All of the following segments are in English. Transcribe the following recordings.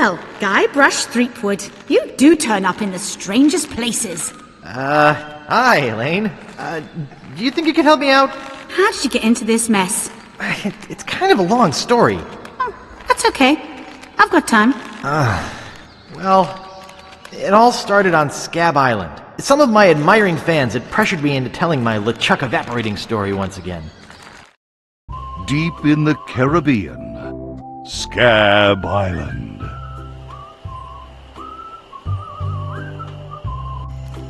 Well, Guybrush Threepwood, you do turn up in the strangest places. Hi, Elaine. Do you think you could help me out? How did you get into this mess? It's kind of a long story. Oh, that's okay. I've got time. Well, it all started on Scab Island. Some of my admiring fans had pressured me into telling my LeChuck evaporating story once again. Deep in the Caribbean, Scab Island.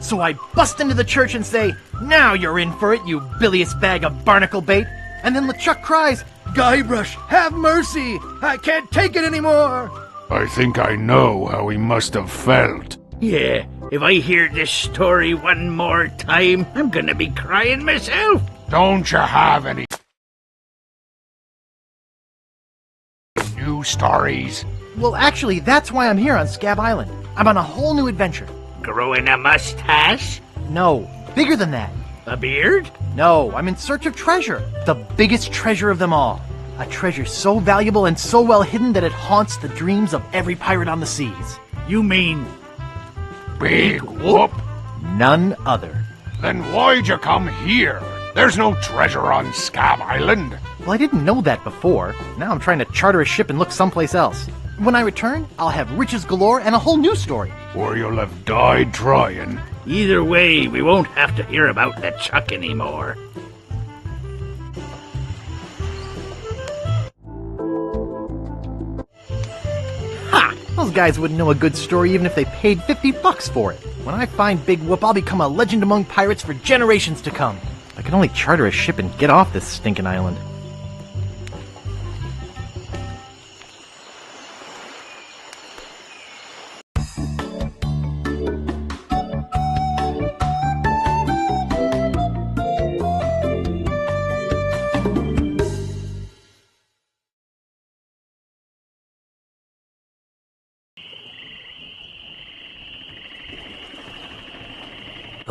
So I bust into the church and say, "Now you're in for it, you bilious bag of barnacle bait." And then LeChuck cries, "Guybrush, have mercy! I can't take it anymore!" I think I know how he must have felt. Yeah, if I hear this story one more time, I'm gonna be crying myself. Don't you have any new stories? Well, actually, that's why I'm here on Scab Island. I'm on a whole new adventure. Growing a mustache? No, bigger than that. A beard? No, I'm in search of treasure. The biggest treasure of them all. A treasure so valuable and so well hidden that it haunts the dreams of every pirate on the seas. You mean Big Whoop? None other. Then why'd you come here? There's no treasure on Scab Island. Well, I didn't know that before. Now I'm trying to charter a ship and look someplace else. When I return, I'll have riches galore and a whole new story. Or you'll have died trying. either way, we won't have to hear about LeChuck anymore. Ha! Those guys wouldn't know a good story even if they paid $50 for it. When I find Big Whoop, I'll become a legend among pirates for generations to come. I can only charter a ship and get off this stinking island.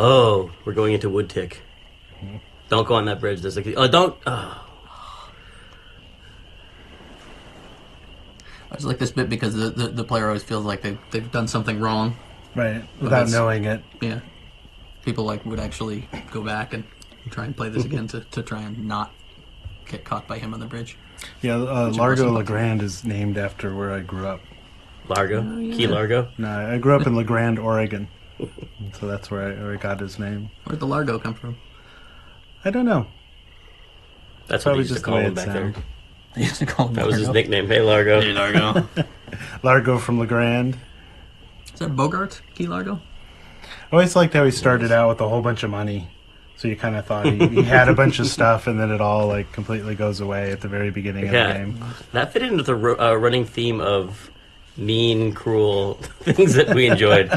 Oh, we're going into Woodtick. Don't go on that bridge. There's like, don't. Oh. I just like this bit because the player always feels like they've done something wrong. Right, without knowing it. Yeah. People would actually go back and try and play this again to try and not get caught by him on the bridge. Yeah, Largo LeGrand is named after where I grew up. Largo? Oh, yeah. Key Largo? No, I grew up in LeGrand, Oregon. So that's where I got his name. Where'd the Largo come from? I don't know. That's what they used to call him back there. They used to call him That Largo. was his nickname. Hey, Largo. Hey, Largo. Largo from LeGrand. Is that Bogart? Key Largo? I always liked how he started out with a whole bunch of money. So you kind of thought he had a bunch of stuff, and then it all completely goes away at the very beginning of the game. That fit into the running theme of mean, cruel things that we enjoyed.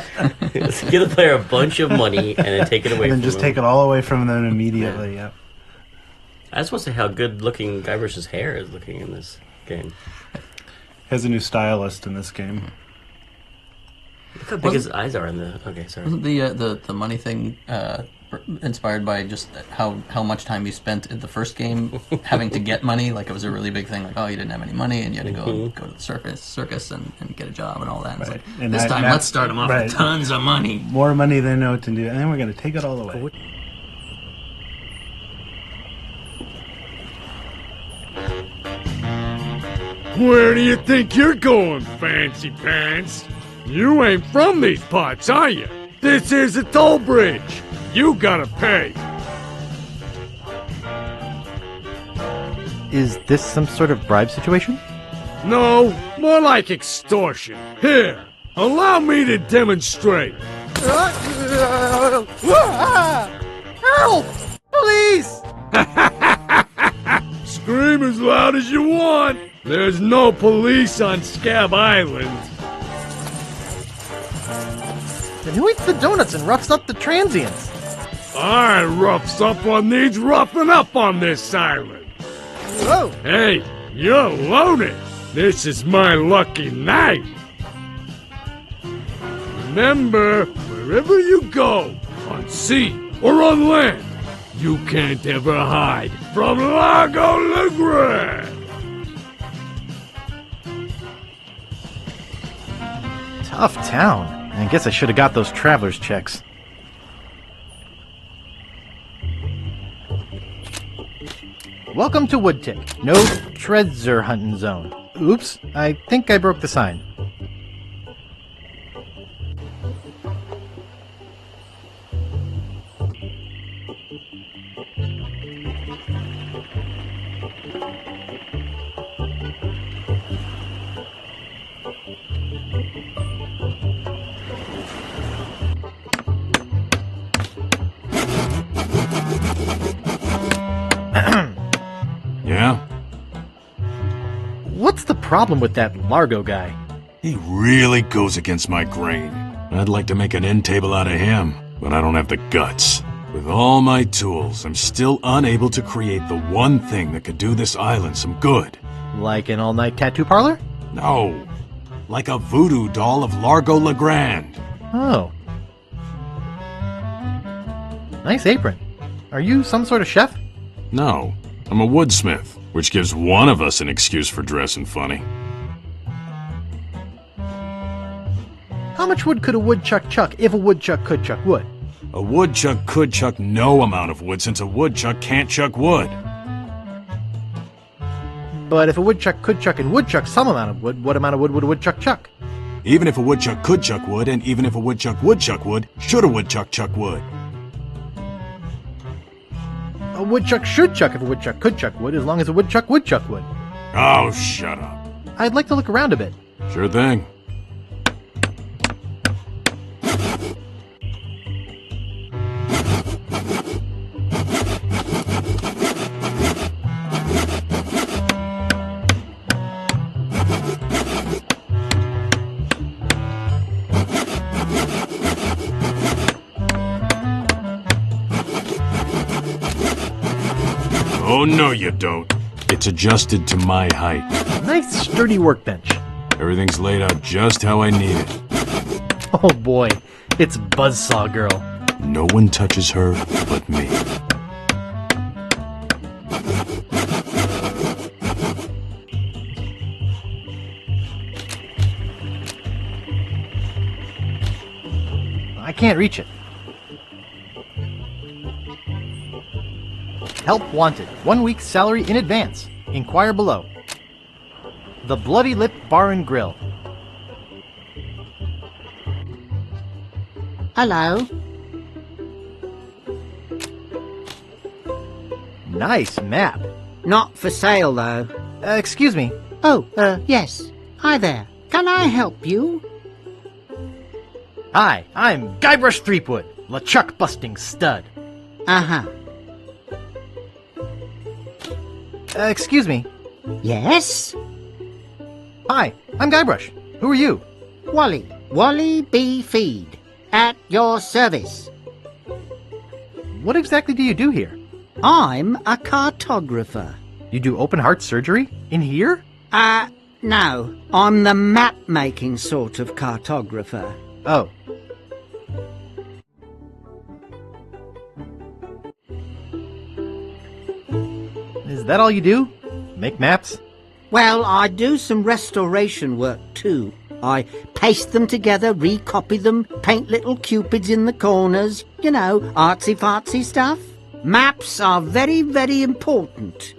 Give the player a bunch of money and then take it away and then from just them. take it all away from them immediately. Yeah. I just want to say how good looking Guybrush's hair is looking in this game. Has a new stylist in this game. Look how big his eyes are in the... Okay, sorry. Wasn't the money thing inspired by just how much time you spent in the first game having to get money? Like, it was a really big thing. Like, oh, you didn't have any money, and you had to go to the circus and get a job and all that. And it's like, And this time, let's start them off with tons of money. More money than they know what to do, and then we're going to take it all away. Where do you think you're going, fancy pants? You ain't from these parts, are you? This is a toll bridge. You gotta pay. Is this some sort of bribe situation? No, more like extortion. Here, allow me to demonstrate. Help! Police! Scream as loud as you want. There's no police on Scab Island. Then who eats the donuts and roughs up the transients? I roughs up what needs roughing up on this island. Whoa! Hey, you're loaded. This is my lucky night. Remember, wherever you go, on sea or on land, you can't ever hide from Largo LeGrand. Tough town. I guess I should have got those traveler's checks. Welcome to Woodtick. No treasure hunting zone. Oops, I think I broke the sign. Yeah? What's the problem with that Largo guy? He really goes against my grain. I'd like to make an end table out of him, but I don't have the guts. With all my tools, I'm still unable to create the one thing that could do this island some good. Like an all-night tattoo parlor? No. Like a voodoo doll of Largo Legrand. Oh. Nice apron. Are you some sort of chef? No. I'm a woodsmith, which gives one of us an excuse for dressing funny. How much wood could a woodchuck chuck if a woodchuck could chuck wood? A woodchuck could chuck no amount of wood since a woodchuck can't chuck wood. But if a woodchuck could chuck and woodchuck some amount of wood, what amount of wood would a woodchuck chuck? Even if a woodchuck could chuck wood, and even if a woodchuck would chuck wood, should a woodchuck chuck wood? A woodchuck should chuck if a woodchuck could chuck wood, as long as a woodchuck would chuck wood. Oh, shut up. I'd like to look around a bit. Sure thing. Oh, no you don't. It's adjusted to my height. Nice sturdy workbench. Everything's laid out just how I need it. Oh boy, it's Buzzsaw Girl. No one touches her but me. I can't reach it. Help wanted. 1 week's salary in advance. Inquire below. The Bloody Lip Bar and Grill. Hello. Nice map. Not for sale, though. Excuse me. Oh, yes. Hi there. Can I help you? Hi, I'm Guybrush Threepwood, LeChuck busting stud. Uh-huh. Excuse me. Yes? Hi, I'm Guybrush. Who are you? Wally. Wally B. Feed. At your service. What exactly do you do here? I'm a cartographer. You do open heart surgery? In here? No. I'm the map-making sort of cartographer. Oh. Is that all you do? Make maps? Well, I do some restoration work, too. I paste them together, recopy them, paint little cupids in the corners. You know, artsy-fartsy stuff. Maps are very, very important.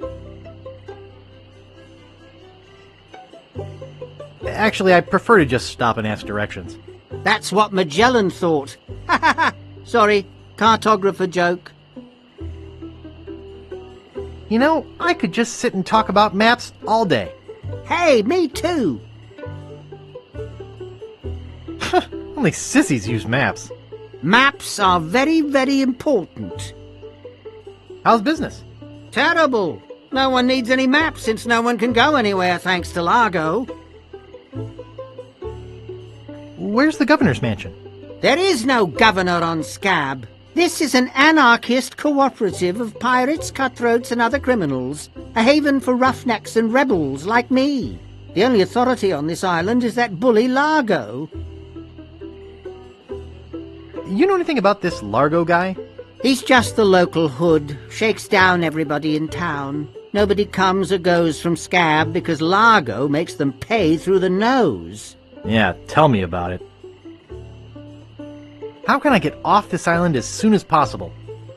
Actually, I prefer to just stop and ask directions. That's what Magellan thought. Ha ha ha! Sorry, cartographer joke. You know, I could just sit and talk about maps all day. Hey, me too. Only sissies use maps. Maps are very, very important. How's business? Terrible. No one needs any maps since no one can go anywhere thanks to Largo. Where's the governor's mansion? There is no governor on Scab. This is an anarchist cooperative of pirates, cutthroats and other criminals. A haven for roughnecks and rebels like me. The only authority on this island is that bully Largo. You know anything about this Largo guy? He's just the local hood. Shakes down everybody in town. Nobody comes or goes from Scab because Largo makes them pay through the nose. Yeah, tell me about it. How can I get off this island as soon as possible?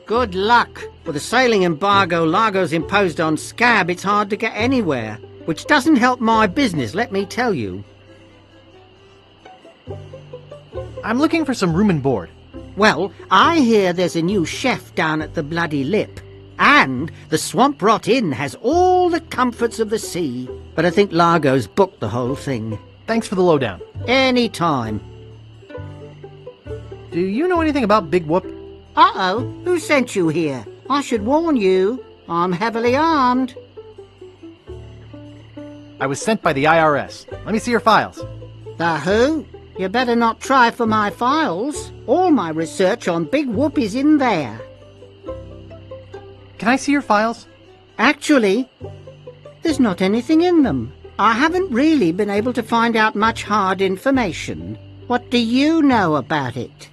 Good luck. With the sailing embargo Largo's imposed on Scab, it's hard to get anywhere. Which doesn't help my business, let me tell you. I'm looking for some room and board. Well, I hear there's a new chef down at the Bloody Lip. And the Swamp Rot Inn has all the comforts of the sea. But I think Largo's booked the whole thing. Thanks for the lowdown. Any time. Do you know anything about Big Whoop? Uh-oh, who sent you here? I should warn you, I'm heavily armed. I was sent by the IRS. Let me see your files. The who? You better not try for my files. All my research on Big Whoop is in there. Can I see your files? Actually, there's not anything in them. I haven't really been able to find out much hard information. What do you know about it?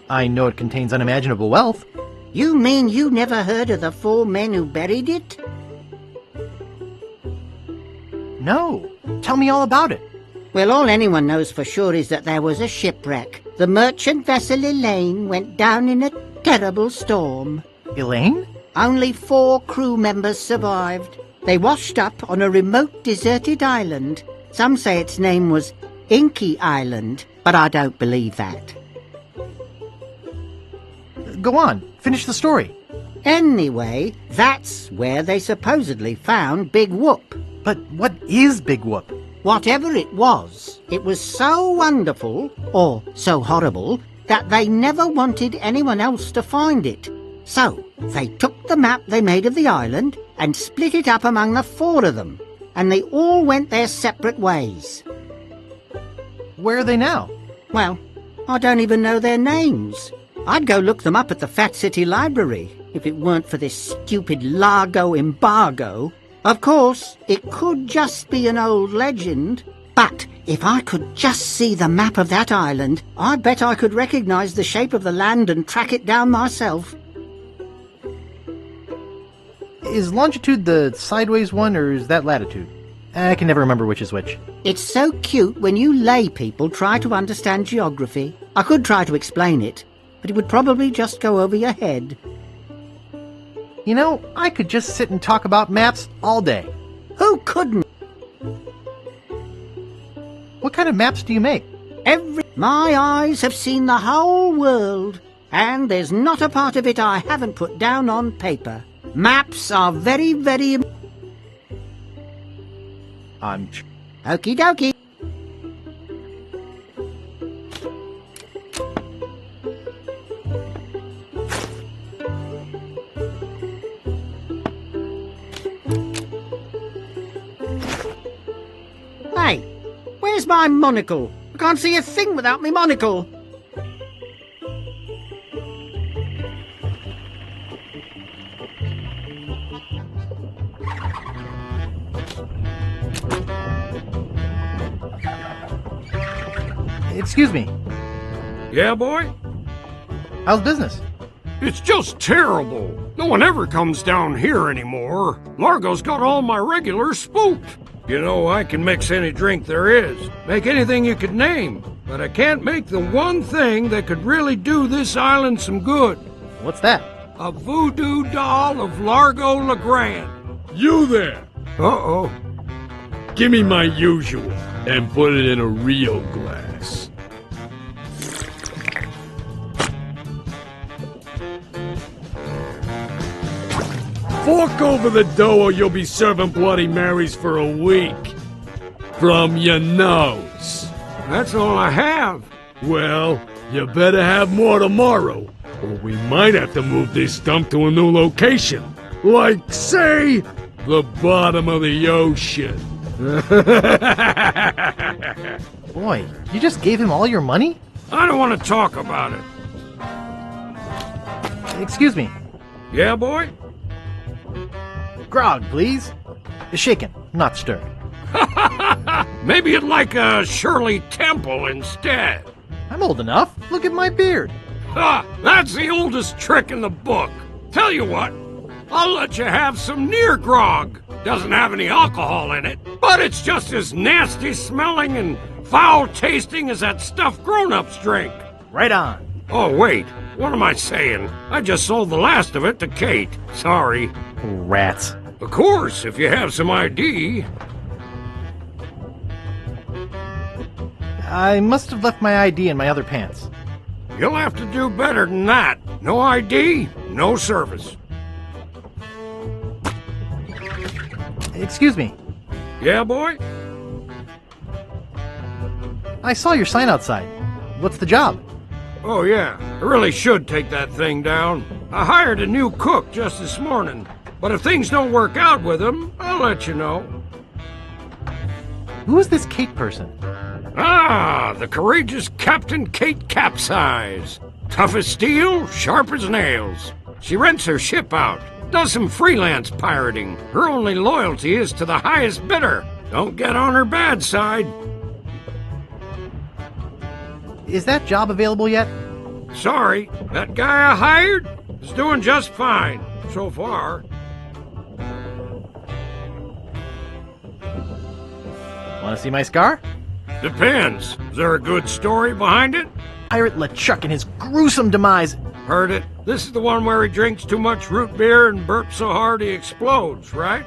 I know it contains unimaginable wealth. You mean you never heard of the 4 men who buried it? No. Tell me all about it. Well, all anyone knows for sure is that there was a shipwreck. The merchant vessel Elaine went down in a terrible storm. Elaine? Only 4 crew members survived. They washed up on a remote deserted island. Some say its name was Inky Island, but I don't believe that. Go on. Finish the story. Anyway, that's where they supposedly found Big Whoop. But what is Big Whoop? Whatever it was so wonderful, or so horrible, that they never wanted anyone else to find it. So, they took the map they made of the island and split it up among the 4 of them, and they all went their separate ways. Where are they now? Well, I don't even know their names. I'd go look them up at the Fat City Library, if it weren't for this stupid Largo embargo. Of course, it could just be an old legend, but if I could just see the map of that island, I bet I could recognize the shape of the land and track it down myself. Is longitude the sideways one, or is that latitude? I can never remember which is which. It's so cute when you lay people try to understand geography. I could try to explain it, but it would probably just go over your head. You know, I could just sit and talk about maps all day. Who couldn't? What kind of maps do you make? My eyes have seen the whole world, and there's not a part of it I haven't put down on paper. Maps are very, very... Okie dokie. Hey, where's my monocle? I can't see a thing without my monocle. Excuse me. Yeah, boy? How's business? It's just terrible. No one ever comes down here anymore. Largo's got all my regulars spooked. You know, I can mix any drink there is, make anything you could name, but I can't make the one thing that could really do this island some good. What's that? A voodoo doll of Largo LeGrand. You there! Uh-oh. Give me my usual, and put it in a real glass. Fork over the dough or you'll be serving Bloody Marys for a week. From your nose. That's all I have. Well, you better have more tomorrow, or we might have to move this dump to a new location. Like, say, the bottom of the ocean. Boy, you just gave him all your money? I don't want to talk about it. Excuse me. Yeah, boy? Grog, please. Shaken, not stirred. Maybe you'd like a Shirley Temple instead. I'm old enough. Look at my beard. Ha! That's the oldest trick in the book. Tell you what, I'll let you have some near grog. Doesn't have any alcohol in it, but it's just as nasty smelling and foul tasting as that stuff grown-ups drink. Right on. Oh, wait. What am I saying? I just sold the last of it to Kate. Sorry. Rats. Of course, if you have some ID. I must have left my ID in my other pants. You'll have to do better than that. No ID, no service. Excuse me. Yeah, boy? I saw your sign outside. What's the job? Oh, yeah. I really should take that thing down. I hired a new cook just this morning. But if things don't work out with him, I'll let you know. Who is this Kate person? Ah, the courageous Captain Kate Capsize. Tough as steel, sharp as nails. She rents her ship out, does some freelance pirating. Her only loyalty is to the highest bidder. Don't get on her bad side. Is that job available yet? Sorry, that guy I hired is doing just fine, so far. Want to see my scar? Depends. Is there a good story behind it? Pirate LeChuck and his gruesome demise. Heard it. This is the one where he drinks too much root beer and burps so hard he explodes, right?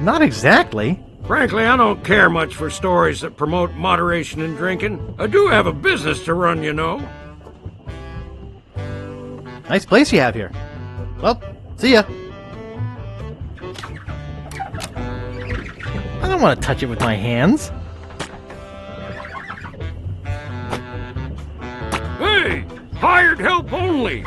Not exactly. Frankly, I don't care much for stories that promote moderation in drinking. I do have a business to run, you know. Nice place you have here. Well, see ya. I don't want to touch it with my hands. Hey! Hired help only!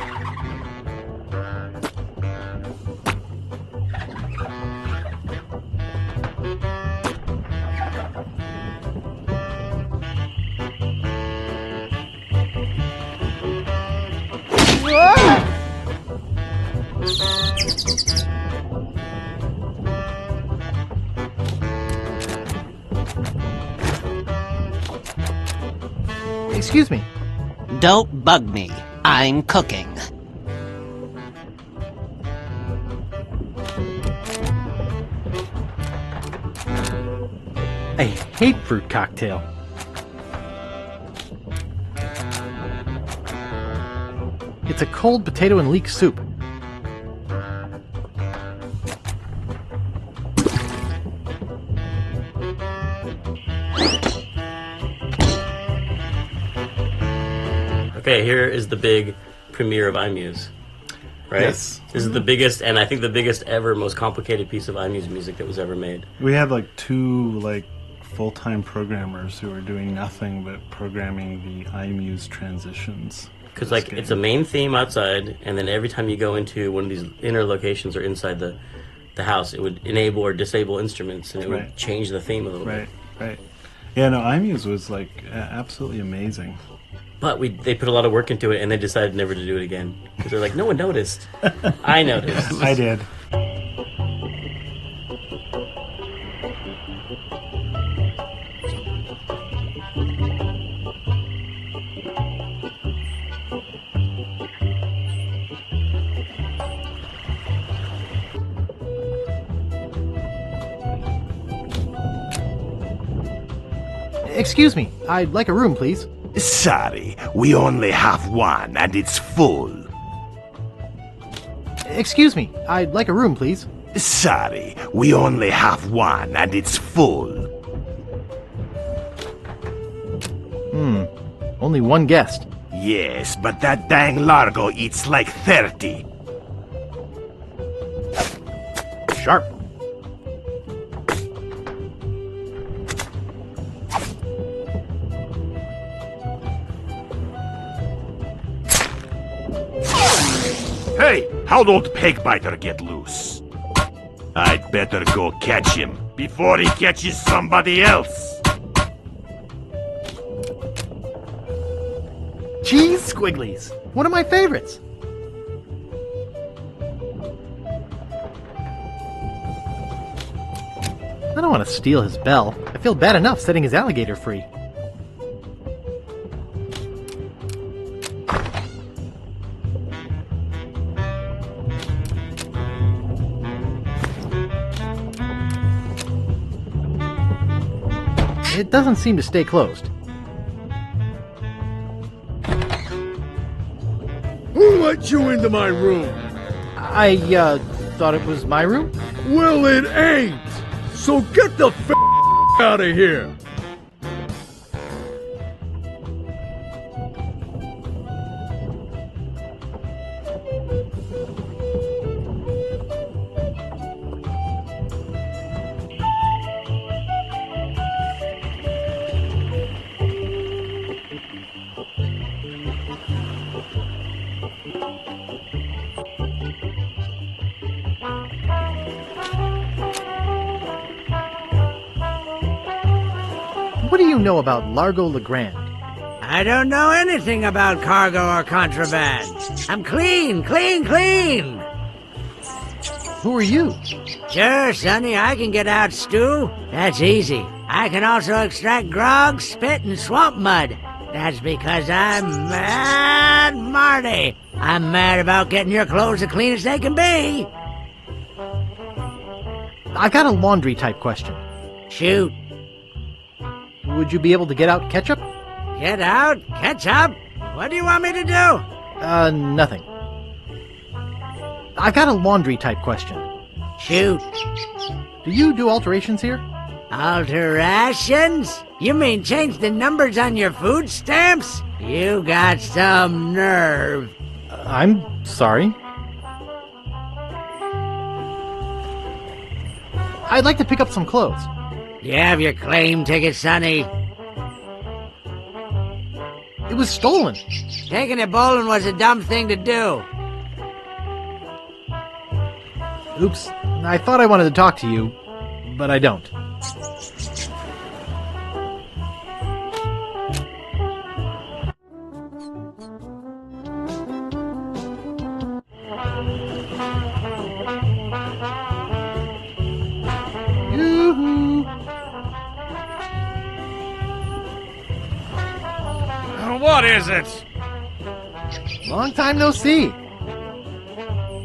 Excuse me. Don't bug me. I'm cooking. I hate fruit cocktail. It's a cold potato and leek soup. Okay, here is the big premiere of iMuse. Right? Yes. This is the biggest, and I think the biggest ever, most complicated piece of iMuse music that was ever made. We had like two full-time programmers who were doing nothing but programming the iMuse transitions. Because it's a main theme outside, and then every time you go into one of these inner locations or inside the house, it would enable or disable instruments, and it would change the theme a little bit. Right. Yeah, no, iMuse was absolutely amazing. But they put a lot of work into it, and they decided never to do it again. Because they're like, no one noticed. I noticed. I did. Excuse me, I'd like a room, please. Sorry, we only have one, and it's full. Excuse me, I'd like a room, please. Sorry, we only have one, and it's full. Only one guest. Yes, but that dang Largo eats like 30. Sharp. Hey, how'd old Pegbiter get loose? I'd better go catch him before he catches somebody else. Cheese squigglies. One of my favorites. I don't want to steal his bell. I feel bad enough setting his alligator free. It doesn't seem to stay closed. Who let you into my room? I, thought it was my room? Well, it ain't! So get the f*** out of here! What do you know about Largo Legrand? I don't know anything about cargo or contraband. I'm clean, clean, clean! Who are you? Sure, Sonny, I can get out stew. That's easy. I can also extract grog, spit, and swamp mud. That's because I'm Mad Marty. I'm mad about getting your clothes as clean as they can be. I got a laundry type question. Shoot. Would you be able to get out ketchup? Get out? Ketchup? What do you want me to do? Nothing. I got a laundry type question. Shoot. Do you do alterations here? Alterations? You mean change the numbers on your food stamps? You got some nerve. I'm sorry. I'd like to pick up some clothes. You have your claim ticket, Sonny. It was stolen. Taking it bowling was a dumb thing to do. Oops. I thought I wanted to talk to you, but I don't. Yoo-hoo. What is it? Long time no see.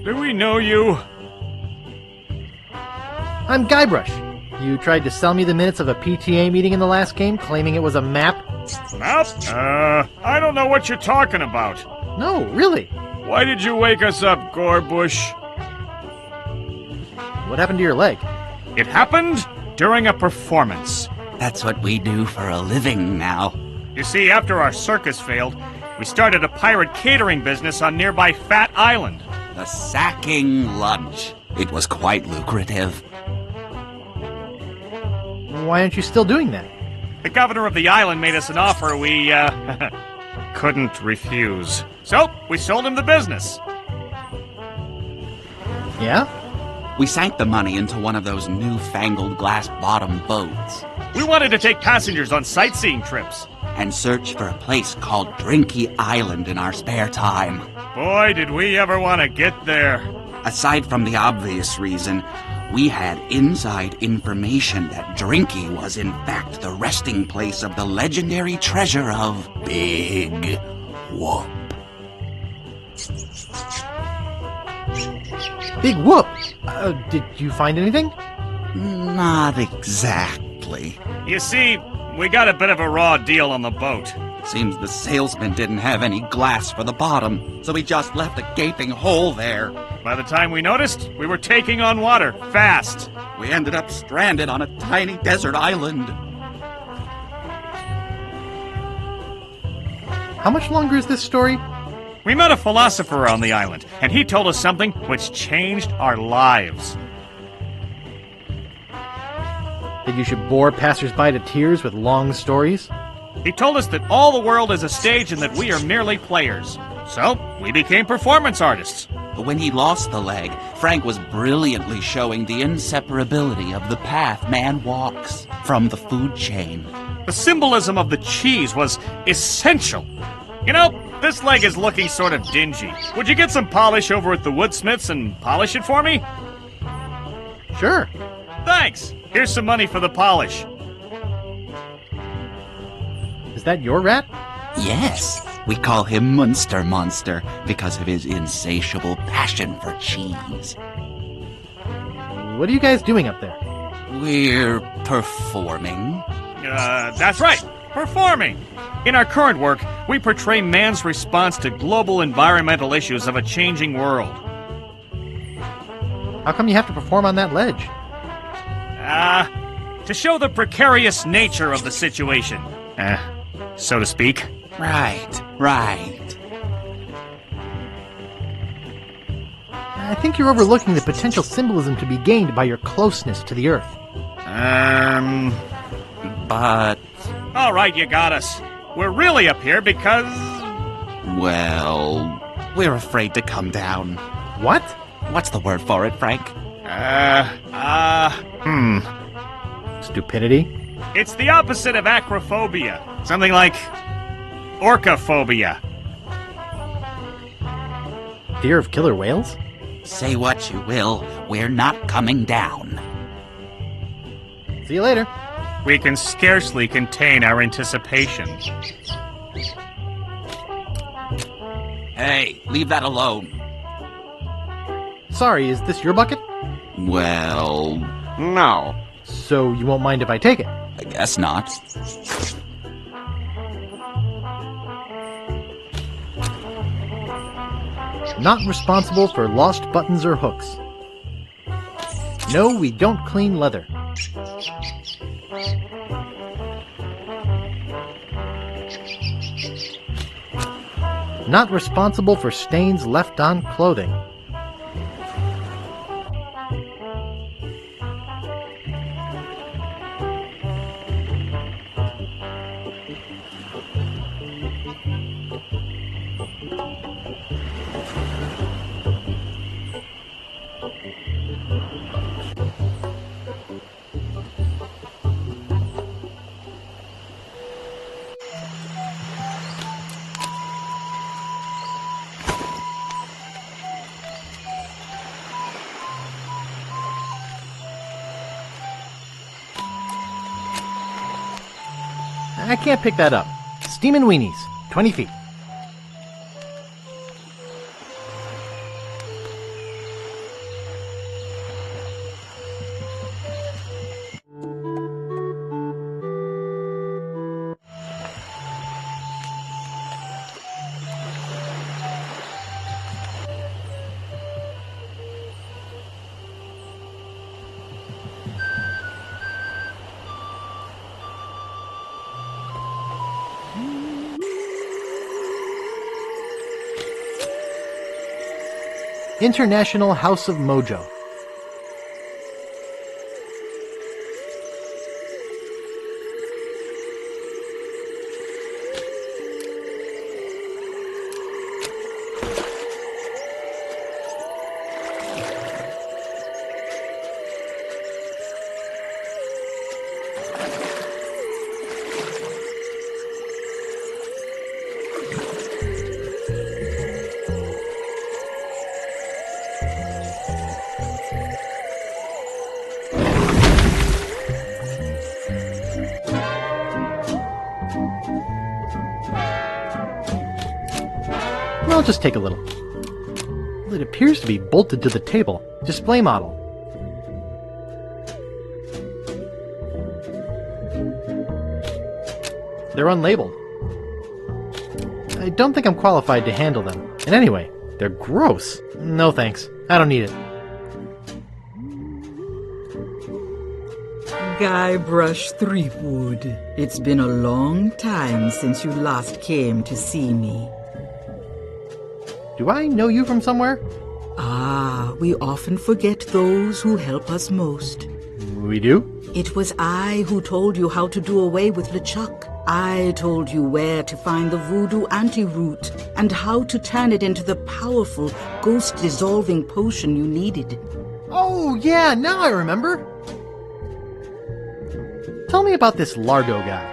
Do we know you? I'm Guybrush. You tried to sell me the minutes of a PTA meeting in the last game, claiming it was a map? Map? I don't know what you're talking about. No, really. Why did you wake us up, Gorbush? What happened to your leg? It happened during a performance. That's what we do for a living now. You see, after our circus failed, we started a pirate catering business on nearby Fat Island. The sacking lunch. It was quite lucrative. Why aren't you still doing that? The governor of the island made us an offer we, couldn't refuse. So, we sold him the business. Yeah? We sank the money into one of those newfangled glass-bottom boats. We wanted to take passengers on sightseeing trips. And search for a place called Drinky Island in our spare time. Boy, did we ever want to get there. Aside from the obvious reason, we had inside information that Drinky was in fact the resting place of the legendary treasure of Big Whoop. Big Whoop! Did you find anything? Not exactly. You see, we got a bit of a raw deal on the boat. Seems the salesman didn't have any glass for the bottom, so he just left a gaping hole there. By the time we noticed, we were taking on water, fast. We ended up stranded on a tiny desert island. How much longer is this story? We met a philosopher on the island, and he told us something which changed our lives. That you should bore passersby to tears with long stories? He told us that all the world is a stage and that we are merely players. So, we became performance artists. But when he lost the leg, Frank was brilliantly showing the inseparability of the path man walks from the food chain. The symbolism of the cheese was essential. You know, this leg is looking sort of dingy. Would you get some polish over at the Woodsmiths and polish it for me? Sure. Thanks. Here's some money for the polish. Is that your rat? Yes. We call him Munster Monster because of his insatiable passion for cheese. What are you guys doing up there? We're performing. That's right, performing. In our current work, we portray man's response to global environmental issues of a changing world. How come you have to perform on that ledge? To show the precarious nature of the situation. So to speak. Right. I think you're overlooking the potential symbolism to be gained by your closeness to the Earth. But... All right, you got us. We're really up here because... Well, we're afraid to come down. What? What's the word for it, Frank? Stupidity? It's the opposite of acrophobia. Something like... orcaphobia. Fear of killer whales? Say what you will, we're not coming down. See you later. We can scarcely contain our anticipation. Hey, leave that alone. Sorry, is this your bucket? Well, no. So you won't mind if I take it? I guess not. Not responsible for lost buttons or hooks. No, we don't clean leather. Not responsible for stains left on clothing. I can't pick that up. Steamin' weenies. 20 feet. International House of Mojo. I'll just take a little. It appears to be bolted to the table. Display model. They're unlabeled. I don't think I'm qualified to handle them. And anyway, they're gross. No thanks. I don't need it. Guybrush Threepwood. It's been a long time since you last came to see me. Do I know you from somewhere? Ah, we often forget those who help us most. We do? It was I who told you how to do away with LeChuck. I told you where to find the voodoo anti-root and how to turn it into the powerful, ghost-dissolving potion you needed. Oh, yeah, now I remember. Tell me about this Largo guy.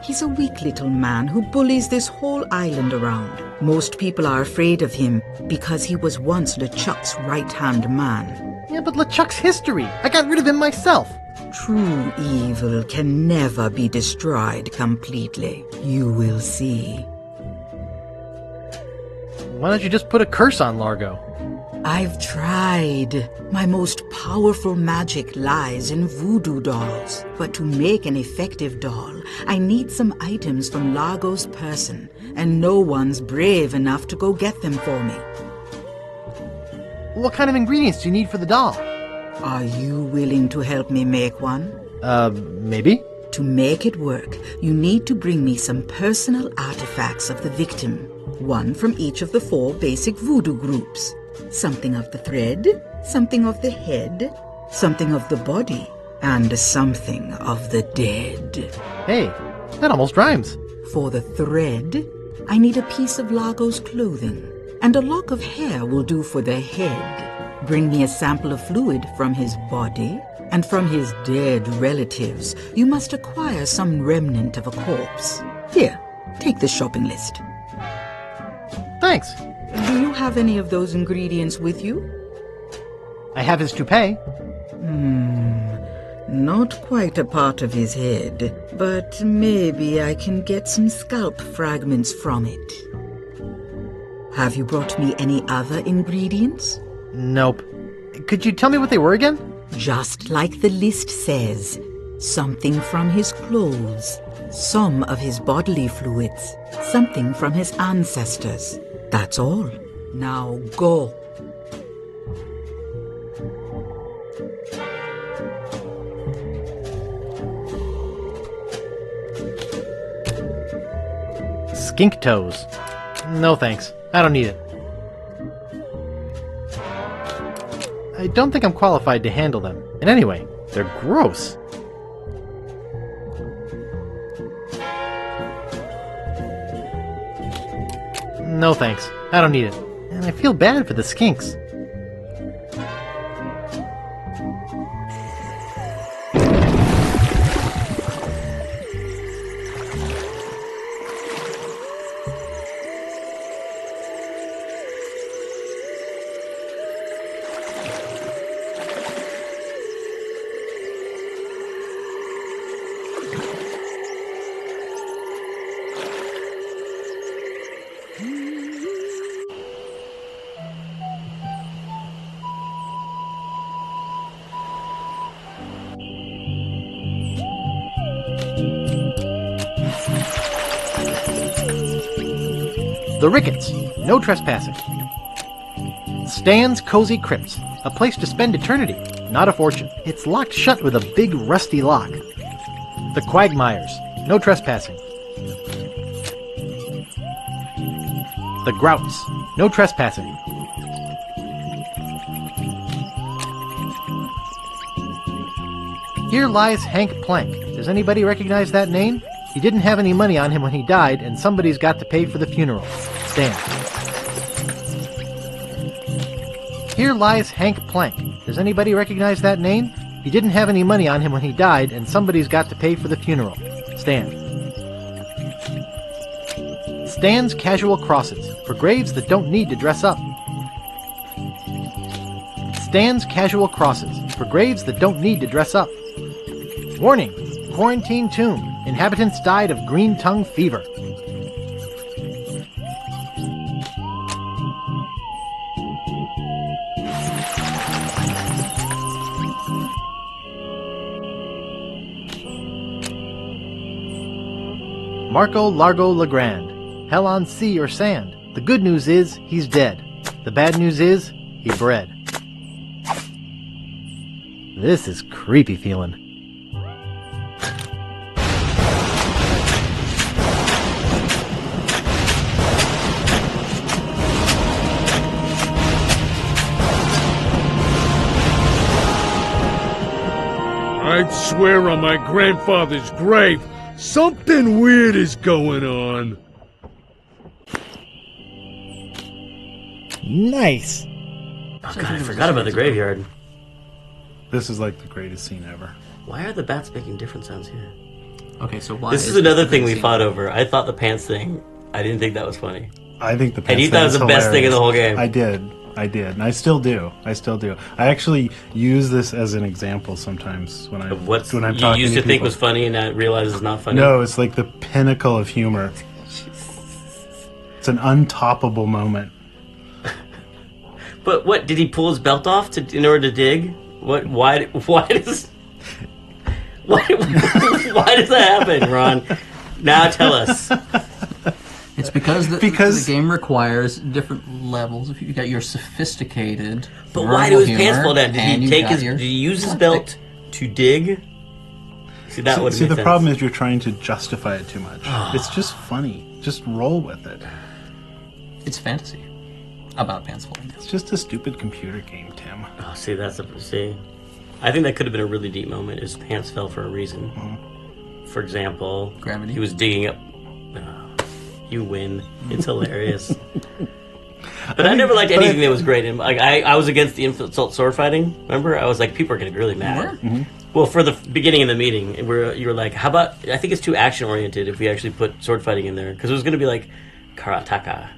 He's a weak little man who bullies this whole island around. Most people are afraid of him because he was once LeChuck's right-hand man. Yeah, but LeChuck's history. I got rid of him myself. True evil can never be destroyed completely. You will see. Why don't you just put a curse on Largo? I've tried. My most powerful magic lies in voodoo dolls. But to make an effective doll, I need some items from Largo's person, and no one's brave enough to go get them for me. What kind of ingredients do you need for the doll? Are you willing to help me make one? Maybe? To make it work, you need to bring me some personal artifacts of the victim. One from each of the 4 basic voodoo groups. Something of the thread, something of the head, something of the body, and something of the dead. Hey, that almost rhymes. For the thread, I need a piece of Largo's clothing, and a lock of hair will do for the head. Bring me a sample of fluid from his body, and from his dead relatives, you must acquire some remnant of a corpse. Here, take the shopping list. Thanks. Do you have any of those ingredients with you? I have his toupee. Not quite a part of his head, but maybe I can get some scalp fragments from it. Have you brought me any other ingredients? Nope. Could you tell me what they were again? Just like the list says. Something from his clothes, some of his bodily fluids, something from his ancestors. That's all. Now go. Skink toes. No thanks. I don't need it. I don't think I'm qualified to handle them. And anyway, they're gross. No thanks. I don't need it. And I feel bad for the skinks. The Ricketts, no trespassing. Stan's Cozy Crypts, a place to spend eternity, not a fortune. It's locked shut with a big rusty lock. The Quagmires, no trespassing. The Grouts, no trespassing. Here lies Hank Plank. Does anybody recognize that name? He didn't have any money on him when he died, and somebody's got to pay for the funeral. Stan. Here lies Hank Plank. Does anybody recognize that name? He didn't have any money on him when he died, and somebody's got to pay for the funeral. Stan. Stan's Casual Crosses, for graves that don't need to dress up. Stan's Casual Crosses, for graves that don't need to dress up. Warning! Quarantine tomb. Inhabitants died of green tongue fever. Marco Largo Legrand. Hell on sea or sand. The good news is, he's dead. The bad news is, he bred. This is creepy feeling. I'd swear on my grandfather's grave, something weird is going on. Nice. Oh god, I forgot about the graveyard. This is like the greatest scene ever. Why are the bats making different sounds here? Okay, so why? This is another thing we fought over. I thought the pants thing, I didn't think that was funny. I think the pants and you thought it was the best thing in the whole game. I did, and I still do. I actually use this as an example sometimes when I'm talking to people. You used to think was funny and I realize it's not funny? No, it's like the pinnacle of humor. It's an untoppable moment. But what, did he pull his belt off in order to dig? Why does that happen, Ron? Now tell us. It's because the game requires different levels. If you got your sophisticated, but why do his pants fall down? Did he use his belt to dig? See, the problem is you're trying to justify it too much. It's just funny. Just roll with it. It's fantasy about pants falling down. It's just a stupid computer game, Tim. Oh, see, I think that could have been a really deep moment. His pants fell for a reason. For example, gravity. He was digging up. You win. It's hilarious. But I never liked anything that was great. And I was against the insult sword fighting. Remember, I was like, people are getting really mad. Well, for the beginning of the meeting, you were like, how about? I think it's too action oriented if we actually put sword fighting in there, because it was going to be like karateka,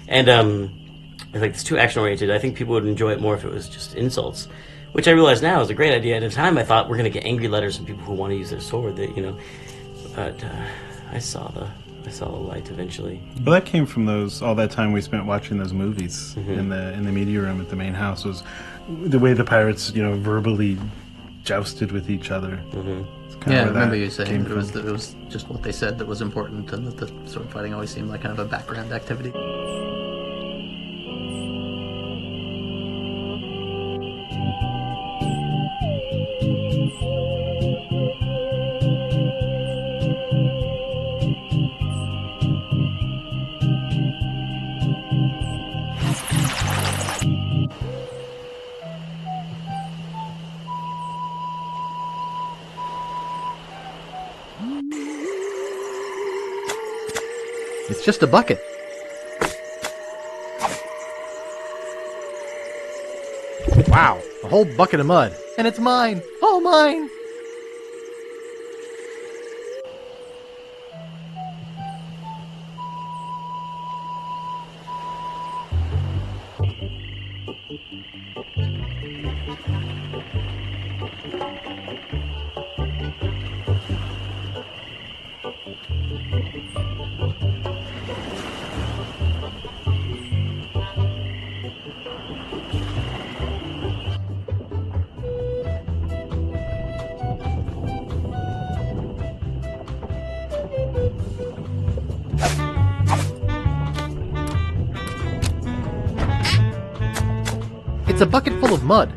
and it's like it's too action oriented. I think people would enjoy it more if it was just insults, which I realize now is a great idea. At the time, I thought we're going to get angry letters from people who want to use their sword. But I saw the light eventually. Well, that came from all that time we spent watching those movies in the media room at the main house. Was the way the pirates, verbally jousted with each other. Yeah, I remember you saying that it was just what they said that was important, and that the sword fighting always seemed like kind of a background activity. It's just a bucket. Wow, a whole bucket of mud. And it's mine. All mine. It's a bucket full of mud.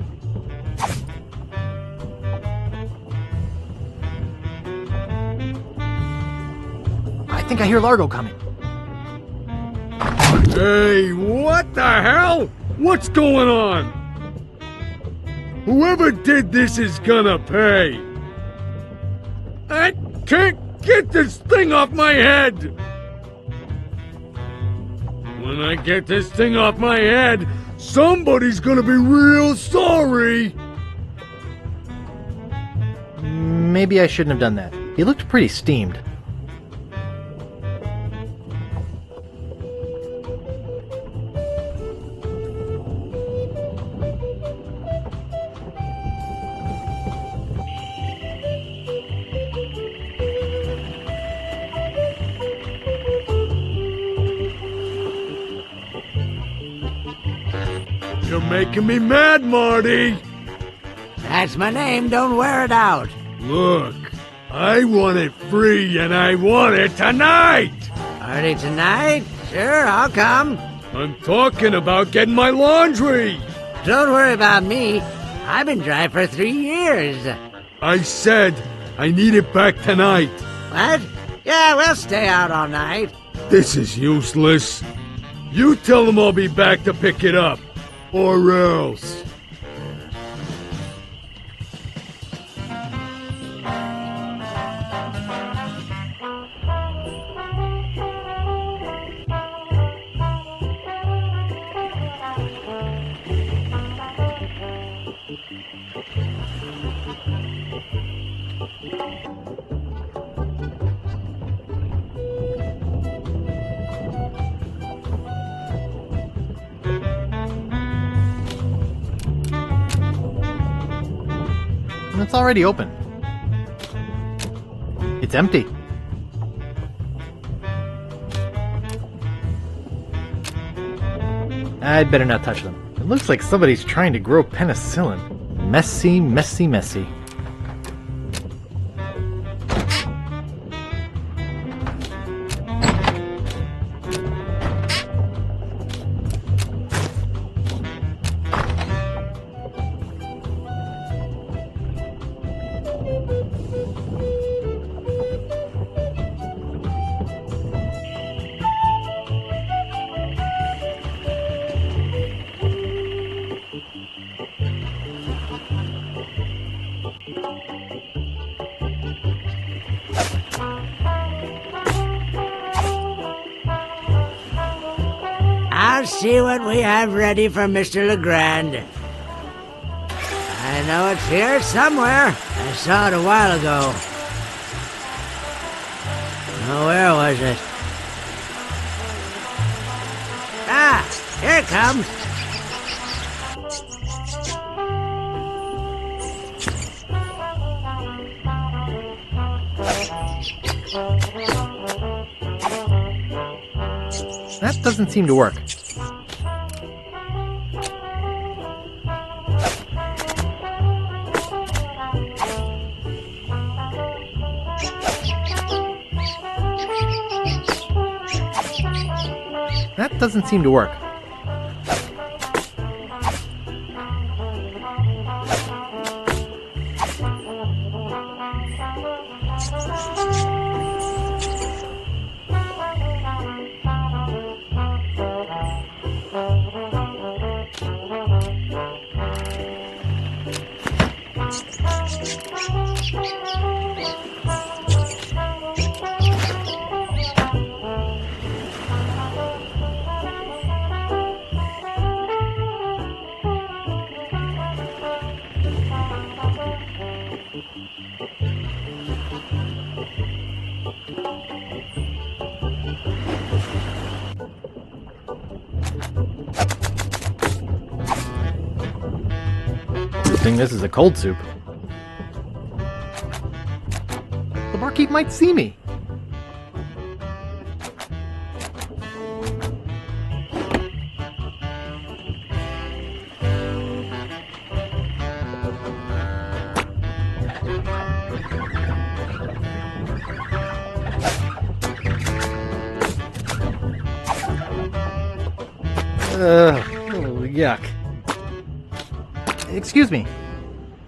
I think I hear Largo coming. Hey, what the hell? What's going on? Whoever did this is gonna pay. I can't get this thing off my head. When I get this thing off my head, somebody's gonna be real sorry. Maybe I shouldn't have done that. He looked pretty steamed. You're making me mad, Marty. That's my name, don't wear it out. Look, I want it free and I want it tonight. Party tonight? Sure, I'll come. I'm talking about getting my laundry. Don't worry about me. I've been dry for 3 years. I said I need it back tonight. What? Yeah, we'll stay out all night. This is useless. You tell them I'll be back to pick it up. Or else. It's already open. It's empty. I'd better not touch them. It looks like somebody's trying to grow penicillin. Messy, messy, messy. I'll see what we have ready for Mr. Legrand. I know it's here somewhere. I saw it a while ago. Oh, where was it? Ah, here it comes. That doesn't seem to work. That doesn't seem to work. This is a cold soup. The barkeep might see me. Oh, yuck. Excuse me.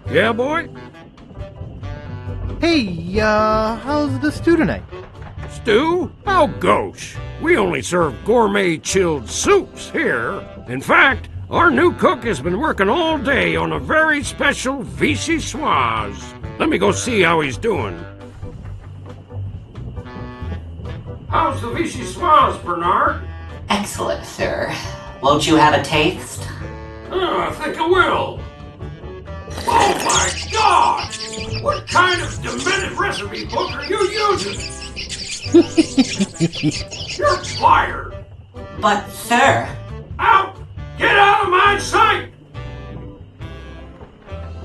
Yeah, boy? Hey, how's the stew tonight? Stew? Oh, gosh. We only serve gourmet chilled soups here. In fact, our new cook has been working all day on a very special vichyssoise. Let me go see how he's doing. How's the vichyssoise, Bernard? Excellent, sir. Won't you have a taste? I think I will. Oh my God! What kind of demented recipe book are you using? You're fired! But, sir... Out! Get out of my sight!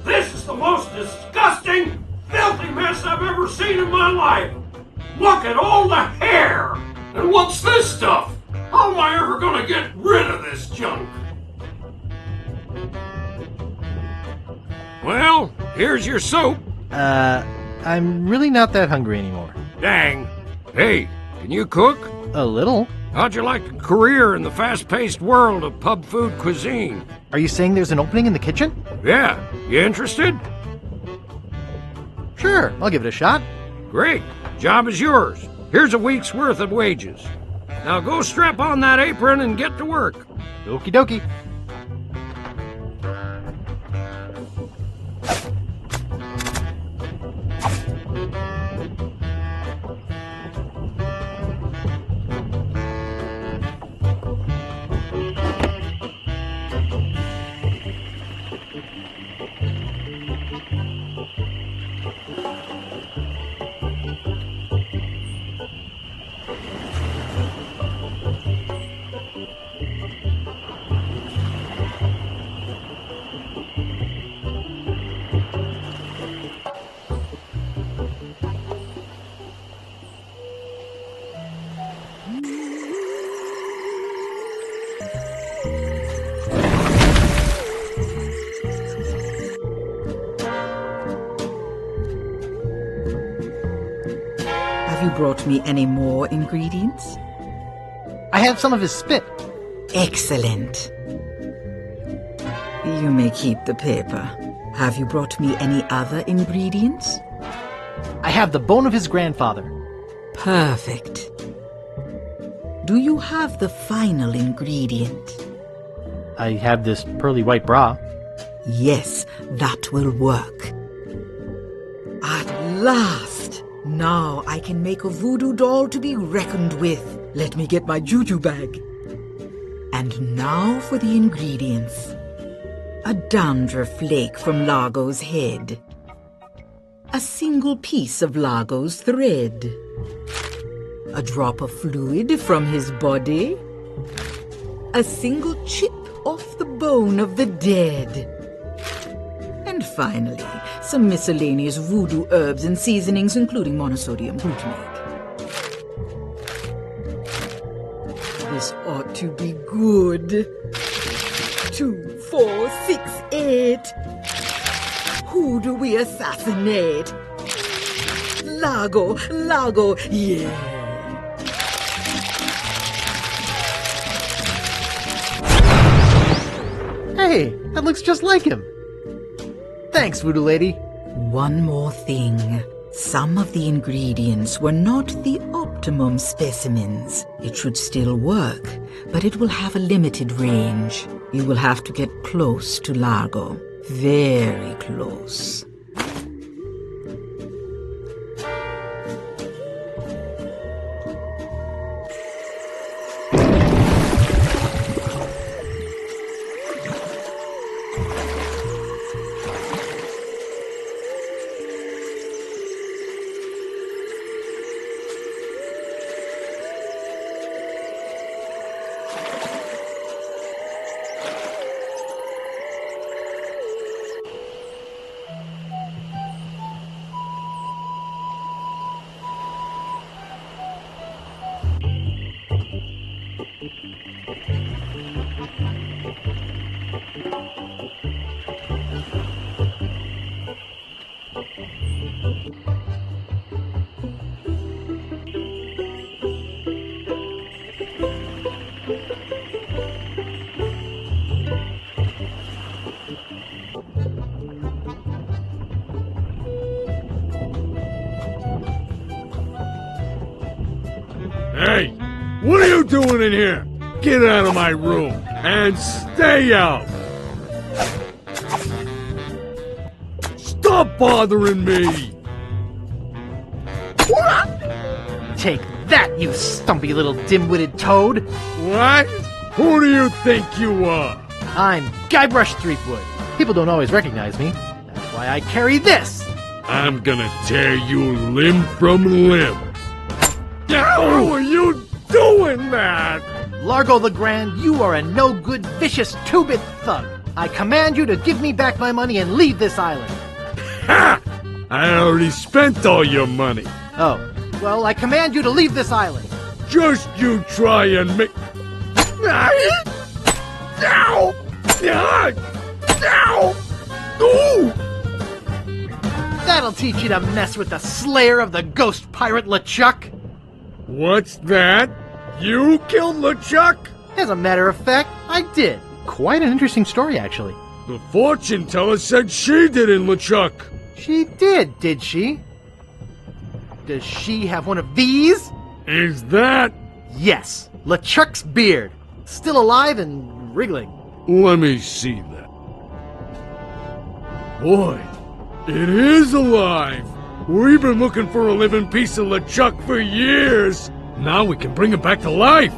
This is the most disgusting, filthy mess I've ever seen in my life! Look at all the hair! And what's this stuff? How am I ever gonna get rid of this junk? Well, here's your soup. I'm really not that hungry anymore. Dang. Hey, can you cook? A little. How'd you like a career in the fast-paced world of pub food cuisine? Are you saying there's an opening in the kitchen? Yeah. You interested? Sure, I'll give it a shot. Great. Job is yours. Here's a week's worth of wages. Now go strap on that apron and get to work. Okie dokie. Have you brought me any more ingredients? I have some of his spit. Excellent. You may keep the paper. Have you brought me any other ingredients? I have the bone of his grandfather. Perfect. Do you have the final ingredient? I have this pearly white bra. Yes, that will work. At last! Now I can make a voodoo doll to be reckoned with. Let me get my juju bag. And now for the ingredients. A dandruff flake from Largo's head. A single piece of Largo's thread. A drop of fluid from his body. A single chip off the bone of the dead. And finally, some miscellaneous voodoo herbs and seasonings, including monosodium glutamate. This ought to be good. 2, 4, 6, 8. Who do we assassinate? Largo, yeah. Hey, that looks just like him. Thanks, Voodoo Lady. One more thing. Some of the ingredients were not the optimum specimens. It should still work, but it will have a limited range. You will have to get close to Largo. Very close. Hey, what are you doing in here? Get out of my room and stay out! Stop bothering me! Take that, you stumpy little dim-witted toad! What? Who do you think you are? I'm Guybrush Threepwood. People don't always recognize me. That's why I carry this! I'm gonna tear you limb from limb. How are you doing that? Largo the Grand, you are a no-good, vicious, two-bit thug. I command you to give me back my money and leave this island. Ha! I already spent all your money. Oh, well, I command you to leave this island. Just you try and make... Ow! Ow! Ooh! That'll teach you to mess with the slayer of the ghost pirate LeChuck. What's that? You killed LeChuck? As a matter of fact, I did. Quite an interesting story, actually. The fortune teller said she did in LeChuck. She did she? Does she have one of these? Is that? Yes, LeChuck's beard. Still alive and wriggling. Let me see that. Boy, it is alive. We've been looking for a living piece of LeChuck for years. Now we can bring it back to life.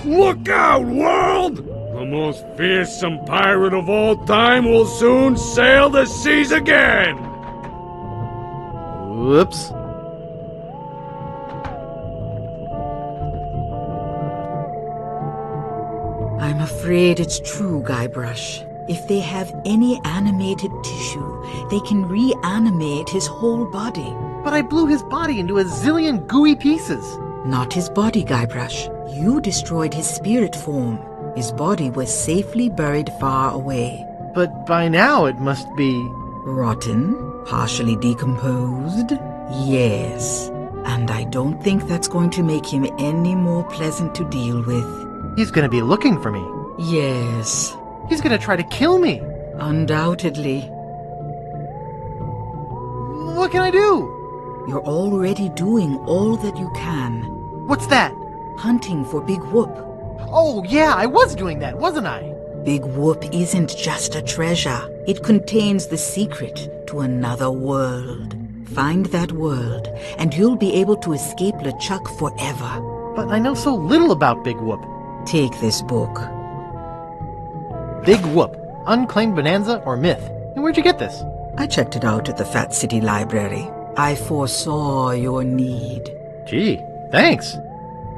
Look out, world! The most fearsome pirate of all time will soon sail the seas again. Whoops. I'm afraid it's true, Guybrush. If they have any animated tissue, they can reanimate his whole body. But I blew his body into a zillion gooey pieces. Not his body, Guybrush. You destroyed his spirit form. His body was safely buried far away. But by now it must be... rotten? Partially decomposed? Yes. And I don't think that's going to make him any more pleasant to deal with. He's gonna be looking for me. Yes. He's gonna try to kill me. Undoubtedly. What can I do? You're already doing all that you can. What's that? Hunting for Big Whoop. Oh, yeah, I was doing that, wasn't I? Big Whoop isn't just a treasure. It contains the secret to another world. Find that world, and you'll be able to escape LeChuck forever. But I know so little about Big Whoop. Take this book. Big Whoop, Unclaimed Bonanza or Myth. And where'd you get this? I checked it out at the Fat City Library. I foresaw your need. Gee, thanks.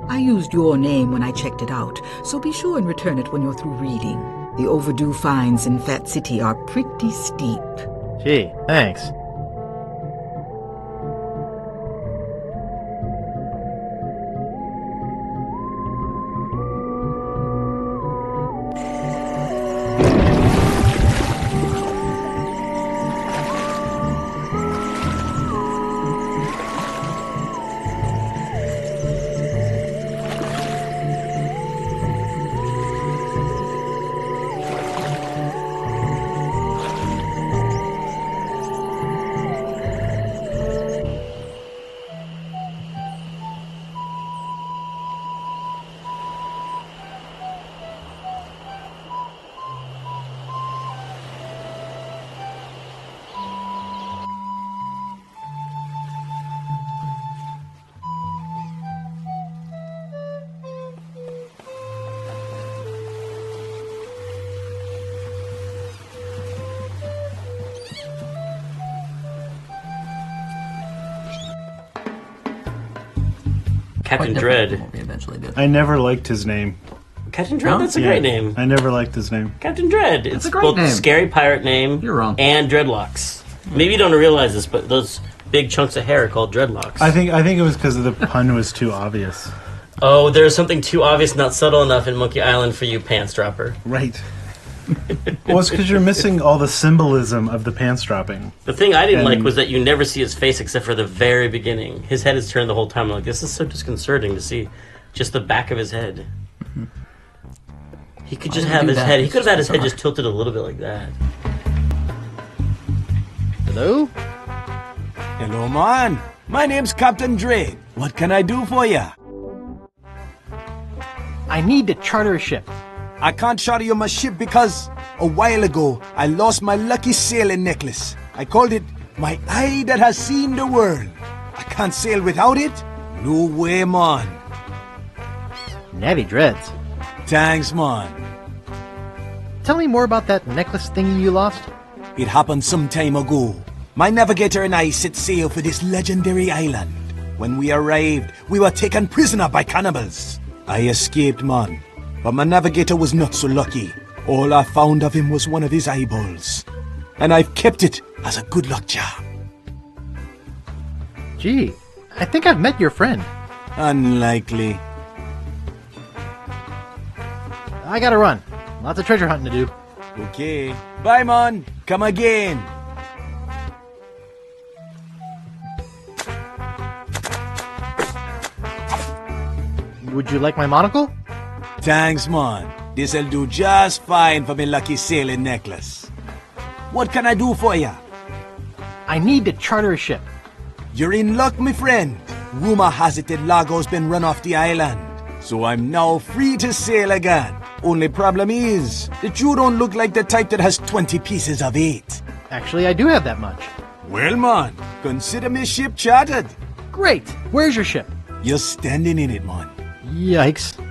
I used your name when I checked it out, so be sure and return it when you're through reading. The overdue fines in Fat City are pretty steep. Gee, thanks. Captain Dread. What we eventually did. I never liked his name. Captain Dread? That's a great name. I never liked his name. Captain Dread. It's a great both name. scary pirate name You're wrong. and dreadlocks. Maybe you don't realize this, but those big chunks of hair are called dreadlocks. I think it was because the pun was too obvious. Oh, there's something too obvious, not subtle enough in Monkey Island for you, pants dropper. Right. Well, it's because you're missing all the symbolism of the pants dropping. The thing I didn't like was that you never see his face except for the very beginning. His head is turned the whole time. I'm like, this is so disconcerting to see just the back of his head. He could just have his head. He could have had his head just tilted a little bit like that. Hello? Hello, man. My name's Captain Dread. What can I do for ya? I need to charter a ship. I can't charter you my ship because a while ago I lost my lucky sailing necklace. I called it my eye that has seen the world. I can't sail without it. No way, man. Navy dreads. Thanks, man. Tell me more about that necklace thingy you lost. It happened some time ago. My navigator and I set sail for this legendary island. When we arrived, we were taken prisoner by cannibals. I escaped, man. But my navigator was not so lucky. All I found of him was one of his eyeballs. And I've kept it as a good luck charm. Gee, I think I've met your friend. Unlikely. I gotta run. Lots of treasure hunting to do. Okay. Bye, man. Come again. Would you like my monocle? Thanks, man. This'll do just fine for me lucky sailing necklace. What can I do for ya? I need to charter a ship. You're in luck, my friend. Rumor has it that Largo's been run off the island. So I'm now free to sail again. Only problem is that you don't look like the type that has 20 pieces of 8. Actually, I do have that much. Well, man, consider me ship chartered. Great. Where's your ship? You're standing in it, man. Yikes.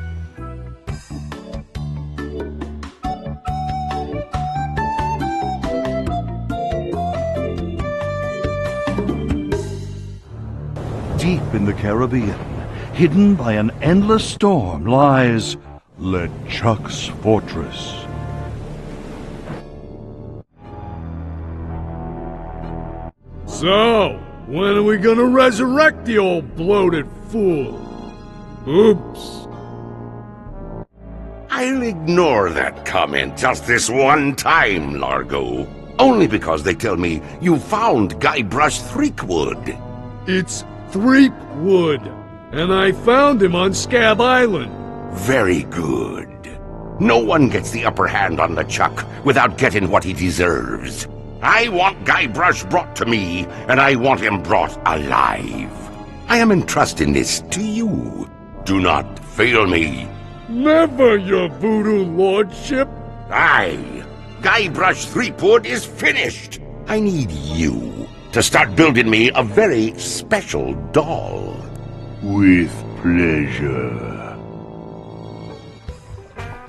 Deep in the Caribbean, hidden by an endless storm, lies LeChuck's fortress. So, when are we gonna resurrect the old bloated fool? Oops. I'll ignore that comment just this one time, Largo. Only because they tell me you found Guybrush Threepwood. It's Threepwood, and I found him on Scab Island. Very good. No one gets the upper hand on LeChuck without getting what he deserves. I want Guybrush brought to me, and I want him brought alive. I am entrusting this to you. Do not fail me. Never, your voodoo lordship. Aye. Guybrush Threepwood is finished. I need you to start building me a very special doll. With pleasure.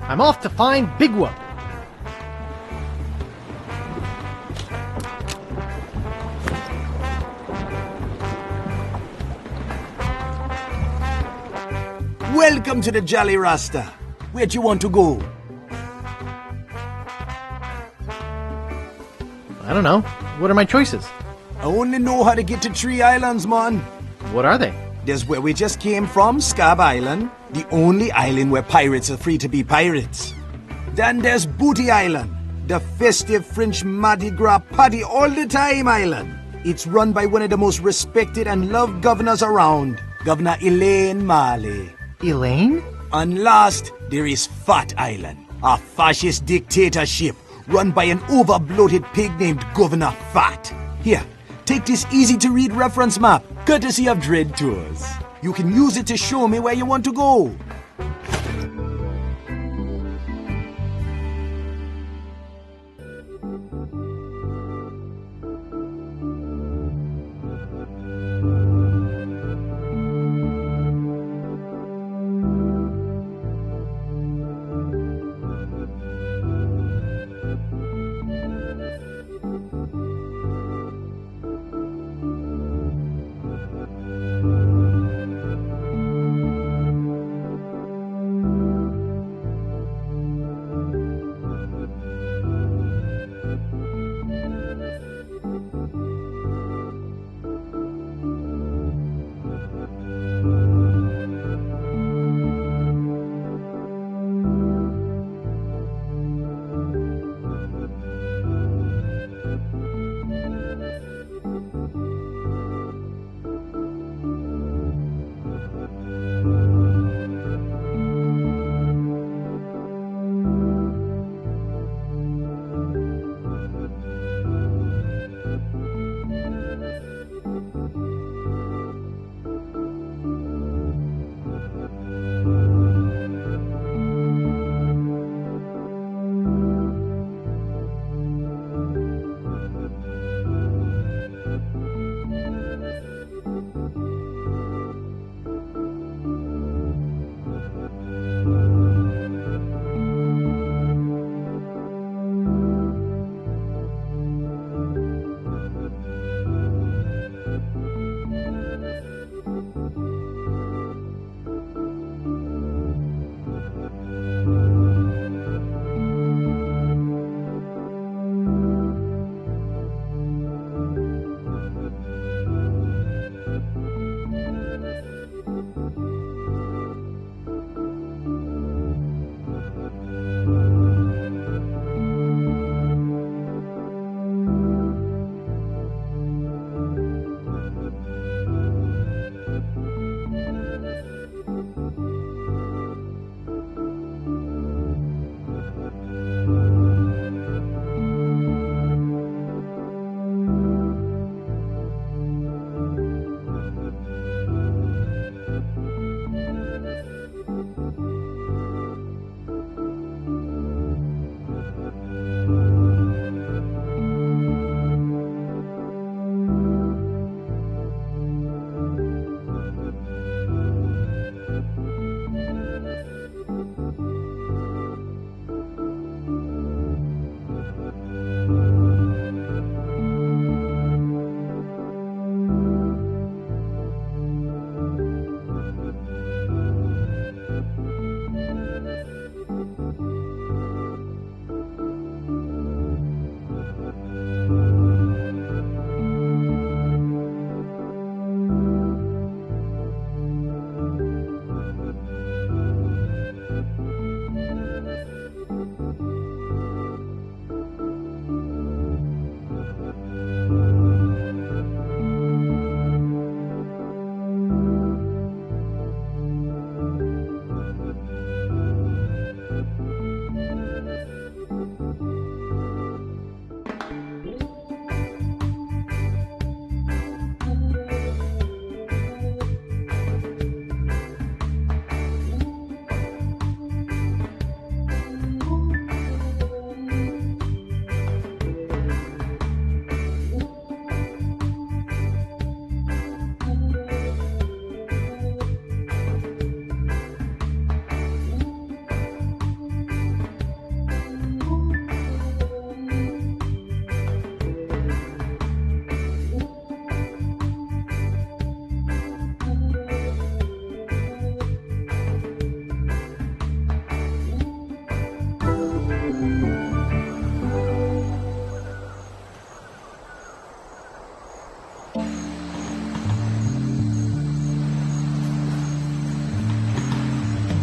I'm off to find Big Whoop. Welcome to the Jolly Rasta. Where'd you want to go? I don't know. What are my choices? I only know how to get to Tree Islands, man. What are they? There's where we just came from, Scab Island, the only island where pirates are free to be pirates. Then there's Booty Island, the festive French Mardi Gras party all the time island. It's run by one of the most respected and loved governors around, Governor Elaine Marley. Elaine? And last, there is Fat Island, a fascist dictatorship run by an over-bloated pig named Governor Fat. Here, take this easy-to-read reference map, courtesy of Dread Tours. You can use it to show me where you want to go.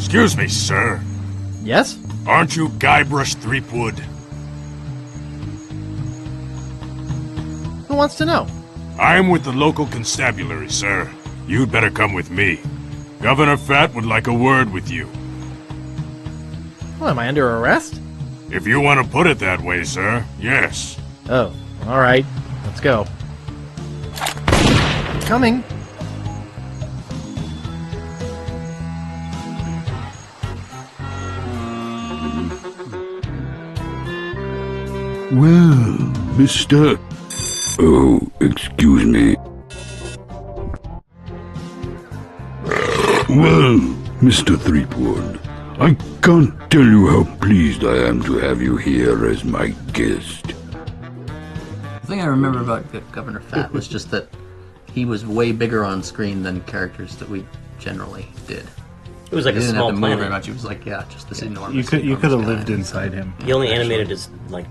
Excuse me, sir. Yes? Aren't you Guybrush Threepwood? Who wants to know? I'm with the local constabulary, sir. You'd better come with me. Governor Fat would like a word with you. Well, am I under arrest? If you want to put it that way, sir, yes. Oh, alright. Let's go. Coming. Well, Mr. Oh, excuse me. Well, Mr. Threepwood, I can't tell you how pleased I am to have you here as my guest. The thing I remember about Governor Fat was just that he was way bigger on screen than characters that we generally did. It was like he a didn't small have to move planet. very much. He was like, just this enormous. You could have lived inside him. He only animated his like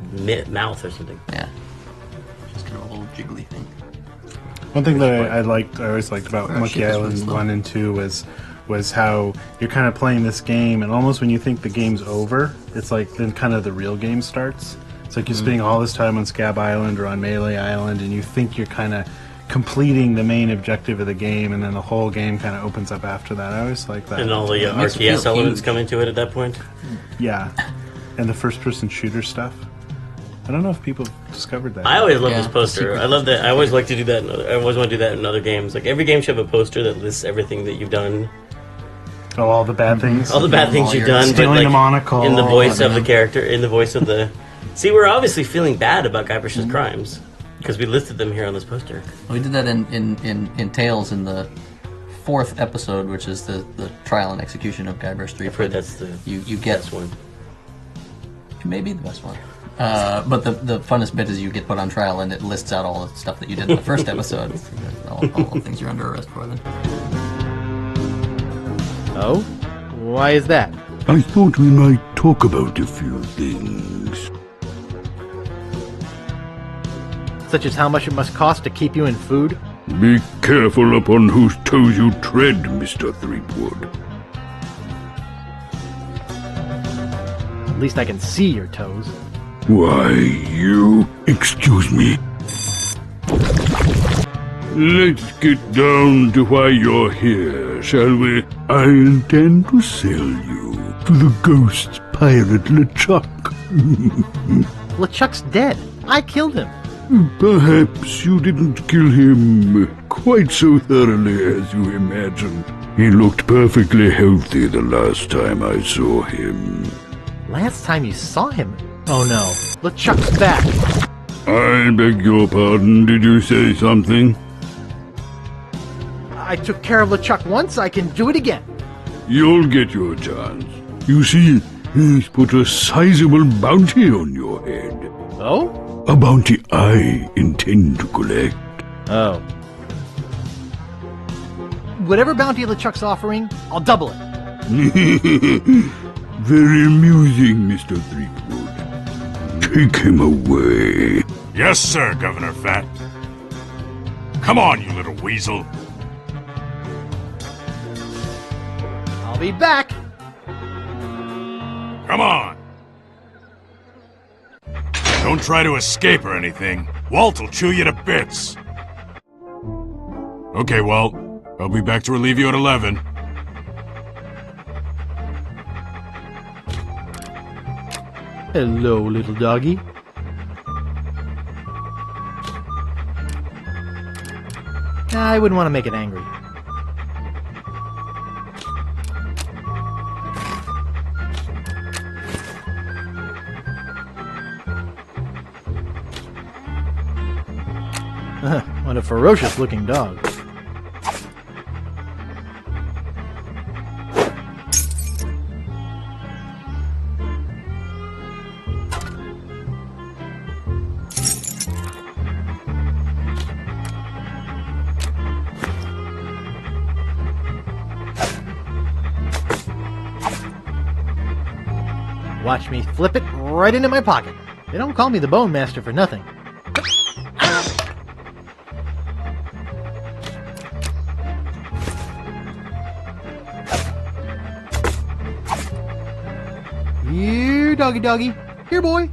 mouth or something. Yeah, just kind of a little jiggly thing. One thing that I always liked about Monkey Island 1 and 2 was how you're kind of playing this game, and almost when you think the game's over, it's like then kind of the real game starts. It's like you're spending all this time on Scab Island or on Melee Island, and you think you're kind of completing the main objective of the game, and then the whole game kind of opens up after that. I always like that. And all the RTS elements come into it at that point. Yeah, and the first-person shooter stuff. I don't know if people discovered that. I always love this poster. I love that. I always like to do that. I always want to do that in other games. Like every game should have a poster that lists everything that you've done. Oh, all the bad things. All the bad things you've done. Stealing but like, the monocle. in the voice of the character. In the voice of the. See, we're obviously feeling bad about Guybrush's crimes because we listed them here on this poster. We did that in Tales in the 4th episode, which is the trial and execution of Guybrush Threepwood. I've heard that's the you get best one. It may be the best one. But the funnest bit is you get put on trial and it lists out all the stuff that you did in the first episode. all the things you're under arrest for then. Oh? Why is that? I thought we might talk about a few things. Such as how much it must cost to keep you in food? Be careful upon whose toes you tread, Mr. Threepwood. At least I can see your toes. Why, you... Excuse me. Let's get down to why you're here, shall we? I intend to sell you to the ghost pirate LeChuck. LeChuck's dead. I killed him. Perhaps you didn't kill him quite so thoroughly as you imagined. He looked perfectly healthy the last time I saw him. Last time you saw him? Oh no. LeChuck's back. I beg your pardon, did you say something? I took care of LeChuck once, I can do it again. You'll get your chance. You see, he's put a sizable bounty on your head. Oh? A bounty I intend to collect. Oh. Whatever bounty LeChuck's offering, I'll double it. Very amusing, Mr. Threepwood. Take him away. Yes, sir, Governor Fat. Come on, you little weasel. I'll be back. Come on. Don't try to escape or anything. Walt will chew you to bits. Okay, Walt. I'll be back to relieve you at 11. Hello, little doggy. I wouldn't want to make it angry. What a ferocious-looking dog. Watch me flip it right into my pocket. They don't call me the Bone Master for nothing. Here, doggy doggy. Here, boy.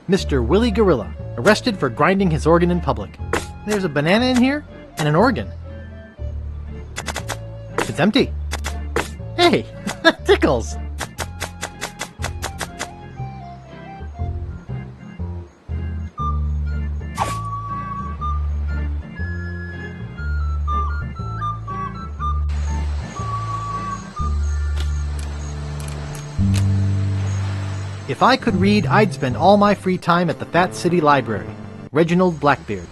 Mr. Willie Gorilla, arrested for grinding his organ in public. There's a banana in here and an organ. It's empty. Hey, that tickles. If I could read, I'd spend all my free time at the Fat City Library. Reginald Blackbeard.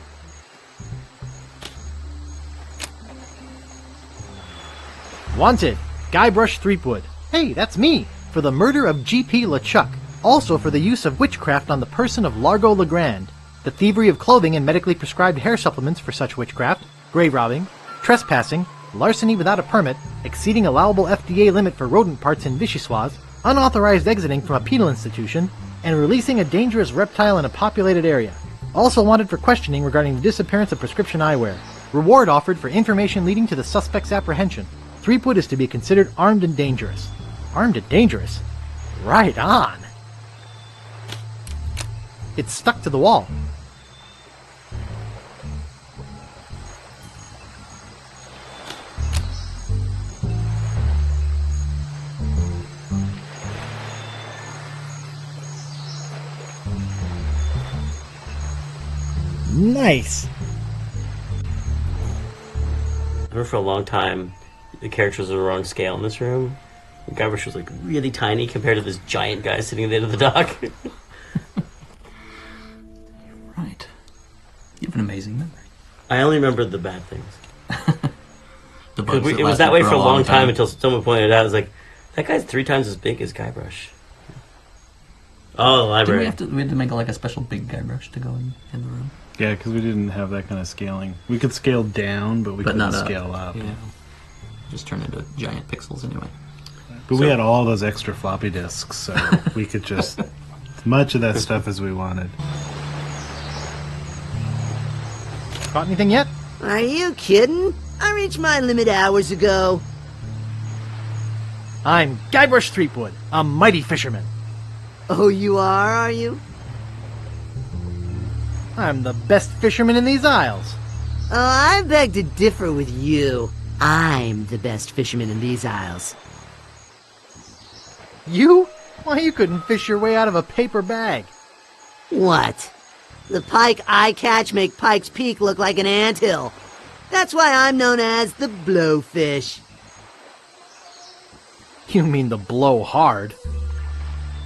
Wanted, Guybrush Threepwood. Hey, that's me! For the murder of G.P. LeChuck. Also for the use of witchcraft on the person of Largo Legrand. The thievery of clothing and medically prescribed hair supplements for such witchcraft. Grave robbing. Trespassing. Larceny without a permit. Exceeding allowable FDA limit for rodent parts in Vichyssoise. Unauthorized exiting from a penal institution, and releasing a dangerous reptile in a populated area. Also wanted for questioning regarding the disappearance of prescription eyewear. Reward offered for information leading to the suspect's apprehension. Threepwood is to be considered armed and dangerous. Armed and dangerous? Right on! It's stuck to the wall. Nice! I remember for a long time, the characters were the wrong scale in this room. Guybrush was like really tiny compared to this giant guy sitting at the end of the dock. Right. You have an amazing memory. I only remember the bad things. The bugs it was that way for a long time until someone pointed it out. I was like, that guy's 3 times as big as Guybrush. Oh, the library. We had to make like a special big Guybrush to go in the room. Yeah, because we didn't have that kind of scaling. We could scale down, but we couldn't scale up. Yeah. Just turn into giant pixels anyway. But we had all those extra floppy disks, so we could just as much of that stuff as we wanted. Caught anything yet? Are you kidding? I reached my limit hours ago. I'm Guybrush Threepwood, a mighty fisherman. Oh, you are you? I'm the best fisherman in these isles. Oh, I beg to differ with you. I'm the best fisherman in these isles. You? Why, you couldn't fish your way out of a paper bag. What? The pike I catch make Pike's Peak look like an anthill. That's why I'm known as the Blowfish. You mean the blow hard.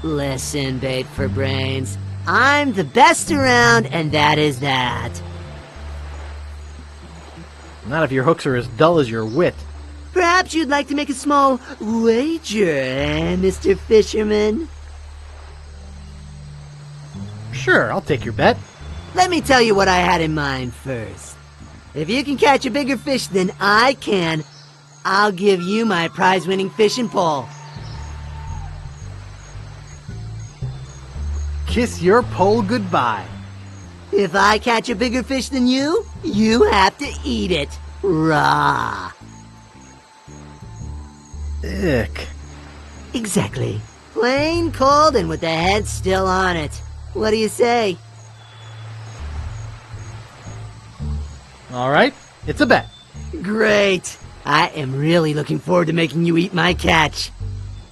Listen, bait for brains. I'm the best around, and that is that. Not if your hooks are as dull as your wit. Perhaps you'd like to make a small wager, Mr. Fisherman? Sure, I'll take your bet. Let me tell you what I had in mind first. If you can catch a bigger fish than I can, I'll give you my prize-winning fishing pole. Kiss your pole goodbye. If I catch a bigger fish than you, you have to eat it raw. Ick. Exactly. Plain cold and with the head still on it. What do you say? All right, it's a bet. Great. I am really looking forward to making you eat my catch.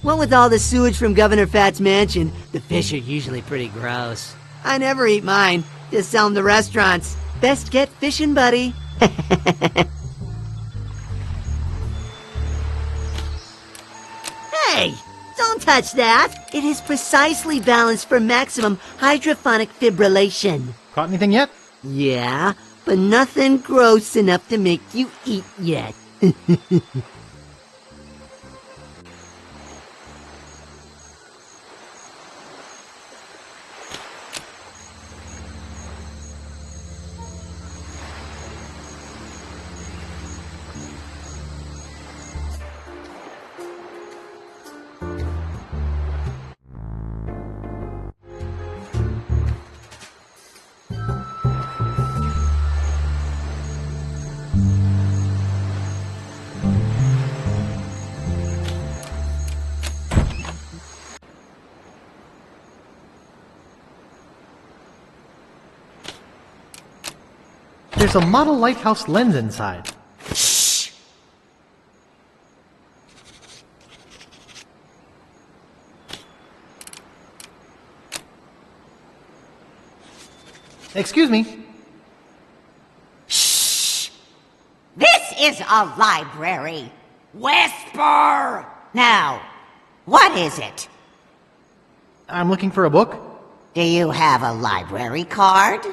What with all the sewage from Governor Fat's mansion, the fish are usually pretty gross. I never eat mine, just sell them to restaurants. Best get fishing, buddy. Hey, don't touch that. It is precisely balanced for maximum hydrophonic fibrillation. Caught anything yet? Yeah, but nothing gross enough to make you eat yet. There's a model lighthouse lens inside. Shh! Excuse me. Shh! This is a library. Whisper! Now, what is it? I'm looking for a book. Do you have a library card?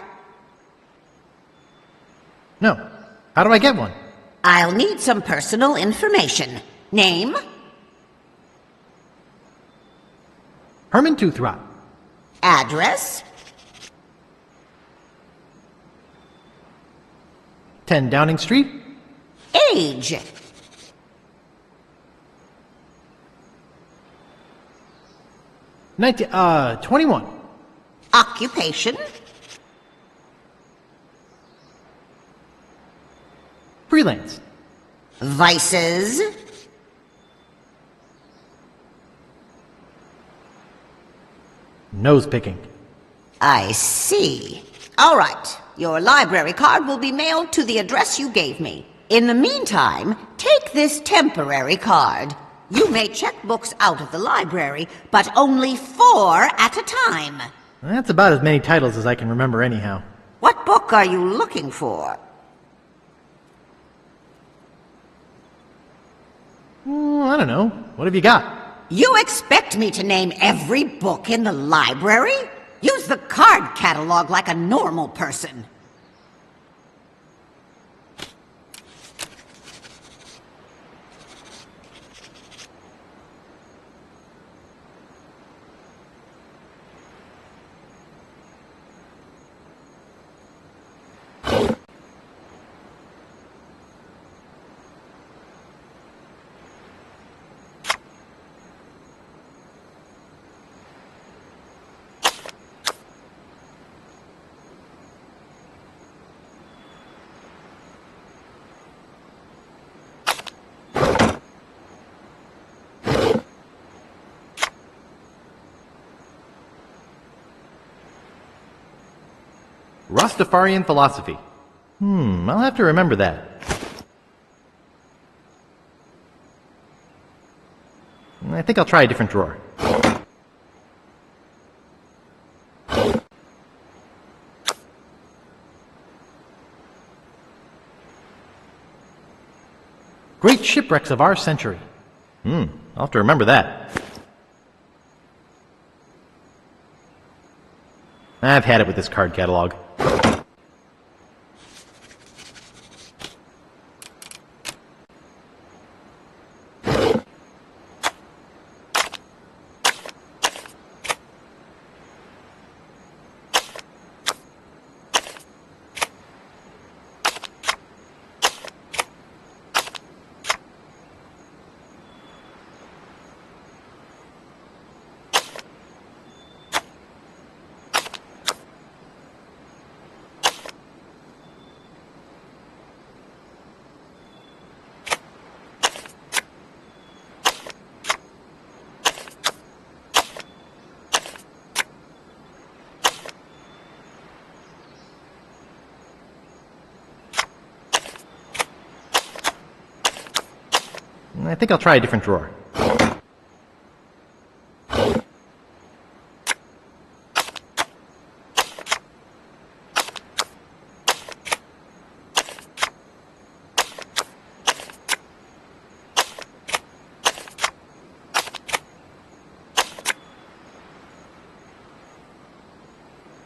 No. How do I get one? I'll need some personal information. Name? Herman Toothrot. Address? 10 Downing Street. Age? 21. Occupation? Freelance. Vices? Nose picking. I see. All right. Your library card will be mailed to the address you gave me. In the meantime, take this temporary card. You may check books out of the library, but only 4 at a time. That's about as many titles as I can remember anyhow. What book are you looking for? I don't know. What have you got? You expect me to name every book in the library? Use the card catalog like a normal person. Rastafarian philosophy. I'll have to remember that. I think I'll try a different drawer. Great shipwrecks of our century. I'll have to remember that. I've had it with this card catalog. I think I'll try a different drawer.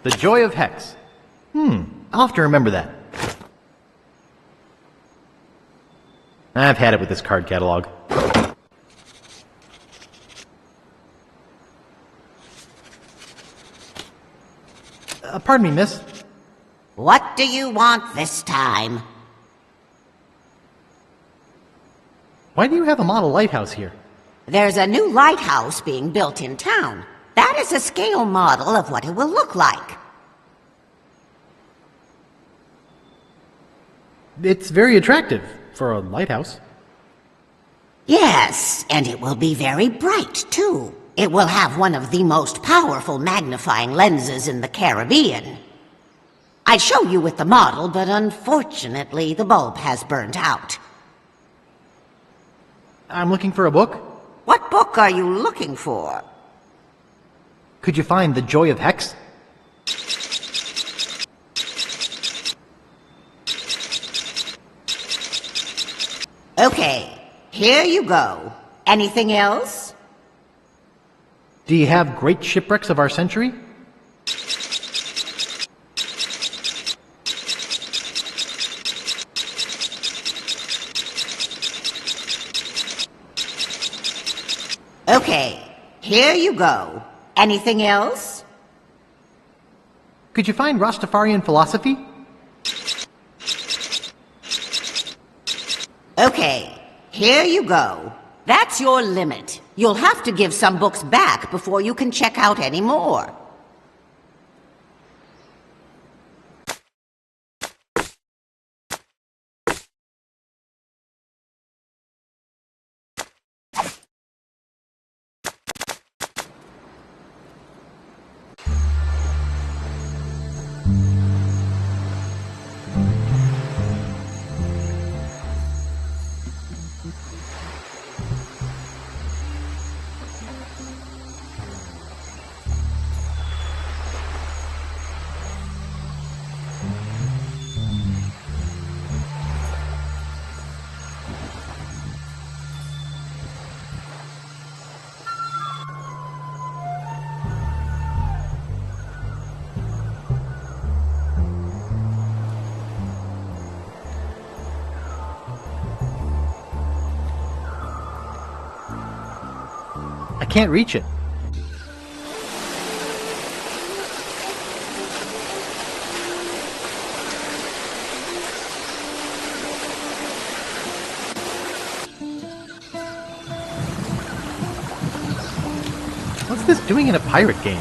The Joy of Hex. I'll have to remember that. I've had it with this card catalog. Pardon me, miss. What do you want this time? Why do you have a model lighthouse here? There's a new lighthouse being built in town. That is a scale model of what it will look like. It's very attractive for a lighthouse. Yes, and it will be very bright, too. It will have one of the most powerful magnifying lenses in the Caribbean. I'd show you with the model, but unfortunately the bulb has burnt out. I'm looking for a book. What book are you looking for? Could you find The Joy of Hex? Okay, here you go. Anything else? Do you have Great Shipwrecks of Our Century? Okay, here you go. Anything else? Could you find Rastafarian Philosophy? Okay, here you go. That's your limit. You'll have to give some books back before you can check out any more. I can't reach it. What's this doing in a pirate game?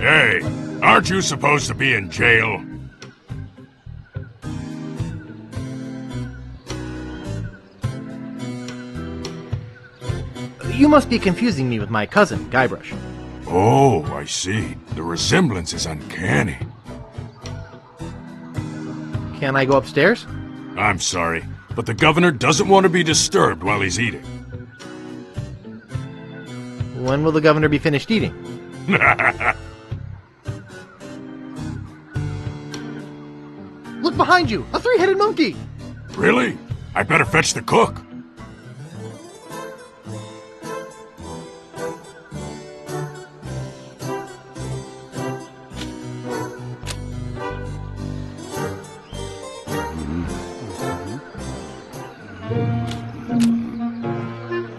Hey, aren't you supposed to be in jail? You must be confusing me with my cousin, Guybrush. Oh, I see. The resemblance is uncanny. Can I go upstairs? I'm sorry, but the governor doesn't want to be disturbed while he's eating. When will the governor be finished eating? Look behind you! A three-headed monkey! Really? I better fetch the cook.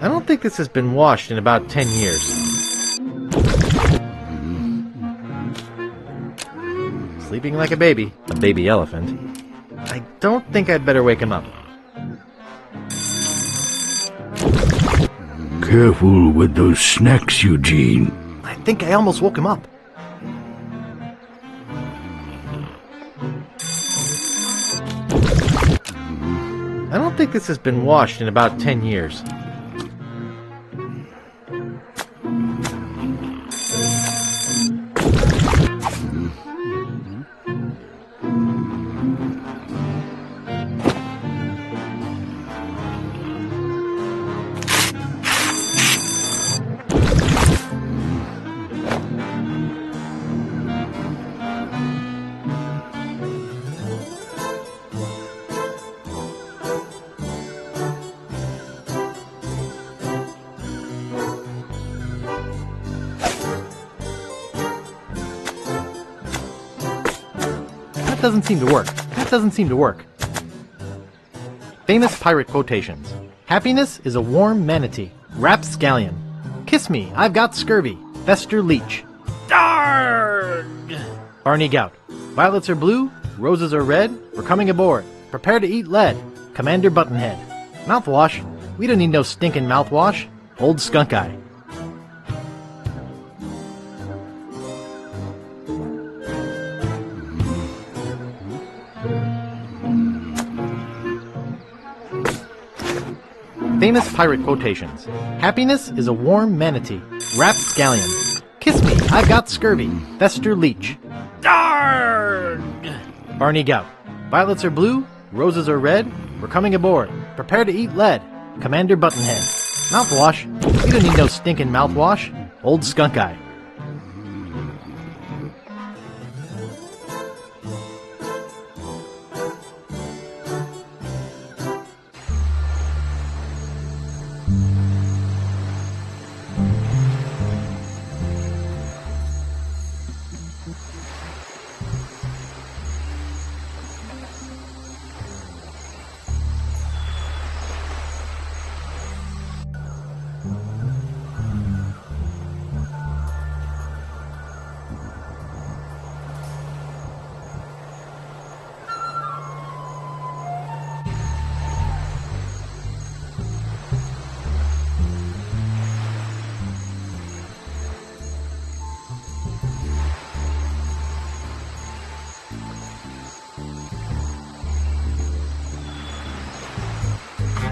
I don't think this has been washed in about 10 years. Sleeping like a baby elephant. I don't think I'd better wake him up. Careful with those snacks, Eugene. I think I almost woke him up. I don't think this has been washed in about 10 years. doesn't seem to work. That doesn't seem to work. Famous pirate quotations. Happiness is a warm manatee. Rapscallion. Kiss me, I've got scurvy. Fester Leech. Darg! Barney Gout. Violets are blue, roses are red. We're coming aboard. Prepare to eat lead. Commander Buttonhead. Mouthwash. We don't need no stinking mouthwash. Old Skunk Eye. Famous pirate quotations. Happiness is a warm manatee. Rapscallion. Kiss me, I've got scurvy. Fester Leech. Darg! Barney Gout. Violets are blue, roses are red. We're coming aboard. Prepare to eat lead. Commander Buttonhead. Mouthwash. You don't need no stinking mouthwash. Old Skunk Eye.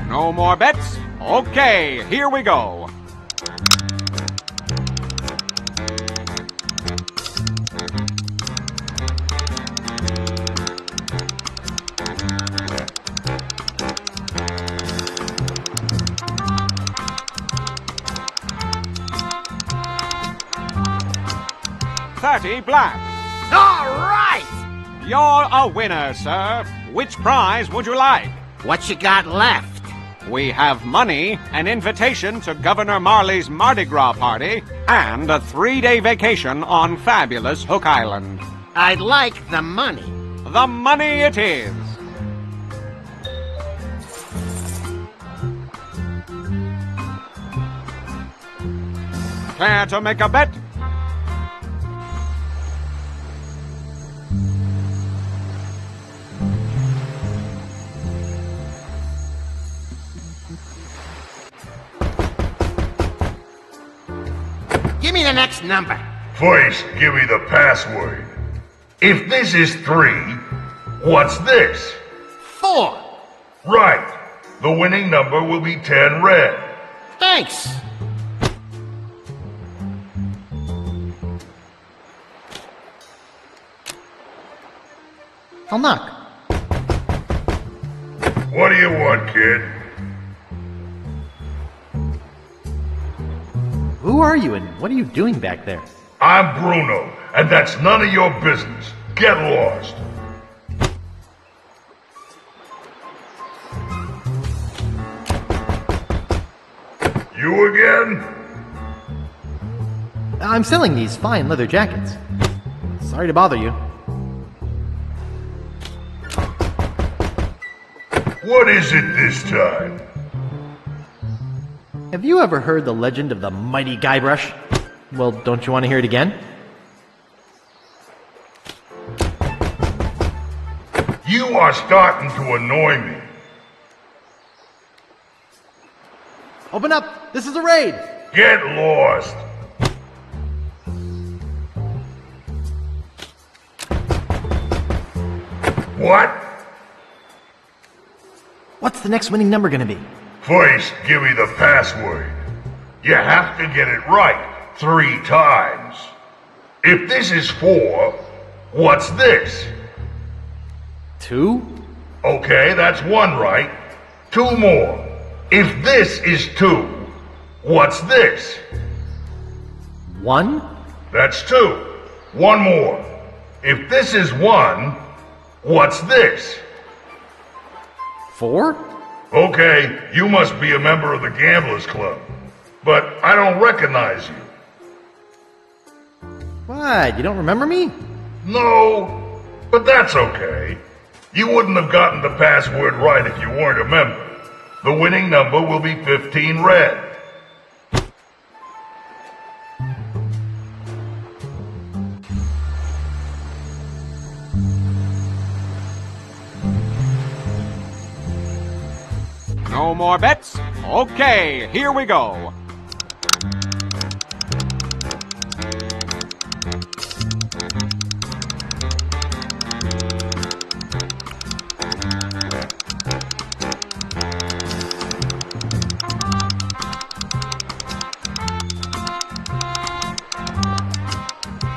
No more bets? Okay, here we go. $30 black. All right! You're a winner, sir. Which prize would you like? What you got left? We have money, an invitation to Governor Marley's Mardi Gras party, and a 3-day vacation on fabulous Hook Island. I'd like the money. The money it is. Care to make a bet? Give me the next number. First, give me the password. If this is 3, what's this? 4. Right. The winning number will be 10 red. Thanks. I'll knock. What do you want, kid? Who are you and what are you doing back there? I'm Bruno, and that's none of your business. Get lost. You again? I'm selling these fine leather jackets. Sorry to bother you. What is it this time? Have you ever heard the legend of the mighty Guybrush? Well, don't you want to hear it again? You are starting to annoy me. Open up! This is a raid! Get lost! What? What's the next winning number gonna be? First, give me the password. You have to get it right 3 times. If this is 4, what's this? 2? Okay, that's 1 right. 2 more. If this is 2, what's this? 1? That's 2. 1 more. If this is 1, what's this? 4? Okay, you must be a member of the Gamblers Club. But I don't recognize you. What? You don't remember me? No. But that's okay. You wouldn't have gotten the password right if you weren't a member. The winning number will be 15 red. No more bets? Okay, here we go.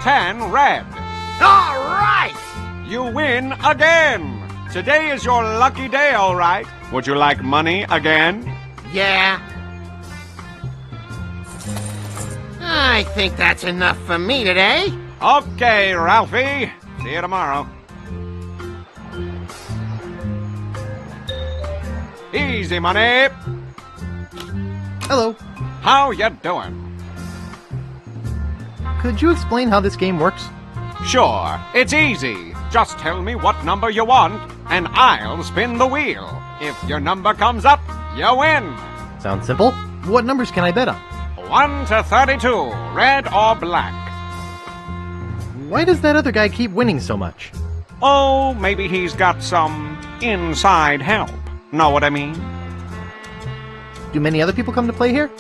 $10 red. All right! You win again. Today is your lucky day, all right. Would you like money again? Yeah. I think that's enough for me today. Okay, Ralphie. See you tomorrow. Easy money. Hello. How you doing? Could you explain how this game works? Sure, it's easy. Just tell me what number you want, and I'll spin the wheel. If your number comes up, you win. Sounds simple. What numbers can I bet on? 1 to 32, red or black. Why does that other guy keep winning so much? Oh, maybe he's got some inside help. Know what I mean? Do many other people come to play here?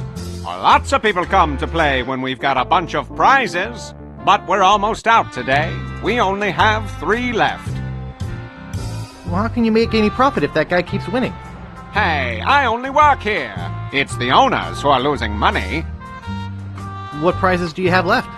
Lots of people come to play when we've got a bunch of prizes. But we're almost out today. We only have 3 left. Well, how can you make any profit if that guy keeps winning? Hey, I only work here. It's the owners who are losing money. What prizes do you have left?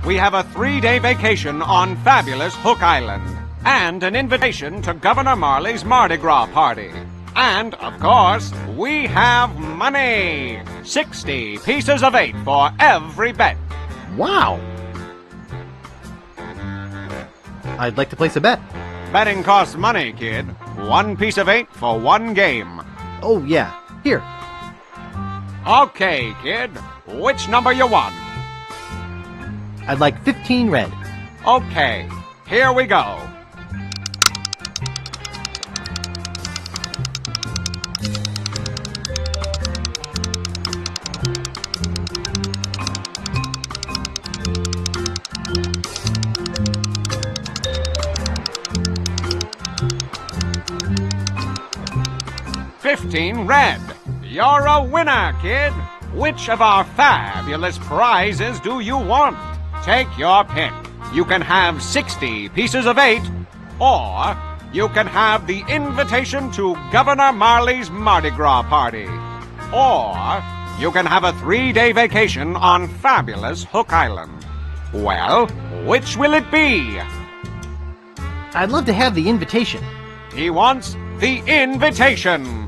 We have a 3-day vacation on fabulous Hook Island, and an invitation to Governor Marley's Mardi Gras party. And, of course, we have money! 60 pieces of 8 for every bet. Wow! I'd like to place a bet. Betting costs money, kid. 1 piece of 8 for 1 game. Oh, yeah. Here. Okay, kid. Which number you want? I'd like 15 red. Okay. Here we go. $15 red. You're a winner, kid. Which of our fabulous prizes do you want? Take your pick. You can have 60 pieces of 8, or you can have the invitation to Governor Marley's Mardi Gras party, or you can have a 3-day vacation on fabulous Hook Island. Well, which will it be? I'd love to have the invitation. He wants the invitation.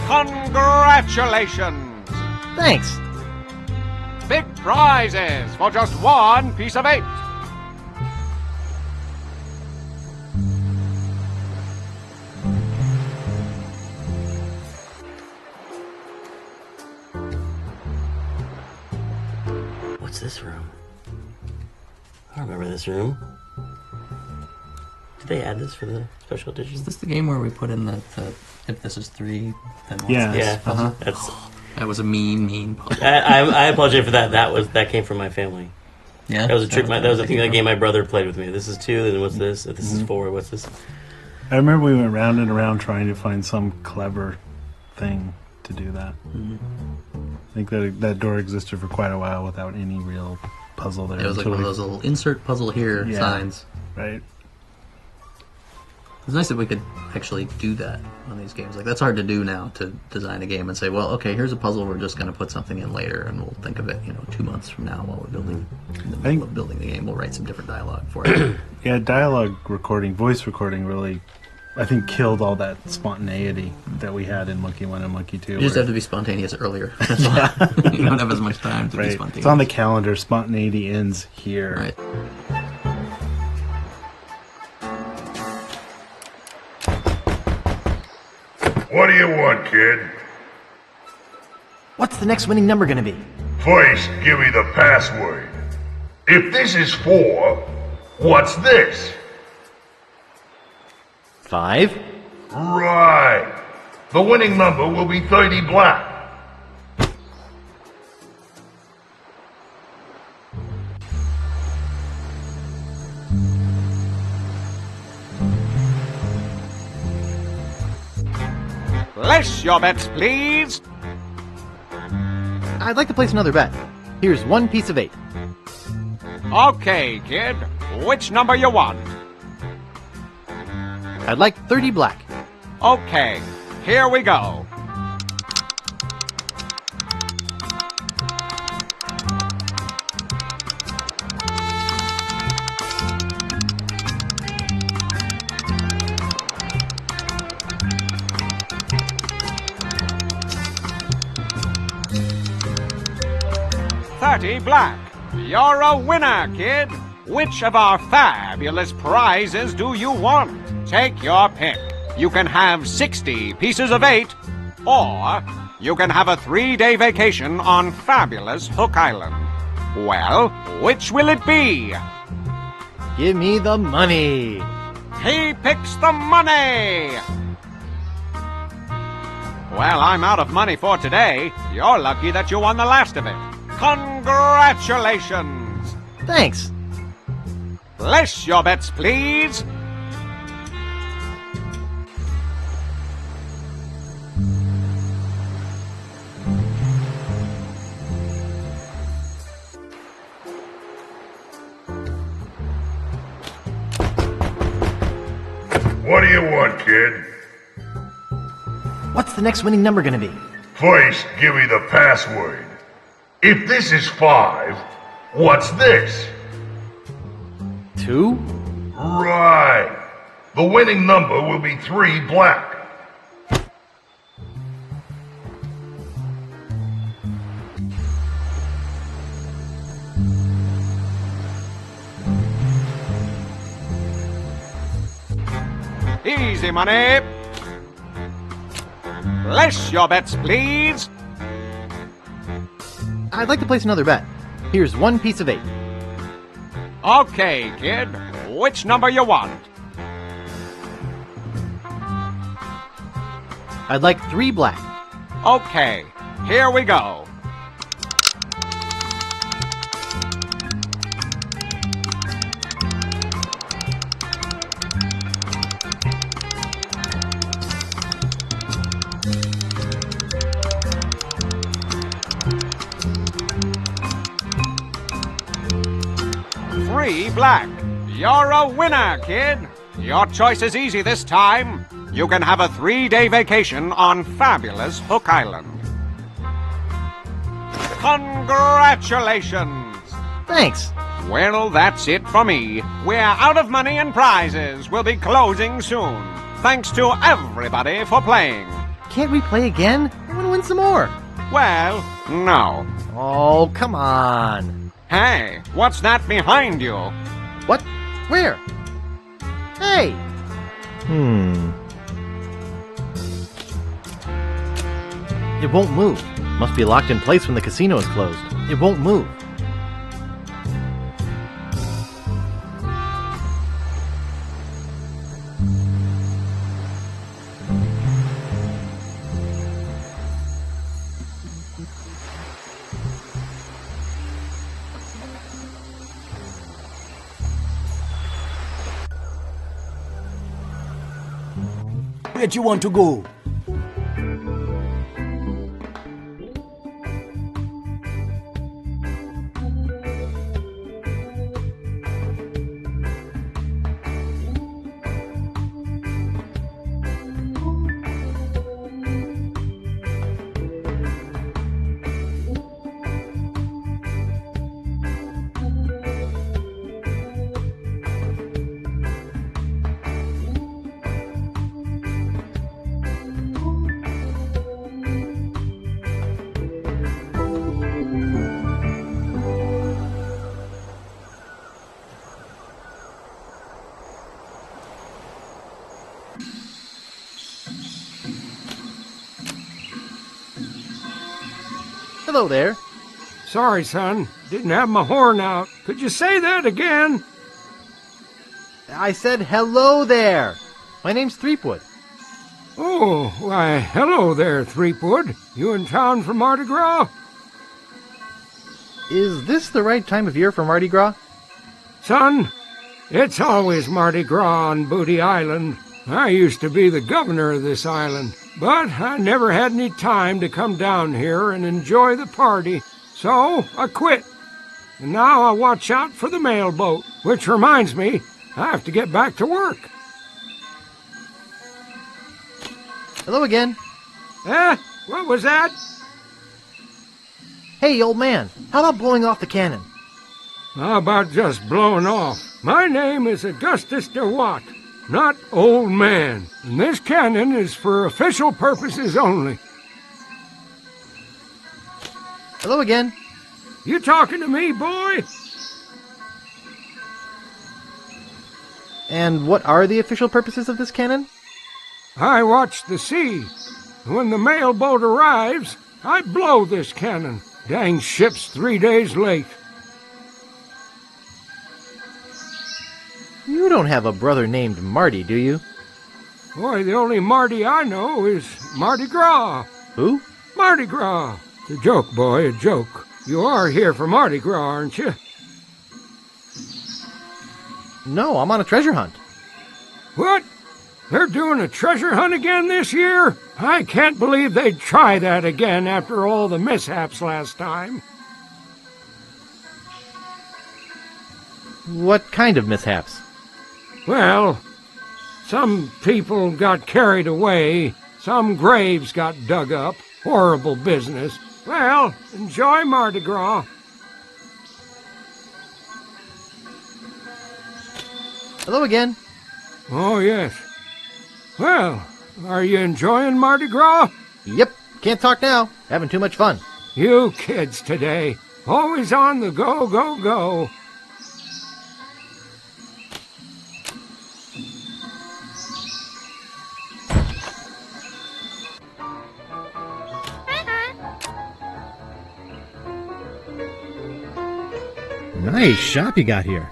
Congratulations! Thanks. Big prizes for just 1 piece of 8. What's this room? I don't remember this room. Did they add this for the special edition? Is this the game where we put in the if this is 3, then what's Yeah. this? Yeah. That was a mean puzzle. I apologize for that. That came from my family. Yeah. That was a trick. That was a thing. That game my brother played with me. This is 2. Then what's this? If this is 4, what's this? I remember we went round and around trying to find some clever thing to do that. I think that door existed for quite a while without any real puzzle there. It was like one of those little insert puzzle here signs. Right. It's nice that we could actually do that on these games. Like, that's hard to do now, to design a game and say, well, okay, here's a puzzle, we're just going to put something in later, and we'll think of it, 2 months from now while we're building the game. We'll write some different dialogue for it. Yeah, dialogue recording, voice recording really, I think, killed all that spontaneity that we had in Monkey 1 and Monkey 2. You just have to be spontaneous earlier. That's all. You don't have as much time to be spontaneous. It's on the calendar. Spontaneity ends here. Right. What do you want, kid? What's the next winning number gonna be? First, give me the password. If this is 4, What's this? 5. Right. The winning number will be 30 black. Place your bets, please. I'd like to place another bet. Here's 1 piece of 8. Okay, kid. Which number you want? I'd like 30 black. Okay, here we go. $30 black. You're a winner, kid. Which of our fabulous prizes do you want? Take your pick. You can have 60 pieces of 8, or you can have a 3-day vacation on fabulous Hook Island. Well, which will it be? Give me the money. He picks the money! Well, I'm out of money for today. You're lucky that you won the last of it. Congratulations! Thanks. Place your bets, please. What do you want, kid? What's the next winning number gonna be? First, give me the password. If this is 5, what's this? 2? Right. The winning number will be 3 black. Easy money. Place your bets, please. I'd like to place another bet. Here's 1 piece of 8. Okay, kid. Which number you want? I'd like 3 black. Okay, here we go. $3 black. You're a winner, kid. Your choice is easy this time. You can have a 3-day vacation on fabulous Hook Island. Congratulations! Thanks. Well, that's it for me. We're out of money and prizes. We'll be closing soon. Thanks to everybody for playing. Can't we play again? I want to win some more. Well, no. Oh, come on. Hey, what's that behind you? What? Where? Hey! It won't move. Must be locked in place when the casino is closed. It won't move. Where do you want to go? Hello there. Sorry, son. Didn't have my horn out. Could you say that again? I said hello there. My name's Threepwood. Oh, why, hello there, Threepwood. You in town for Mardi Gras? Is this the right time of year for Mardi Gras? Son, it's always Mardi Gras on Booty Island. I used to be the governor of this island, but I never had any time to come down here and enjoy the party, so I quit. And now I watch out for the mail boat, which reminds me, I have to get back to work. Hello again. What was that? Hey, old man, how about blowing off the cannon? How about just blowing off? My name is Augustus DeWatt, not old man. And this cannon is for official purposes only. Hello again. You talking to me, boy? And what are the official purposes of this cannon? I watch the sea. When the mail boat arrives, I blow this cannon. Dang ship's 3 days late. You don't have a brother named Marty, do you? Boy, the only Marty I know is Mardi Gras. Who? Mardi Gras. It's a joke, boy, a joke. You are here for Mardi Gras, aren't you? No, I'm on a treasure hunt. What? They're doing a treasure hunt again this year? I can't believe they'd try that again after all the mishaps last time. What kind of mishaps? Well, some people got carried away, some graves got dug up. Horrible business. Well, enjoy Mardi Gras. Hello again. Oh, yes. Well, are you enjoying Mardi Gras? Yep, can't talk now. Having too much fun. You kids today, always on the go, go, go. Nice shop you got here.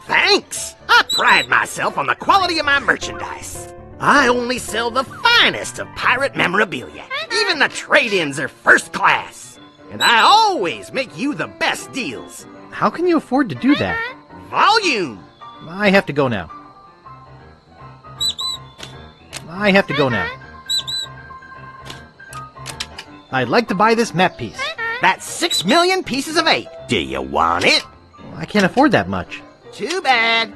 Thanks! I pride myself on the quality of my merchandise. I only sell the finest of pirate memorabilia. Even the trade-ins are first class. And I always make you the best deals. How can you afford to do that? Volume! I have to go now. I'd like to buy this map piece. That's 6 million pieces of 8. Do you want it? I can't afford that much. Too bad.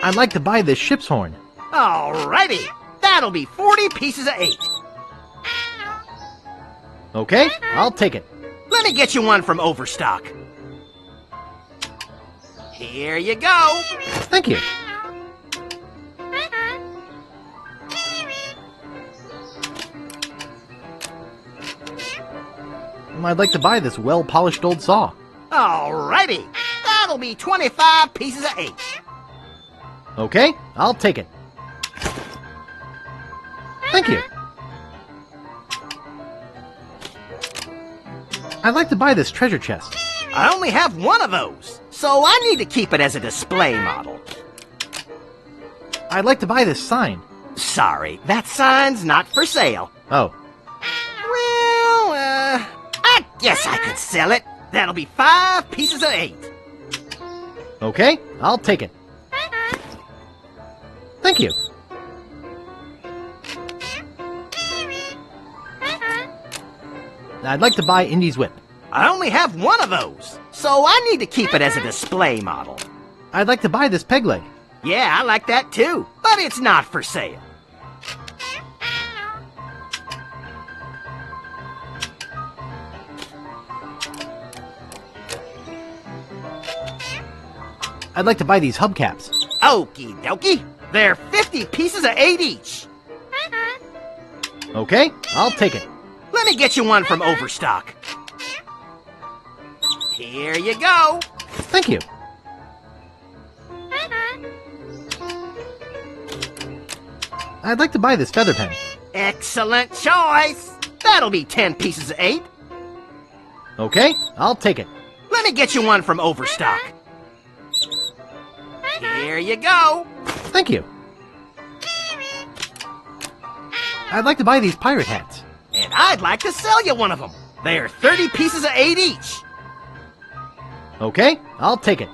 I'd like to buy this ship's horn. Alrighty. That'll be 40 pieces of 8. Okay, I'll take it. Let me get you one from Overstock. Here you go. Thank you. I'd like to buy this well-polished old saw. Alrighty. That'll be 25 pieces of 8. Okay, I'll take it. Thank you. I'd like to buy this treasure chest. I only have one of those, so I need to keep it as a display model. I'd like to buy this sign. Sorry, that sign's not for sale. Oh. Well, I guess I could sell it. That'll be 5 pieces of 8. Okay, I'll take it. Thank you. I'd like to buy Indy's whip. I only have one of those, so I need to keep it as a display model. I'd like to buy this peg leg. Yeah, I like that too, but it's not for sale. I'd like to buy these hubcaps. Okie dokie. They're 50 pieces of 8 each. Okay, I'll take it. Let me get you one from Overstock. Here you go. Thank you. I'd like to buy this feather pen. Excellent choice. That'll be 10 pieces of 8. Okay, I'll take it. Let Let me get you one from Overstock. Here you go. Thank you. I'd like to buy these pirate hats. And I'd like to sell you one of them. They're 30 pieces of 8 each. Okay, I'll take it.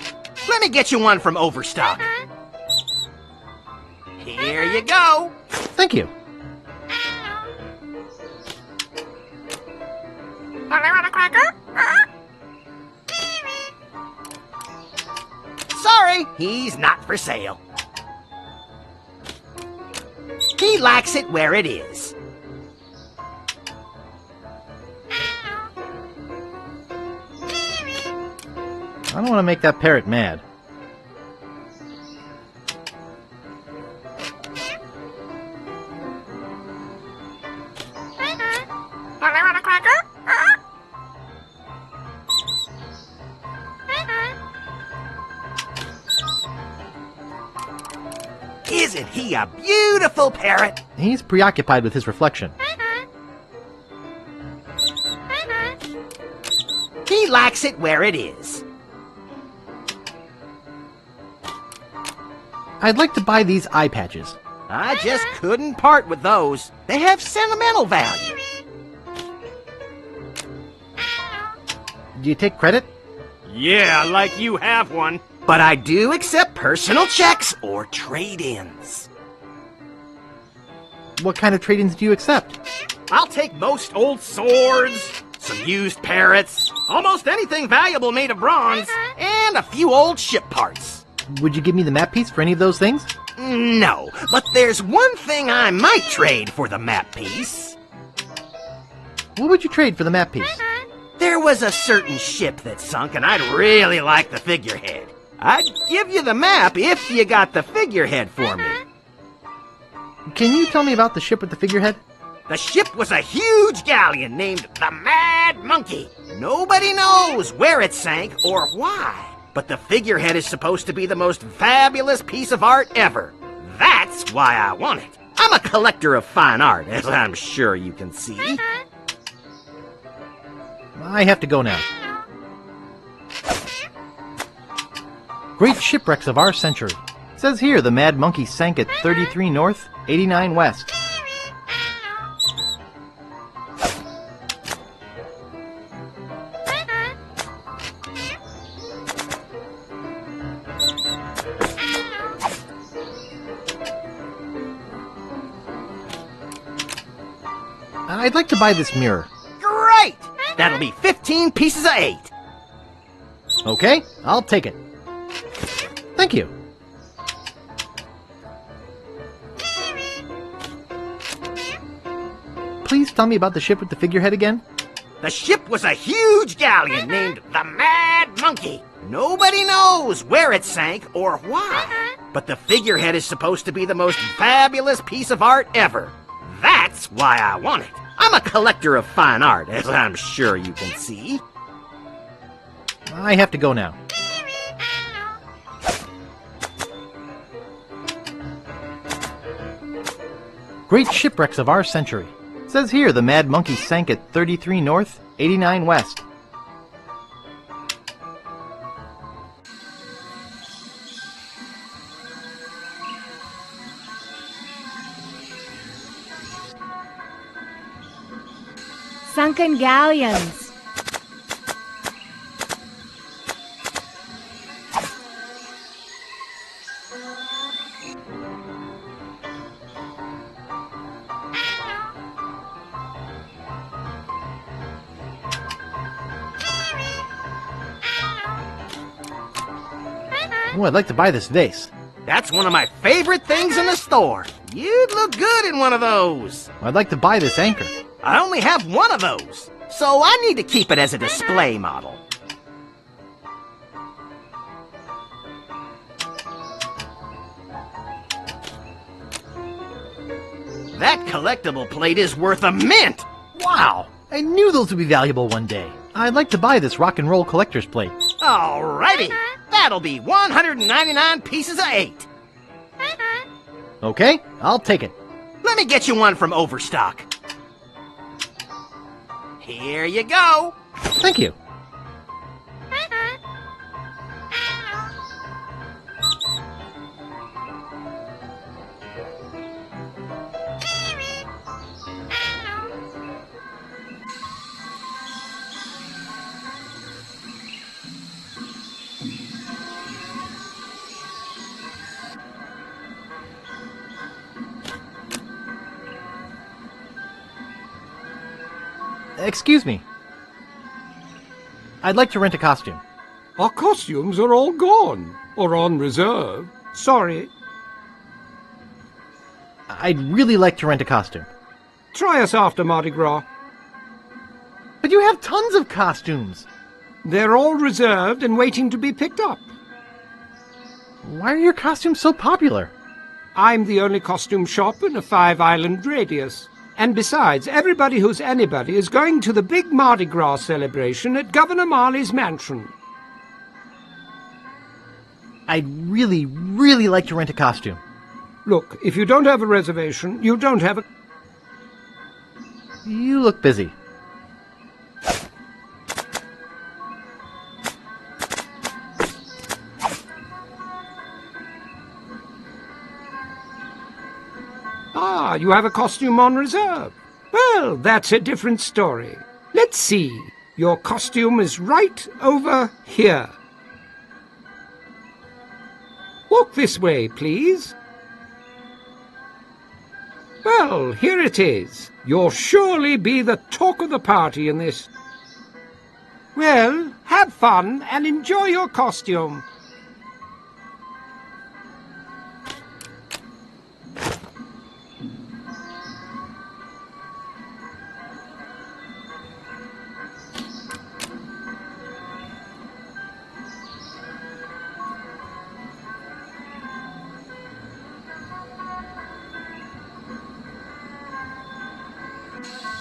Let me get you one from Overstock. Here you go. Thank you. Sorry, he's not for sale. He likes it where it is. I don't want to make that parrot mad. Isn't he a beautiful parrot? He's preoccupied with his reflection. He likes it where it is. I'd like to buy these eye patches. I just couldn't part with those. They have sentimental value. Do you take credit? Yeah, like you have one. But I do accept personal checks or trade-ins. What kind of trade-ins do you accept? I'll take most old swords, some used parrots, almost anything valuable made of bronze, and a few old ship parts. Would you give me the map piece for any of those things? No, but there's one thing I might trade for the map piece. What would you trade for the map piece? There was a certain ship that sunk, and I'd really like the figurehead. I'd give you the map if you got the figurehead for me. Can you tell me about the ship with the figurehead? The ship was a huge galleon named the Mad Monkey. Nobody knows where it sank or why. But the figurehead is supposed to be the most fabulous piece of art ever. That's why I want it. I'm a collector of fine art, as I'm sure you can see. I have to go now. Great shipwrecks of our century. It says here the Mad Monkey sank at 33 north, 89 west. I'd like to buy this mirror. Great! That'll be 15 pieces of 8. Okay, I'll take it. Thank you. Please tell me about the ship with the figurehead again. The ship was a huge galleon named the Mad Monkey. Nobody knows where it sank or why. But the figurehead is supposed to be the most fabulous piece of art ever. That's why I want it. I'm a collector of fine art, as I'm sure you can see. I have to go now. Great shipwrecks of our century. It says here the Mad Monkey sank at 33 north, 89 west. Sunken galleons. Oh, I'd like to buy this vase. That's one of my favorite things in the store. You'd look good in one of those. I'd like to buy this anchor. I only have one of those, so I need to keep it as a display model. That collectible plate is worth a mint! Wow! I knew those would be valuable one day. I'd like to buy this rock and roll collector's plate. Alrighty! That'll be 199 pieces of 8. Okay, I'll take it. Let me get you one from Overstock. Here you go. Thank you. Excuse me. I'd like to rent a costume. Our costumes are all gone, or on reserve. Sorry. I'd really like to rent a costume. Try us after Mardi Gras. But you have tons of costumes. They're all reserved and waiting to be picked up. Why are your costumes so popular? I'm the only costume shop in a 5-island radius. And besides, everybody who's anybody is going to the big Mardi Gras celebration at Governor Marley's mansion. I'd really, really like to rent a costume. Look, if you don't have a reservation, you don't have a... You look busy. Ah, you have a costume on reserve. Well, that's a different story. Let's see. Your costume is right over here. Walk this way, please. Well, here it is. You'll surely be the talk of the party in this. Well, have fun and enjoy your costume.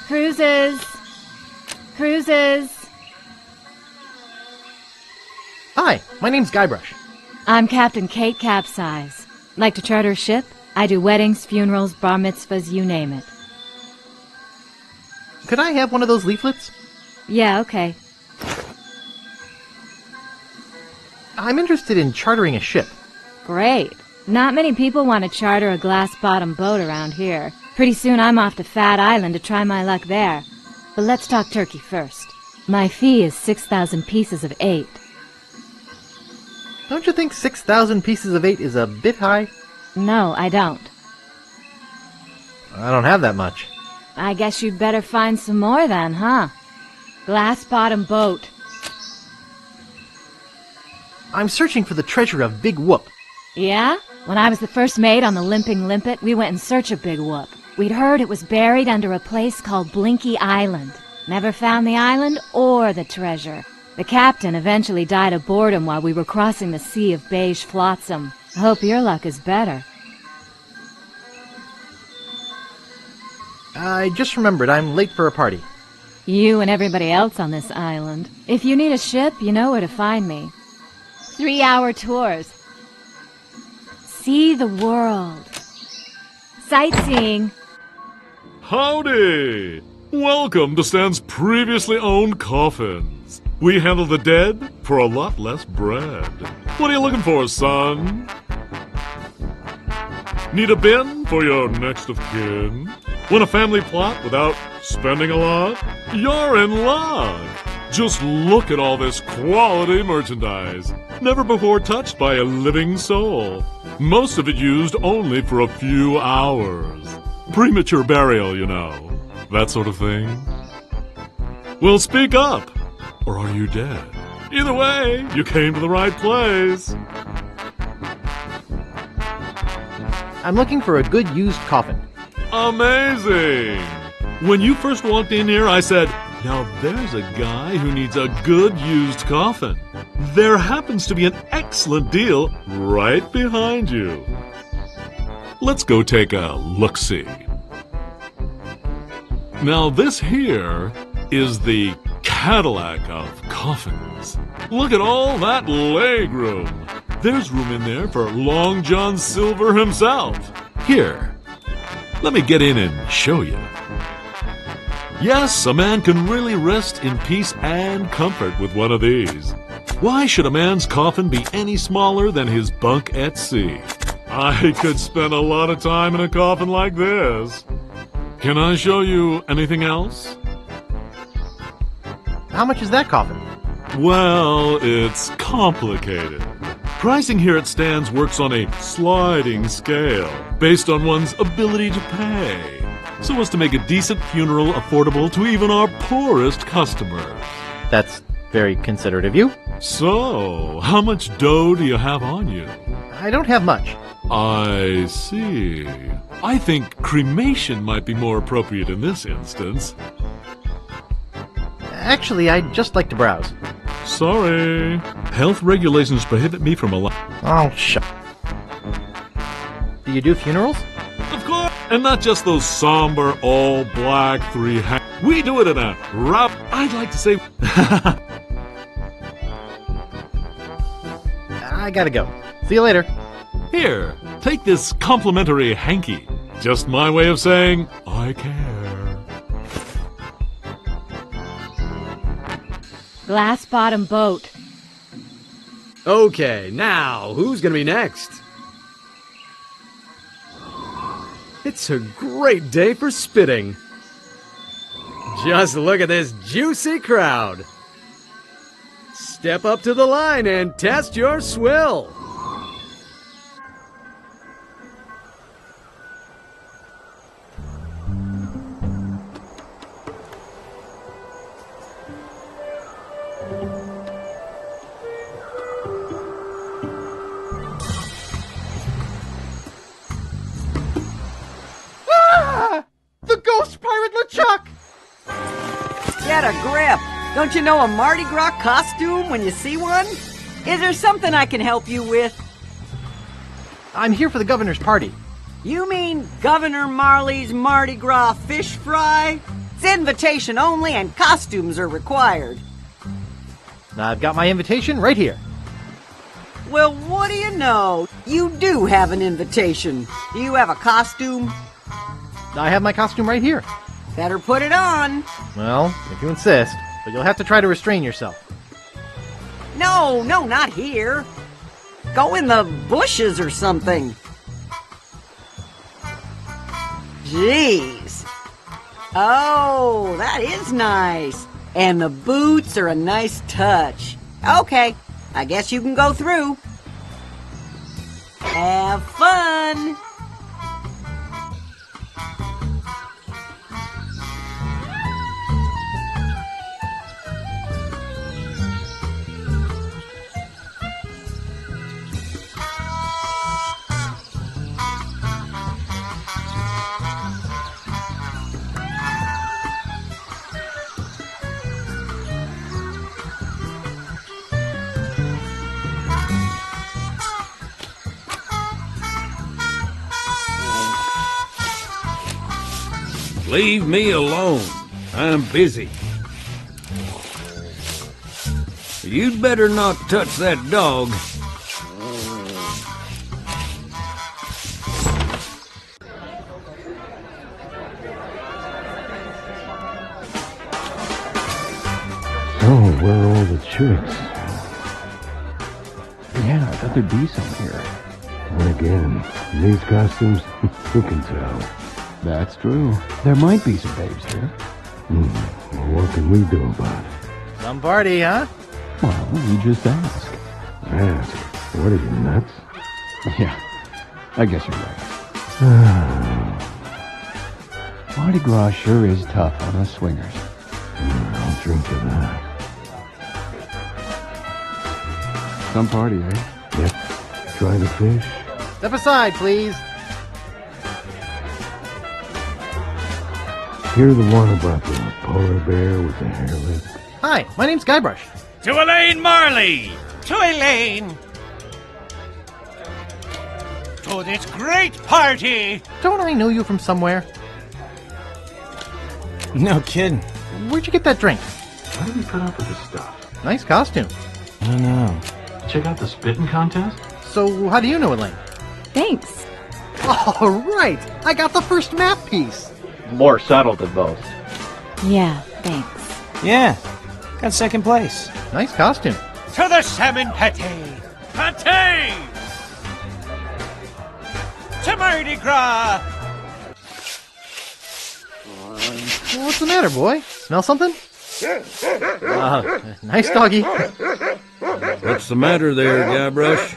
Cruises! Cruises! Hi, my name's Guybrush. I'm Captain Kate Capsize. Like to charter a ship? I do weddings, funerals, bar mitzvahs, you name it. Could I have one of those leaflets? Yeah, okay. I'm interested in chartering a ship. Great. Not many people want to charter a glass-bottom boat around here. Pretty soon I'm off to Fat Island to try my luck there. But let's talk turkey first. My fee is 6,000 pieces of 8. Don't you think 6,000 pieces of 8 is a bit high? No, I don't. I don't have that much. I guess you'd better find some more then, huh? Glass-bottom boat. I'm searching for the treasure of Big Whoop. Yeah? When I was the first mate on the Limping Limpet, we went in search of Big Whoop. We'd heard it was buried under a place called Blinky Island. Never found the island or the treasure. The captain eventually died of boredom while we were crossing the sea of beige flotsam. I hope your luck is better. I just remembered I'm late for a party. You and everybody else on this island. If you need a ship, you know where to find me. 3-hour tours. See the world. Sightseeing. Howdy! Welcome to Stan's previously owned coffins. We handle the dead for a lot less bread. What are you looking for, son? Need a bin for your next of kin? Want a family plot without spending a lot? You're in luck! Just look at all this quality merchandise. Never before touched by a living soul. Most of it used only for a few hours. Premature burial, you know. That sort of thing. Well, speak up. Or are you dead? Either way, you came to the right place. I'm looking for a good used coffin. Amazing! When you first walked in here, I said, now there's a guy who needs a good used coffin. There happens to be an excellent deal right behind you. Let's go take a look-see. Now this here is the Cadillac of coffins. Look at all that leg room. There's room in there for Long John Silver himself. Here, let me get in and show you. Yes, a man can really rest in peace and comfort with one of these. Why should a man's coffin be any smaller than his bunk at sea? I could spend a lot of time in a coffin like this. Can I show you anything else? How much is that coffin? Well, it's complicated. Pricing here at Stan's works on a sliding scale, based on one's ability to pay. so as to make a decent funeral affordable to even our poorest customers. That's very considerate of you. So, how much dough do you have on you? I don't have much. I see. I think cremation might be more appropriate in this instance. Actually, I'd just like to browse. Sorry. Health regulations prohibit me from Oh, shut. Do you do funerals? Of course. And not just those somber, all-black, We do it in a rough... I'd like to say... I gotta go. See you later. Here, take this complimentary hanky. Just my way of saying, I care. Glass bottom boat. Okay, now, who's gonna be next? It's a great day for spitting. Just look at this juicy crowd. Step up to the line and test your swill. The ghost pirate LeChuck! Get a grip! Don't you know a Mardi Gras costume when you see one? Is there something I can help you with? I'm here for the governor's party. You mean Governor Marley's Mardi Gras fish fry? It's invitation only and costumes are required. I've got my invitation right here. Well, what do you know? You do have an invitation. Do you have a costume? I have my costume right here. Better put it on. Well, if you insist, but you'll have to try to restrain yourself. No, not here. Go in the bushes or something. Jeez. Oh, that is nice. And the boots are a nice touch. Okay, I guess you can go through. Have fun. Leave me alone. I'm busy. You'd better not touch that dog. Oh, where are all the chicks? Yeah, I thought there'd be some here. And again, in these costumes, who can tell? That's true. There might be some babes here. Well, what can we do about it? Some party, huh? Well, we just ask. Ask? What are you, nuts? Yeah, I guess you're right. Mardi Gras sure is tough on us swingers. I'll drink to that. Some party, eh? Yep. Trying to fish? Step aside, please. You're the one about the polar bear with the hair lip? Hi, my name's Guybrush. To Elaine Marley! To Elaine! To this great party! Don't I know you from somewhere? No kidding. Where'd you get that drink? Why do we put up with this stuff? Nice costume. I don't know. Check out the spitting contest? So, how do you know Elaine? Thanks. All right! I got the first map piece! More subtle than most. Yeah, thanks. Yeah, got second place. Nice costume. To the salmon pate! Pate! To Mardi Gras! What's the matter, boy? Smell something? Nice doggy. What's the matter there, Guybrush?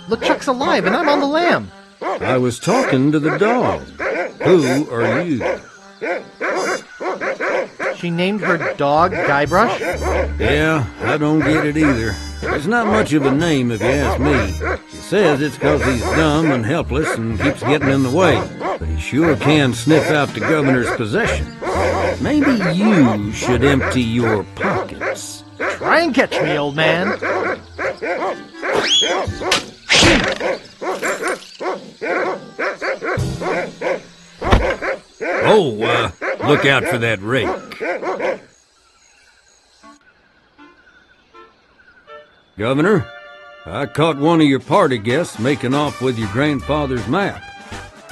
LeChuck's alive and I'm on the lam. I was talking to the dog. Who are you? She named her dog Guybrush? Yeah, I don't get it either. It's not much of a name if you ask me. She says it's because he's dumb and helpless and keeps getting in the way. But he sure can sniff out the governor's possessions. Maybe you should empty your pockets. Try and catch me, old man. Oh, look out for that rake. Governor, I caught one of your party guests making off with your grandfather's map.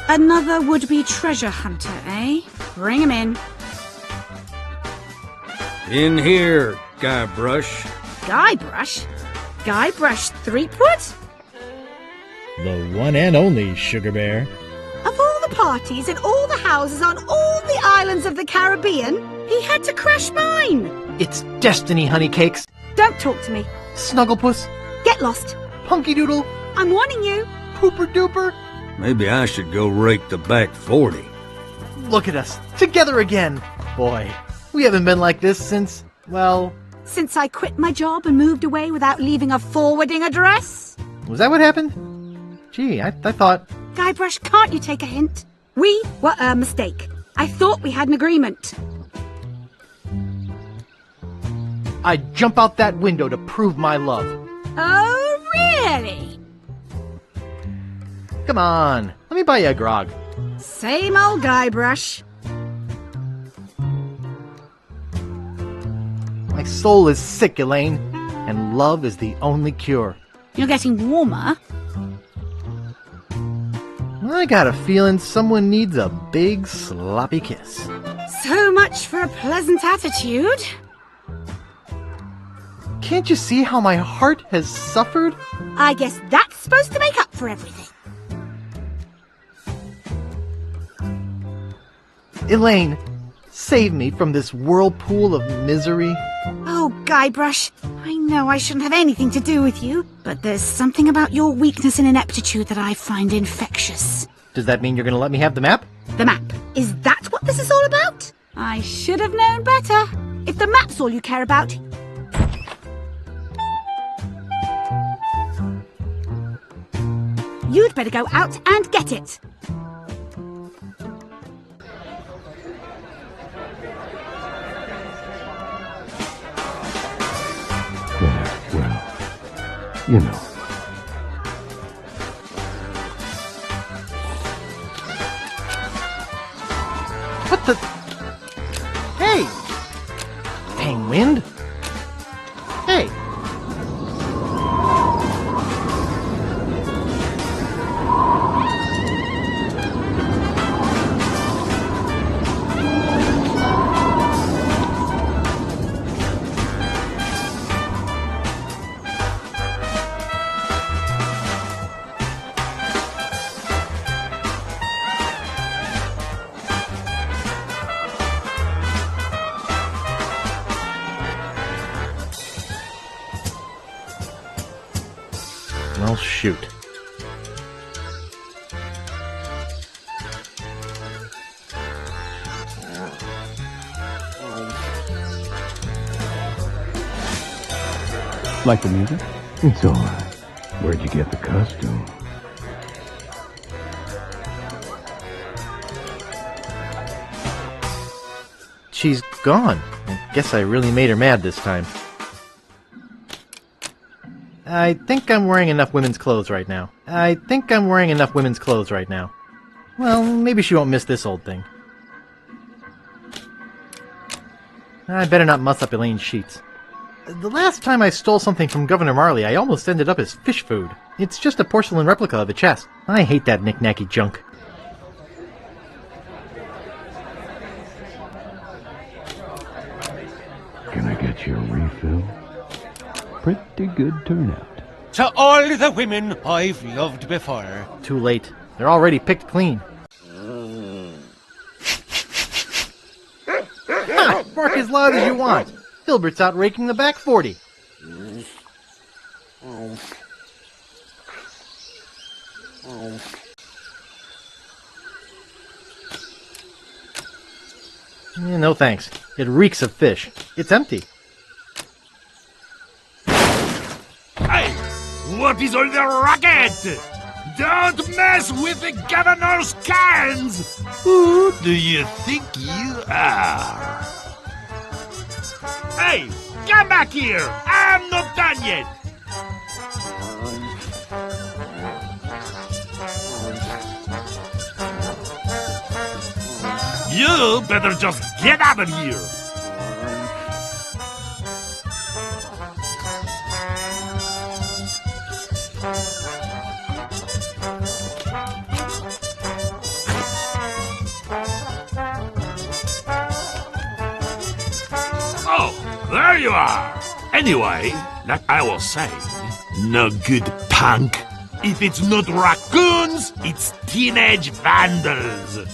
Another would-be treasure hunter, eh? Bring him in. In here, Guybrush. Guybrush? Guybrush Threepwood? The one and only Sugar Bear. Of all the parties in all the houses on all the islands of the Caribbean, he had to crash mine. It's destiny, honeycakes. Don't talk to me. Snugglepuss. Get lost. Punky Doodle. I'm warning you. Pooper Duper. Maybe I should go rake the back 40. Look at us, together again. Boy, we haven't been like this since, well... Since I quit my job and moved away without leaving a forwarding address? Was that what happened? Gee, I thought... Guybrush, can't you take a hint? We were a mistake. I thought we had an agreement. I'd jump out that window to prove my love. Oh, really? Come on, let me buy you a grog. Same old Guybrush. My soul is sick, Elaine, and love is the only cure. You're getting warmer. I got a feeling someone needs a big, sloppy kiss. So much for a pleasant attitude. Can't you see how my heart has suffered? I guess that's supposed to make up for everything. Elaine, save me from this whirlpool of misery. Oh, Guybrush, I know I shouldn't have anything to do with you, but there's something about your weakness and ineptitude that I find infectious. Does that mean you're going to let me have the map? The map? Is that what this is all about? I should have known better. If the map's all you care about... You'd better go out and get it. Yeah, well, you know. What the... Hey! Dang wind! Hey! Well, shoot. Like the music? It's alright. Where'd you get the costume? She's gone. I guess I really made her mad this time. I think I'm wearing enough women's clothes right now. Well, maybe she won't miss this old thing. I better not muss up Elaine's sheets. The last time I stole something from Governor Marley, I almost ended up as fish food. It's just a porcelain replica of a chest. I hate that knick-knacky junk. Can I get you a refill? Pretty good turnout. To all the women I've loved before. Too late. They're already picked clean. Ha! Bark as loud as you want. Hilbert's out raking the back 40. No thanks. It reeks of fish. It's empty. Hey! What is all the racket? Don't mess with the governor's cans! Who do you think you are? Hey! Come back here! I'm not done yet! You better just get out of here! Oh, there you are! Anyway, like I was saying, no good punk. If it's not raccoons, it's teenage vandals.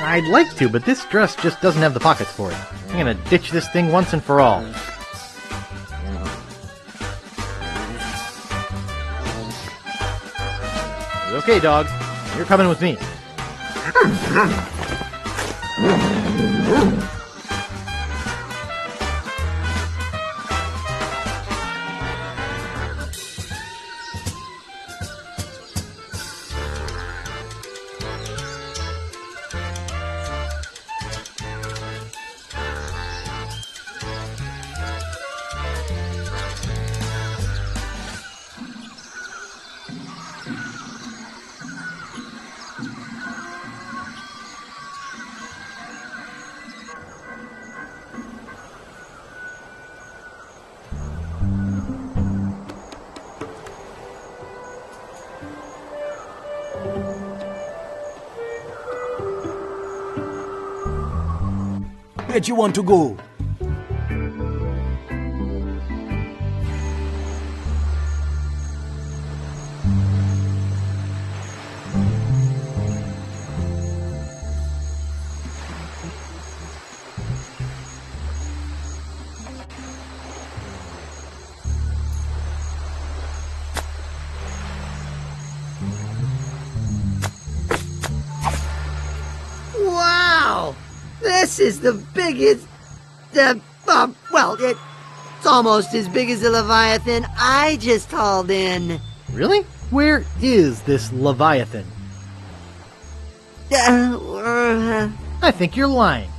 I'd like to, but this dress just doesn't have the pockets for it. I'm gonna ditch this thing once and for all. Okay, dog. You're coming with me. Where do you want to go? Wow! This is the biggest... well, it's almost as big as the Leviathan I just hauled in. Really? Where is this Leviathan? I think you're lying.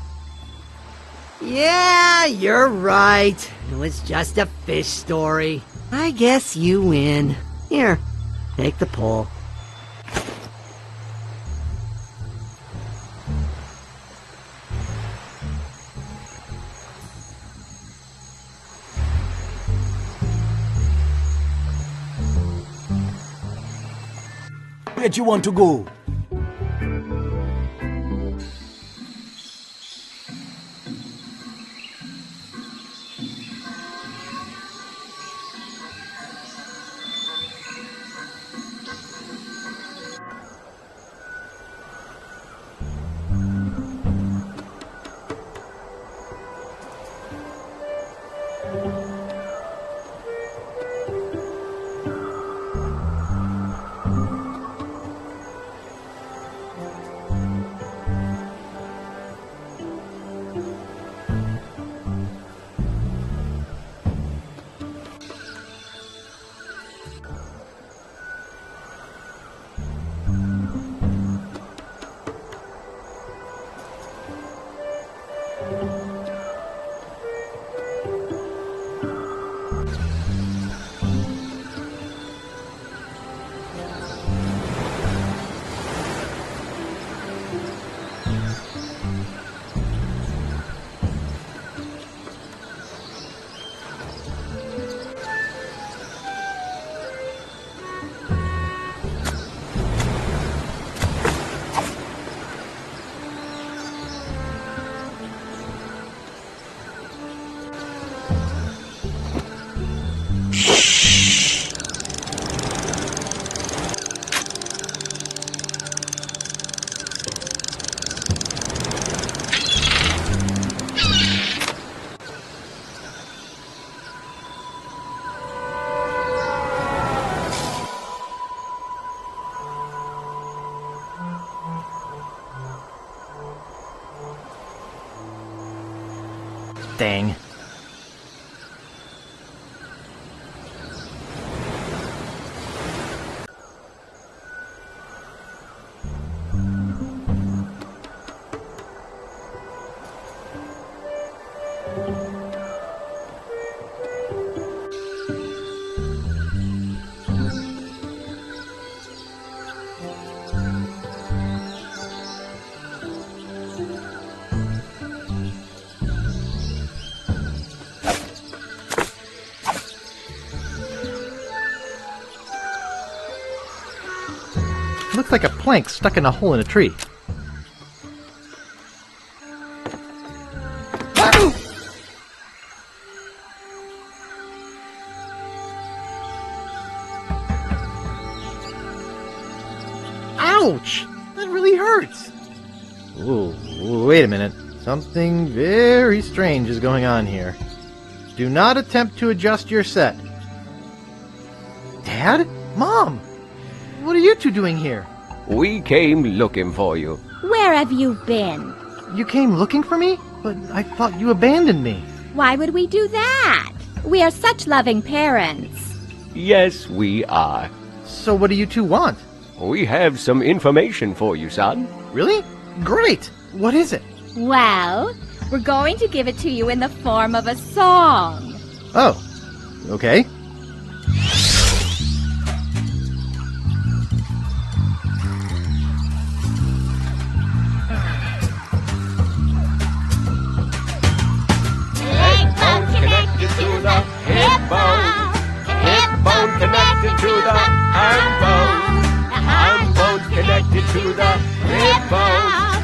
Yeah, you're right. It was just a fish story. I guess you win. Here, take the pole. Where do you want to go? Dang. Looks like a plank stuck in a hole in a tree. Ouch! That really hurts! Ooh, wait a minute. Something very strange is going on here. Do not attempt to adjust your set. Dad? Mom! What are you two doing here? We came looking for you. Where have you been? You came looking for me? But I thought you abandoned me. Why would we do that? We are such loving parents. Yes, we are. So what do you two want? We have some information for you, son. Really? Great! What is it? Well, we're going to give it to you in the form of a song. Oh, okay. Connected to the arm bone. The arm bone's connected to the rib bone.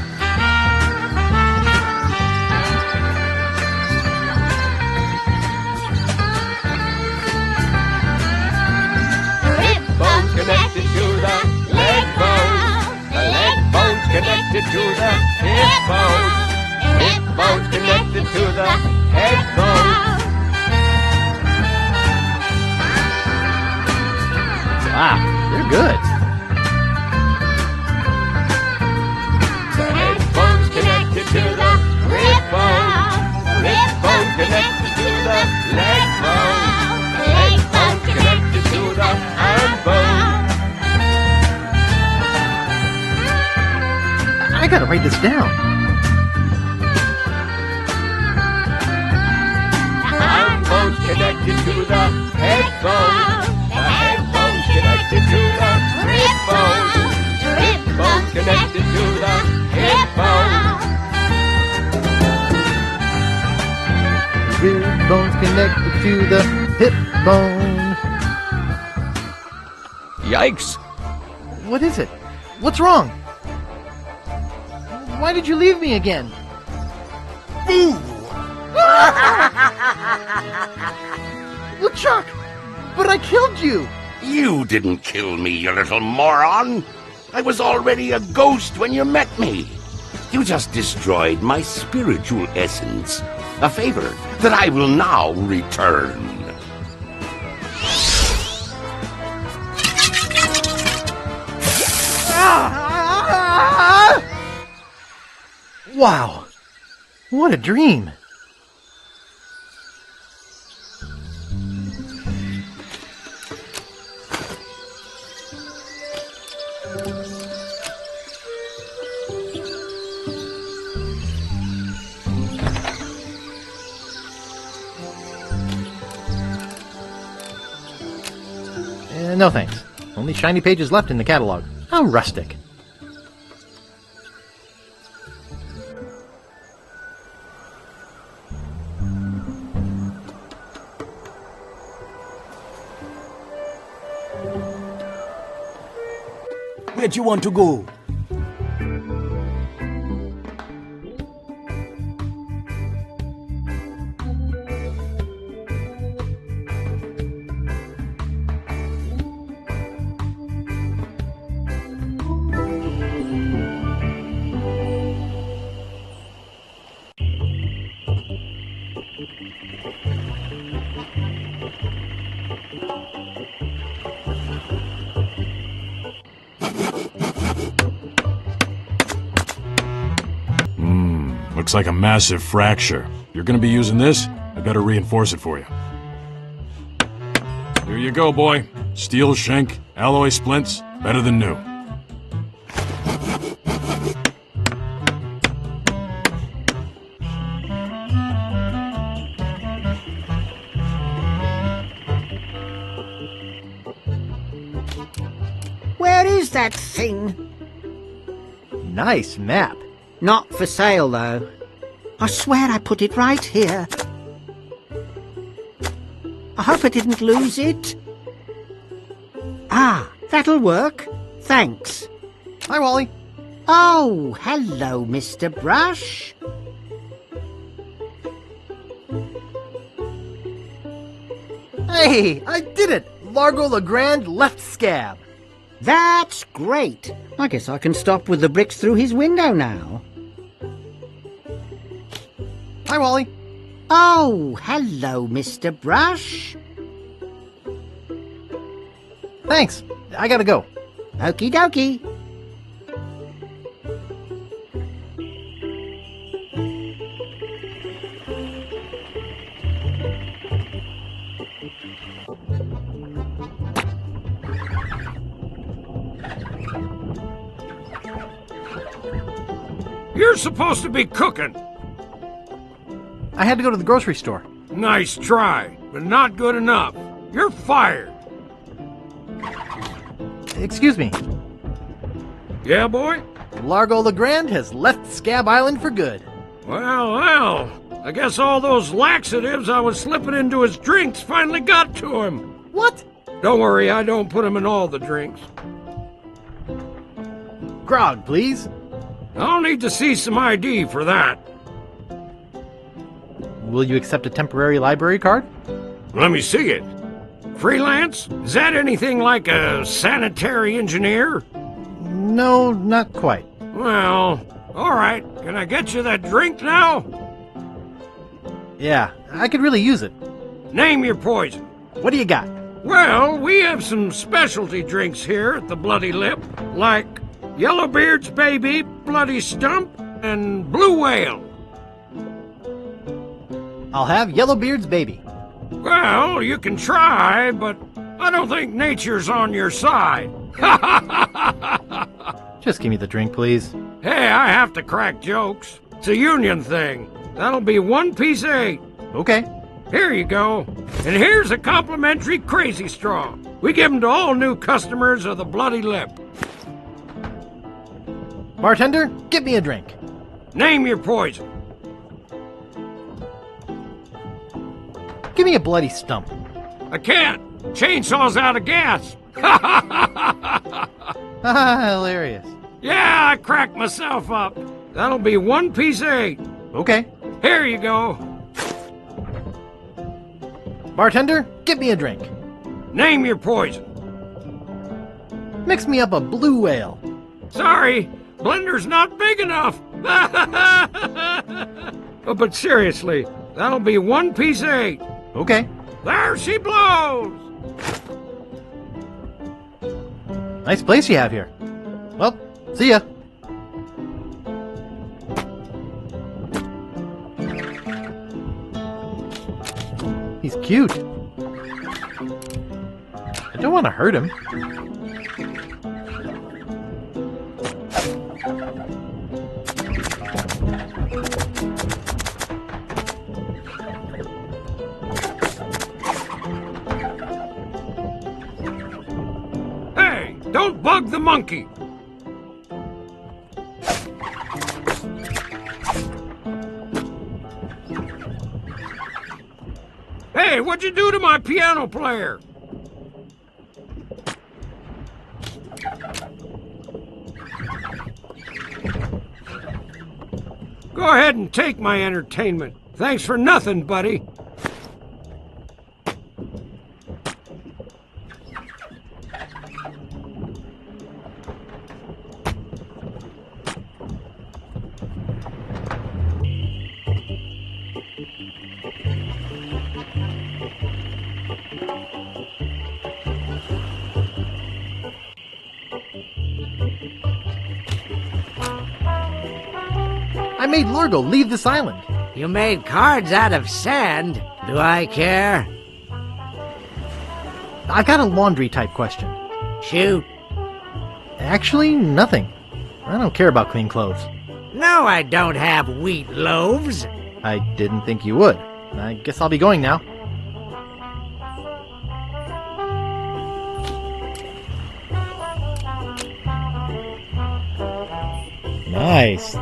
Rib bone's connected to the leg bone. The leg bone's connected to the hip bone. Hip bone's connected to the head bone. Wow, they're good. The head bone's connected to the rib bone. The rib bone's connected to the leg bone. The leg bone's connected to the arm bone. I gotta write this down. The arm bone's connected to the head bone. The head bone's connected to the rib bone. The rib bone's connected to the hip bone. Rib bone's connected to the hip bone. Yikes! What is it? What's wrong? Why did you leave me again? Boo! LeChuck! But I killed you! You didn't kill me, you little moron! I was already a ghost when you met me. You just destroyed my spiritual essence, a favor that I will now return. Wow! What a dream! No thanks. Only shiny pages left in the catalog. How rustic. Where'd you want to go? Looks like a massive fracture. you're gonna be using this, I better reinforce it for you. Here you go, boy. Steel shank, alloy splints, better than new. Where is that thing? Nice map. Not for sale, though. I swear I put it right here. I hope I didn't lose it. Ah, that'll work. Thanks. Hi, Wally. Oh, hello, Mr. Brush. Hey, I did it! Largo Legrand left scab. That's great. I guess I can stop with the bricks through his window now. Hi, Wally. Oh, hello, Mr. Brush. Thanks. I gotta go. Okie dokie. You're supposed to be cooking. I had to go to the grocery store. Nice try, but not good enough. You're fired. Excuse me. Yeah, boy? Largo Legrand has left Scab Island for good. Well, I guess all those laxatives I was slipping into his drinks finally got to him. What? Don't worry, I don't put him in all the drinks. Grog, please. I'll need to see some ID for that. Will you accept a temporary library card? Let me see it. Freelance? Is that anything like a sanitary engineer? No, not quite. Well, all right. Can I get you that drink now? Yeah, I could really use it. Name your poison. What do you got? Well, we have some specialty drinks here at the Bloody Lip, like Yellowbeard's Baby, Bloody Stump, and Blue Whale. I'll have Yellowbeard's Baby. Well, you can try, but I don't think nature's on your side. Just give me the drink, please. Hey, I have to crack jokes. It's a union thing. That'll be 1 piece of 8. Okay. Here you go. And here's a complimentary Crazy Straw. We give them to all new customers of the Bloody Lip. Bartender, get me a drink. Name your poison. Give me a bloody stump. I can't. Chainsaw's out of gas. Hilarious. Yeah, I cracked myself up. That'll be 1 piece of 8. Okay. Here you go. Bartender, get me a drink. Name your poison. Mix me up a Blue Whale. Sorry, blender's not big enough. Oh, but seriously, that'll be 1 piece of 8. Okay. There she blows! Nice place you have here. Well, see ya. He's cute. I don't want to hurt him. Hey, don't bug the monkey! Hey, what'd you do to my piano player? Go ahead and take my entertainment. Thanks for nothing, buddy. I made Largo leave this island. You made cards out of sand. Do I care? I've got a laundry type question. Shoot. Actually, nothing. I don't care about clean clothes. No, I don't have wheat loaves. I didn't think you would. I guess I'll be going now. Nice.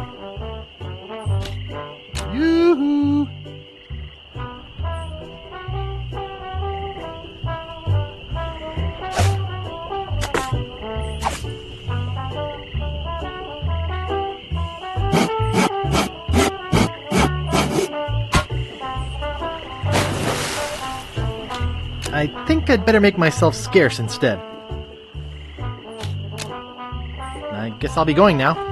Yoo-hoo! I think I'd better make myself scarce instead. I guess I'll be going now.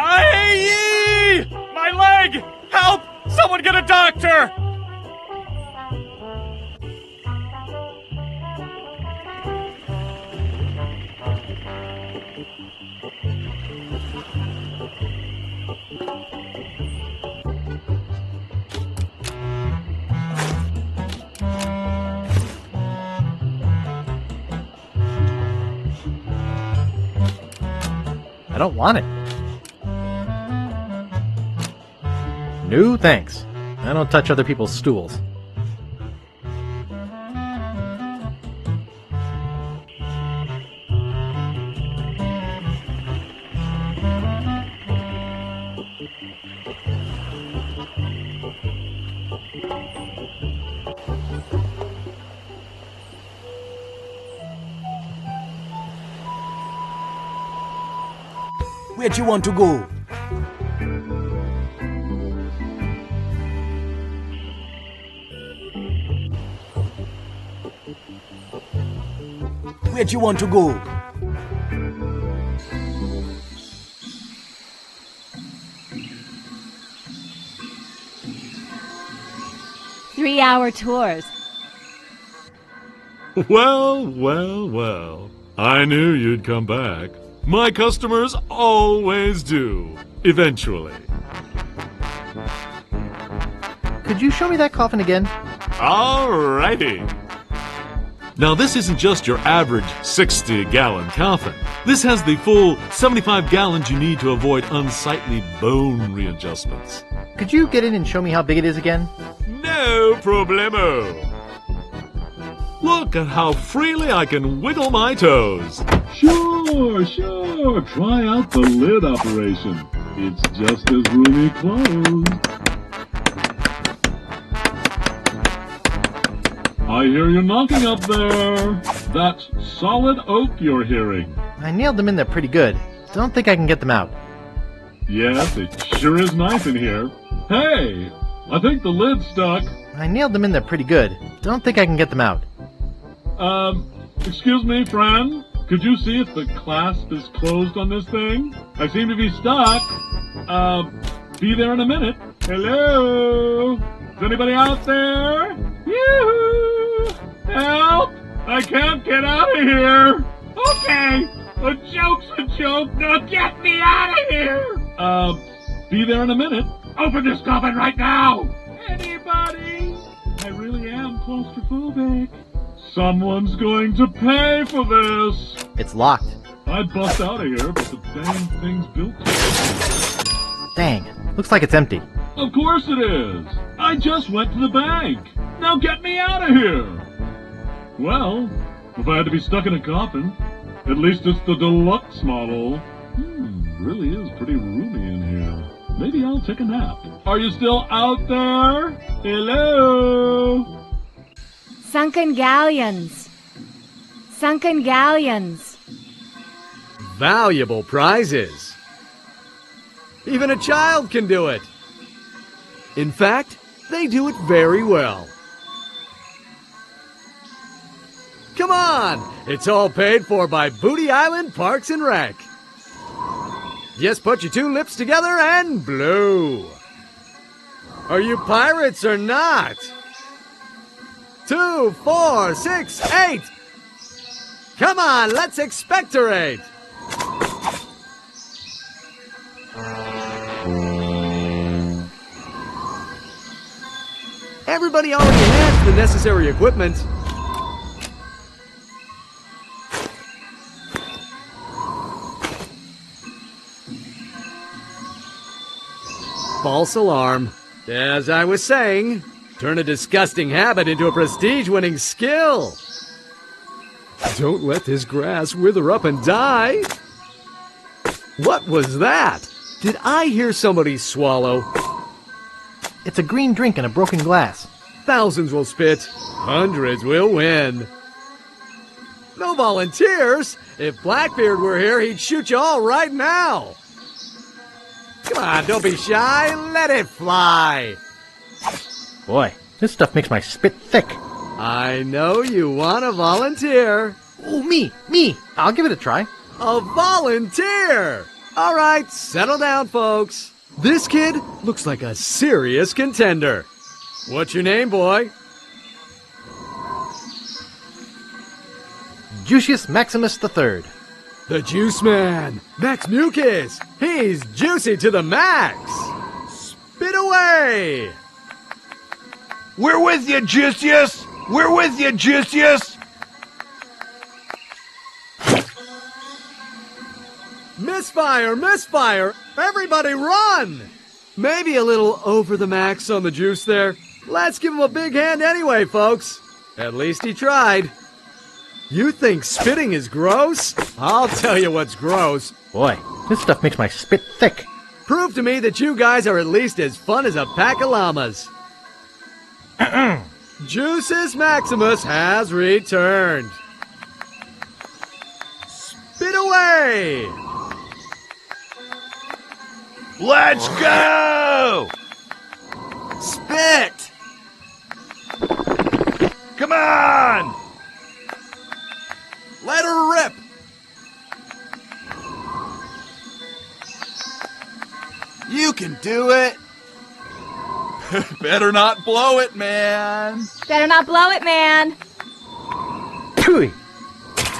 Aye! My leg! Help! Someone get a doctor! I don't want it. No thanks. I don't touch other people's stools. Where'd you want to go? Where'd you want to go? Three-hour tours. Well, well, well. I knew you'd come back. My customers always do. Eventually. Could you show me that coffin again? Alrighty. Now this isn't just your average 60-gallon coffin. This has the full 75 gallons you need to avoid unsightly bone readjustments. Could you get in and show me how big it is again? No problemo. Look at how freely I can wiggle my toes. Sure. Try out the lid operation. It's just as roomy closed. I hear you knocking up there. That's solid oak you're hearing. I nailed them in there pretty good. Don't think I can get them out. Yes, it sure is nice in here. Hey, I think the lid's stuck. I nailed them in there pretty good. Don't think I can get them out. Excuse me, friend. Could you see if the clasp is closed on this thing? I seem to be stuck. Be there in a minute. Hello? Is anybody out there? Yoo-hoo! Help! I can't get out of here! Okay! A joke's a joke! Now get me out of here! Be there in a minute. Open this coffin right now! Anybody? I really am claustrophobic. Someone's going to pay for this! It's locked. I'd bust out of here, but the dang thing's built to. Dang. Looks like it's empty. Of course it is! I just went to the bank! Now get me out of here! Well, if I had to be stuck in a coffin, at least it's the deluxe model. Really is pretty roomy in here. Maybe I'll take a nap. Are you still out there? Hello? Sunken galleons. Sunken galleons. Valuable prizes. Even a child can do it. In fact, they do it very well. Come on! It's all paid for by Booty Island Parks and Rec. Just put your two lips together and blow. Are you pirates or not? 2, 4, 6, 8. Come on, let's expectorate. Everybody already has the necessary equipment. False alarm. As I was saying, turn a disgusting habit into a prestige-winning skill. Don't let this grass wither up and die. What was that? Did I hear somebody swallow? It's a green drink in a broken glass. Thousands will spit. Hundreds will win. No volunteers? If Blackbeard were here, he'd shoot you all right now. Come on, don't be shy. Let it fly. Boy, this stuff makes my spit thick. I know you want to volunteer. Oh, me. I'll give it a try. A volunteer! All right, settle down, folks. This kid looks like a serious contender. What's your name, boy? Juicius Maximus III. The Juice Man, Max Mucus. He's juicy to the max. Spit away. We're with you, Juicius. We're with you, Juicius. Misfire! Everybody run! Maybe a little over the max on the juice there. Let's give him a big hand anyway, folks. At least he tried. You think spitting is gross? I'll tell you what's gross. Boy, this stuff makes my spit thick. Prove to me that you guys are at least as fun as a pack of llamas. Juices Maximus has returned. Spit away! Let's go! Spit! Come on! Let her rip! You can do it! Better not blow it, man! Better not blow it, man! Pooey!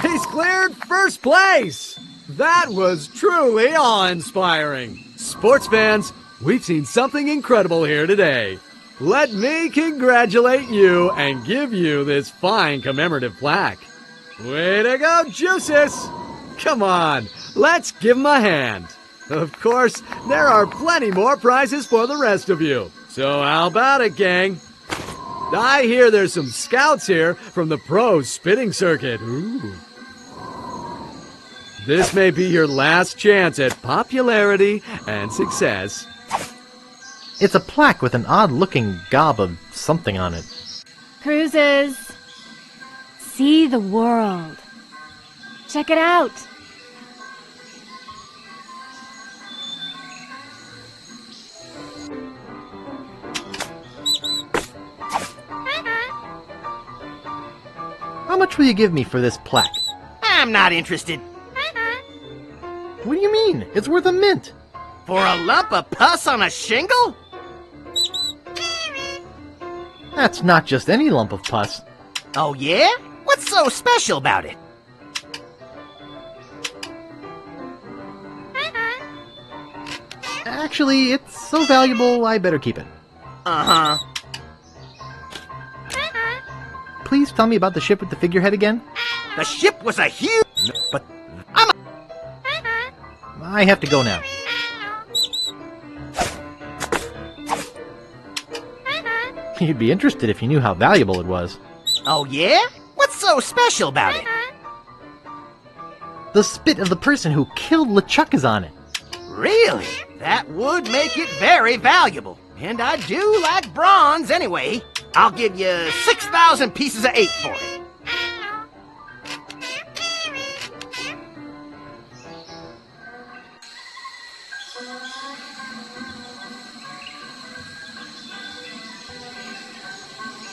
He's cleared first place! That was truly awe-inspiring. Sports fans, we've seen something incredible here today. Let me congratulate you and give you this fine commemorative plaque. Way to go, Juices! Come on, let's give him a hand. Of course, there are plenty more prizes for the rest of you. So how about it, gang? I hear there's some scouts here from the pro spitting circuit. Ooh. This may be your last chance at popularity and success. It's a plaque with an odd-looking gob of something on it. Cruises. See the world. Check it out. How much will you give me for this plaque? I'm not interested. What do you mean? It's worth a mint. For a lump of pus on a shingle? That's not just any lump of pus. Oh yeah? What's so special about it? Actually, it's so valuable, I better keep it. Uh-huh. Please tell me about the ship with the figurehead again. The ship was a huge... But I have to go now. You'd be interested if you knew how valuable it was. Oh yeah? What's so special about it? The spit of the person who killed LeChuck is on it. Really? That would make it very valuable. And I do like bronze anyway. I'll give you 6,000 pieces of 8 for it.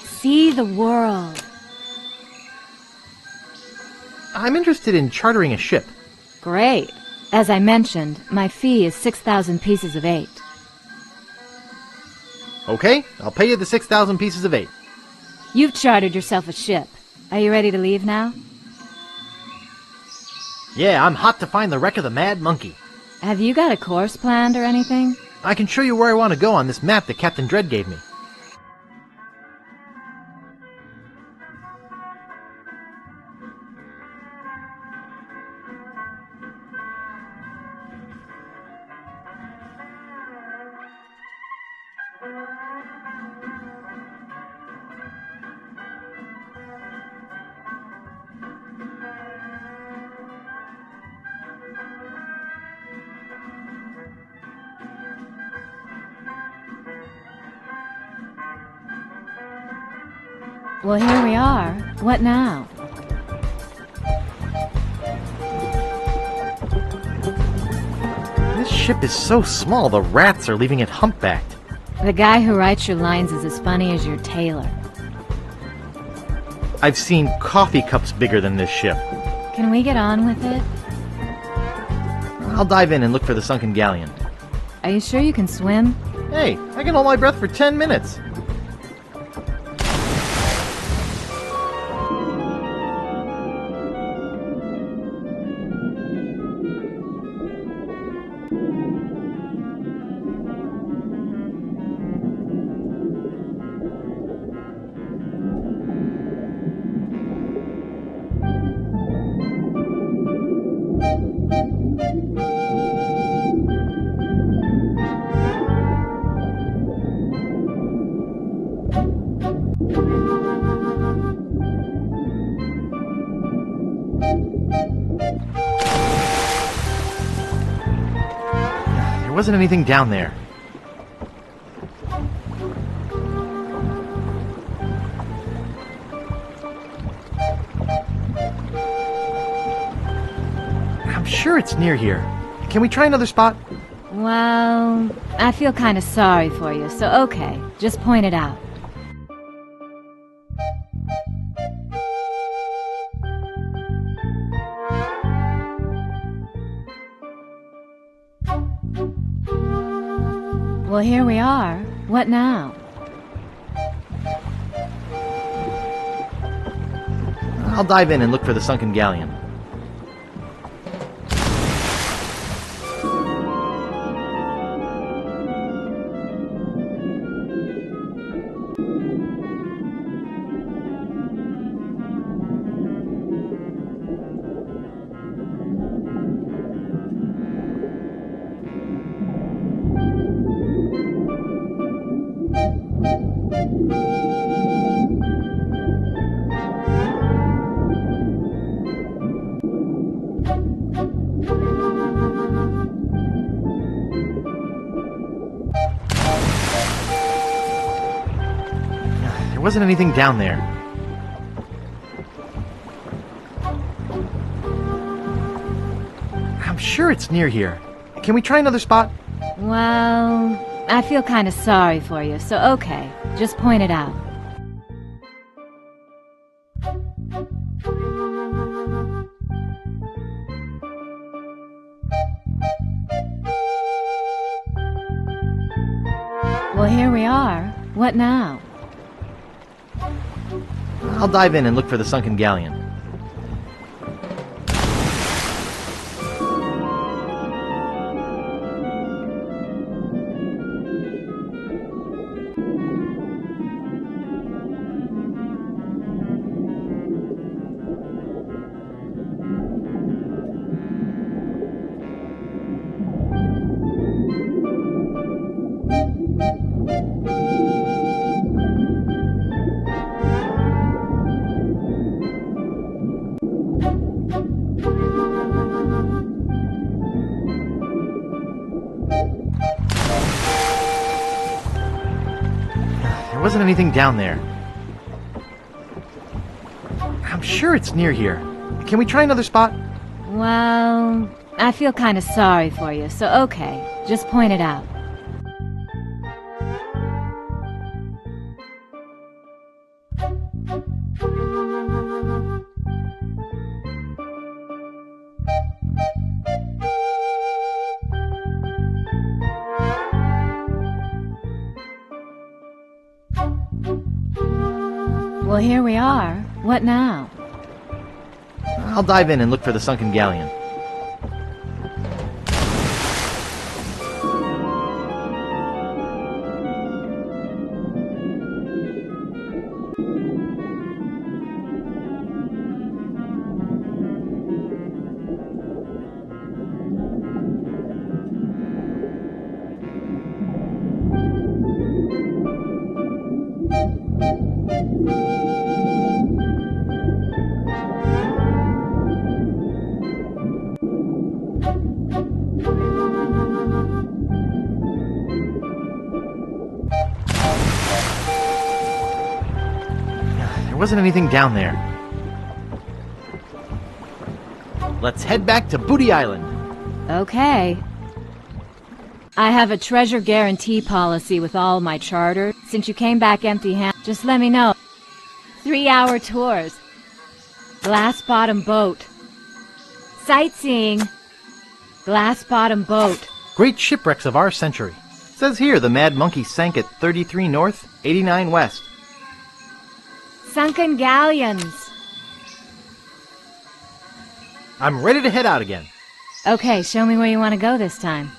See the world. I'm interested in chartering a ship. Great. As I mentioned, my fee is 6,000 pieces of 8. Okay, I'll pay you the 6,000 pieces of 8. You've chartered yourself a ship. Are you ready to leave now? Yeah, I'm hot to find the wreck of the Mad Monkey. Have you got a course planned or anything? I can show you where I want to go on this map that Captain Dredd gave me. Well, here we are. What now? This ship is so small, the rats are leaving it humpbacked. The guy who writes your lines is as funny as your tailor. I've seen coffee cups bigger than this ship. Can we get on with it? I'll dive in and look for the sunken galleon. Are you sure you can swim? Hey, I can hold my breath for 10 minutes. There wasn't anything down there. I'm sure it's near here. Can we try another spot? Well, I feel kind of sorry for you, so okay, just point it out. Well, here we are. What now? I'll dive in and look for the sunken galleon. There wasn't anything down there. I'm sure it's near here. Can we try another spot? Well, I feel kind of sorry for you, so okay, just point it out. Well, here we are. What now? I'll dive in and look for the sunken galleon. There wasn't anything down there. I'm sure it's near here. Can we try another spot? Well, I feel kind of sorry for you, so okay, just point it out. Well, here we are. What now? I'll dive in and look for the sunken galleon. There wasn't anything down there. Let's head back to Booty Island. Okay. I have a treasure guarantee policy with all my charters. Since you came back empty-handed, just let me know. 3-hour tours. Glass bottom boat. Sightseeing. Glass bottom boat. Great shipwrecks of our century. Says here the Mad Monkey sank at 33 north, 89 west. Sunken galleons. I'm ready to head out again. Okay, show me where you want to go this time.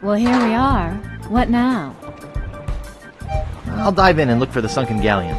Well, here we are. What now? I'll dive in and look for the sunken galleon.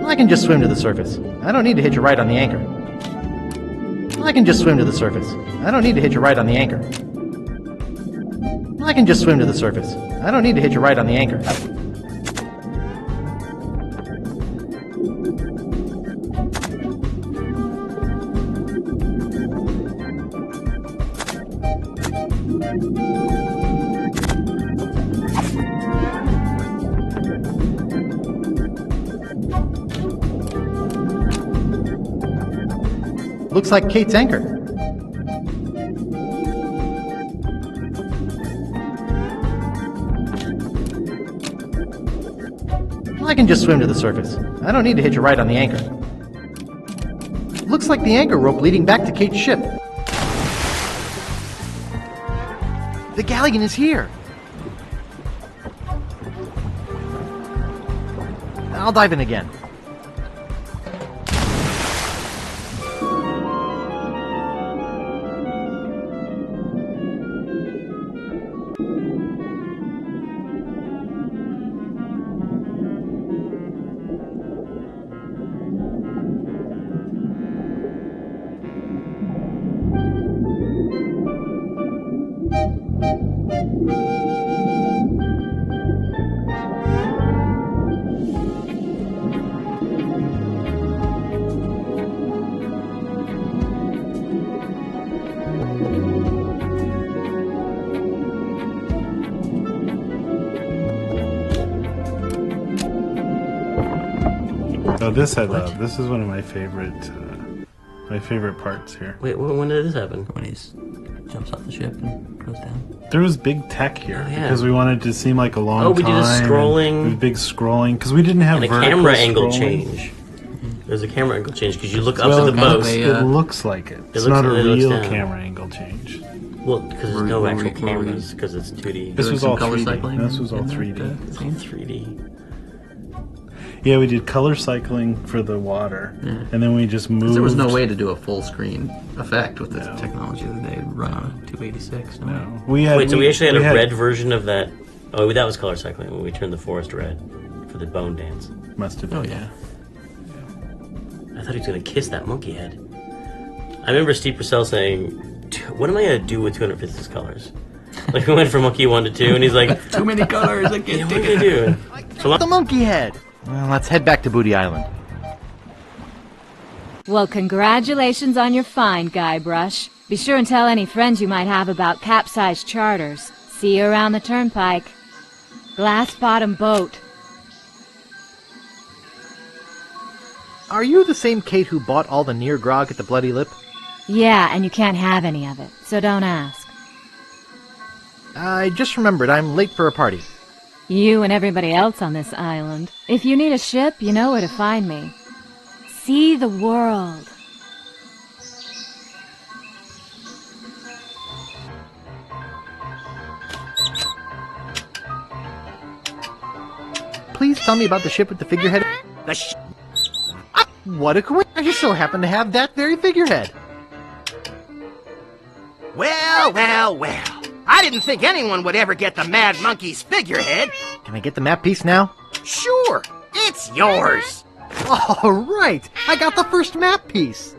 I can just swim to the surface. I don't need to hitch a ride on the anchor. I can just swim to the surface. I don't need to hitch a ride on the anchor. I can just swim to the surface. I don't need to hitch a ride on the anchor. Looks like Kate's anchor. I can just swim to the surface. I don't need to hitch a ride on the anchor. Looks like the anchor rope leading back to Kate's ship. The galleon is here. I'll dive in again. Oh, this I love. This is one of my favorite parts here. Wait, when did this happen? When he jumps off the ship and goes down. There was big tech here because we wanted to seem like a long time. Oh, we did a scrolling. It was big scrolling because we didn't have and a vertical camera angle scrolling. change. There's a camera angle change because you look Well, up at the boat. It looks like it. It's not a real camera angle change. Well, because there's no actual cameras because it's 2D. This was all color 3D. cycling. This was all 3D. It's 3D. Yeah, we did color cycling for the water, and then we just moved. There was no way to do a full screen effect with the technology that they run on a 286. No. We actually had a red version of that. Oh, that was color cycling when we turned the forest red for the bone dance. Must have been. Oh yeah. I thought he was gonna kiss that monkey head. I remember Steve Purcell saying, "What am I gonna do with 256 colors?" Like we went from monkey 1 to 2, and he's like, too many colors. I can't what take are you doing? The monkey head. Well, let's head back to Booty Island. Well, congratulations on your find, Guybrush. Be sure and tell any friends you might have about capsized charters. See you around the turnpike. Glass Bottom Boat. Are you the same Kate who bought all the near grog at the Bloody Lip? Yeah, and you can't have any of it, so don't ask. I just remembered I'm late for a party. You and everybody else on this island. If you need a ship, you know where to find me. See the world. Please tell me about the ship with the figurehead. What a coincidence! I just so happen to have that very figurehead. Well, well, well. I didn't think anyone would ever get the Mad Monkey's figurehead. Can I get the map piece now? Sure, it's yours. All right, I got the first map piece.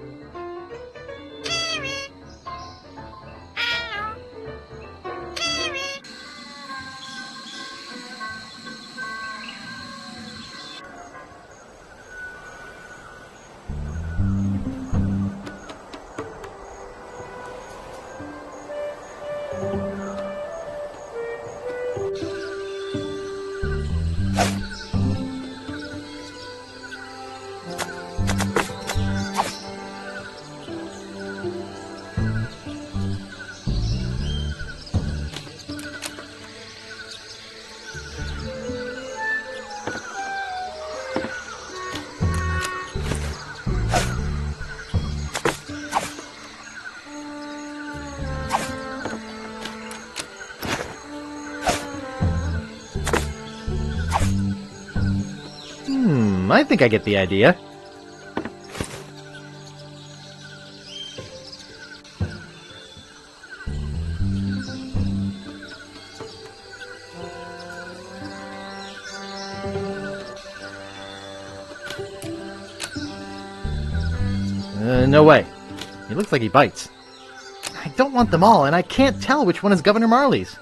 I think I get the idea. No way. He looks like he bites. I don't want them all, and I can't tell which one is Governor Marley's.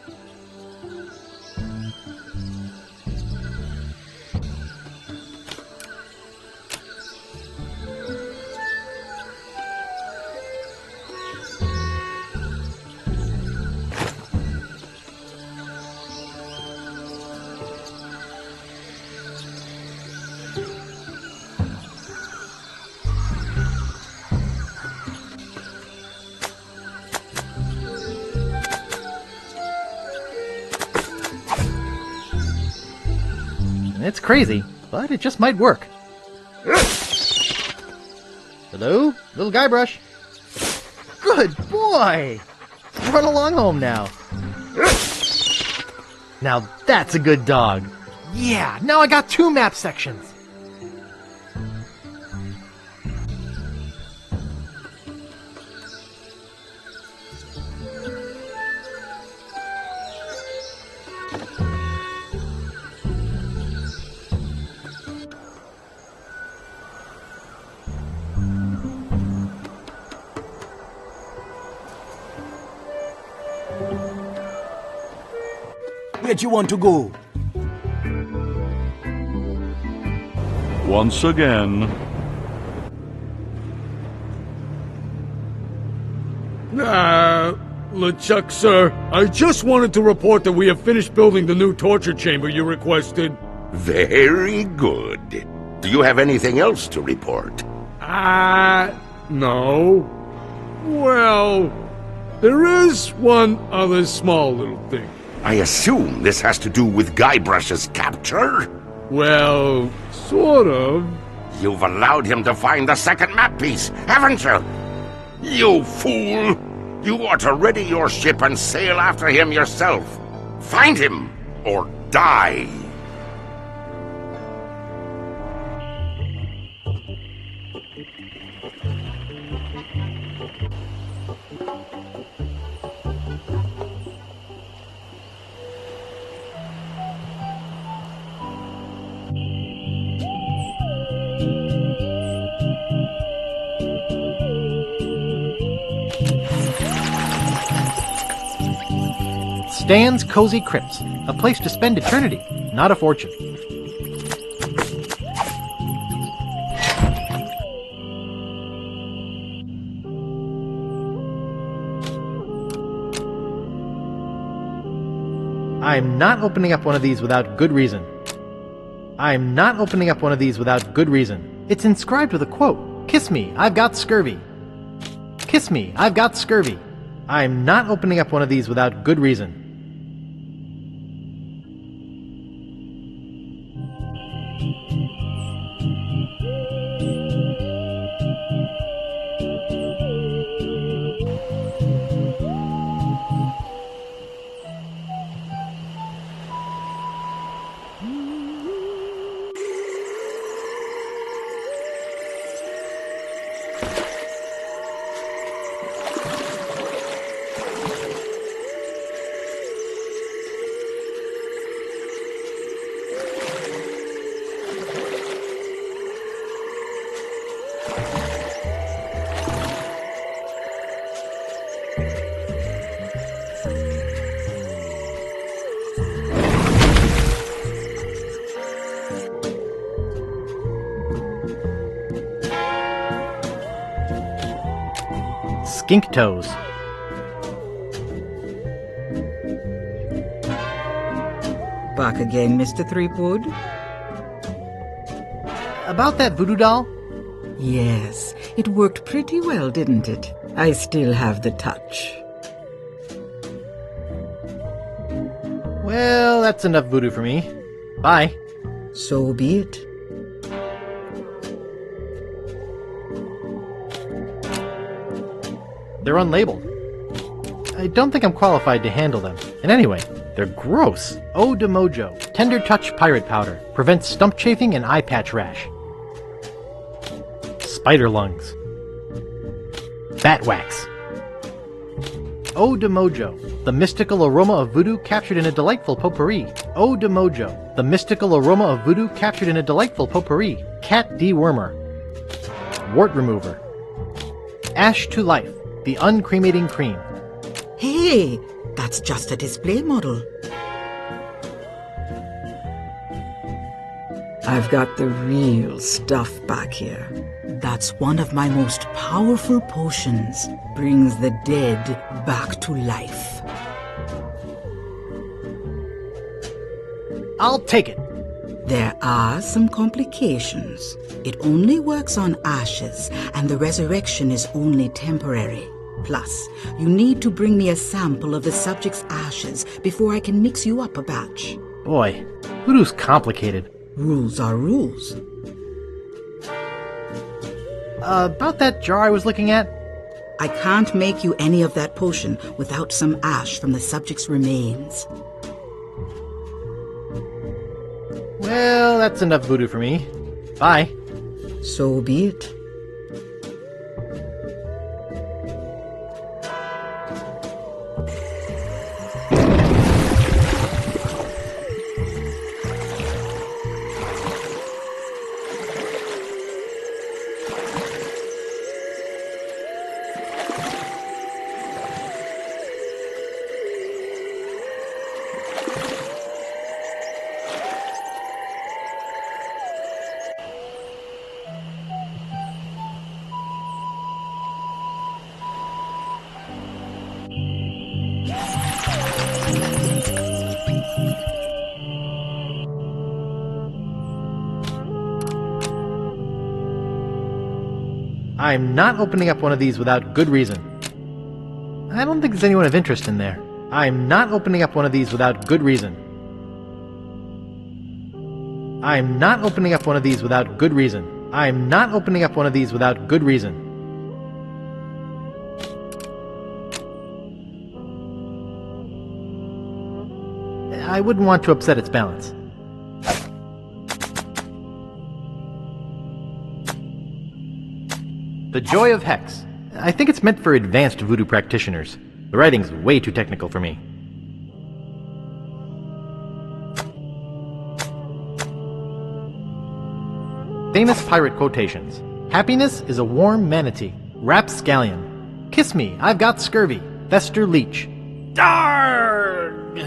It's crazy, but it just might work. Hello? Little Guybrush? Good boy! Run along home now. Now that's a good dog. Yeah, now I got 2 map sections. Where'd you want to go? Once again. LeChuck, sir, I just wanted to report that we have finished building the new torture chamber you requested. Very good. Do you have anything else to report? No. Well, there is one other small little thing. I assume this has to do with Guybrush's capture? Well, sort of. You've allowed him to find the second map piece, haven't you? You fool! You ought to ready your ship and sail after him yourself. Find him, or die! Stan's Cozy Crypts, a place to spend eternity, not a fortune. I'm not opening up one of these without good reason. I'm not opening up one of these without good reason. It's inscribed with a quote. Kiss me, I've got scurvy. Kiss me, I've got scurvy. I'm not opening up one of these without good reason. Skink toes. Back again, Mr. Threepwood? About that voodoo doll? Yes, it worked pretty well, didn't it? I still have the touch. Well, that's enough voodoo for me. Bye. So be it. They're unlabeled. I don't think I'm qualified to handle them. And anyway, they're gross. Eau de Mojo. Tender Touch Pirate Powder. Prevents stump chafing and eye patch rash. Spider lungs. Bat wax. Eau de Mojo. The mystical aroma of voodoo captured in a delightful potpourri. Eau de Mojo. The mystical aroma of voodoo captured in a delightful potpourri. Cat dewormer. Wart remover. Ash to life. The uncremating cream. Hey, that's just a display model. I've got the real stuff back here. That's one of my most powerful potions. Brings the dead back to life. I'll take it. There are some complications. It only works on ashes, and the resurrection is only temporary. Plus, you need to bring me a sample of the subject's ashes before I can mix you up a batch. Boy, voodoo's complicated. Rules are rules. About that jar I was looking at? I can't make you any of that potion without some ash from the subject's remains. Well, that's enough voodoo for me. Bye. So be it. I'm not opening up one of these without good reason. I don't think there's anyone of interest in there. I'm not opening up one of these without good reason. I'm not opening up one of these without good reason. I'm not opening up one of these without good reason. I wouldn't want to upset its balance. The Joy of Hex. I think it's meant for advanced voodoo practitioners. The writing's way too technical for me. Famous pirate quotations. Happiness is a warm manatee. Rapscallion. Kiss me, I've got scurvy. Fester Leech. Darn!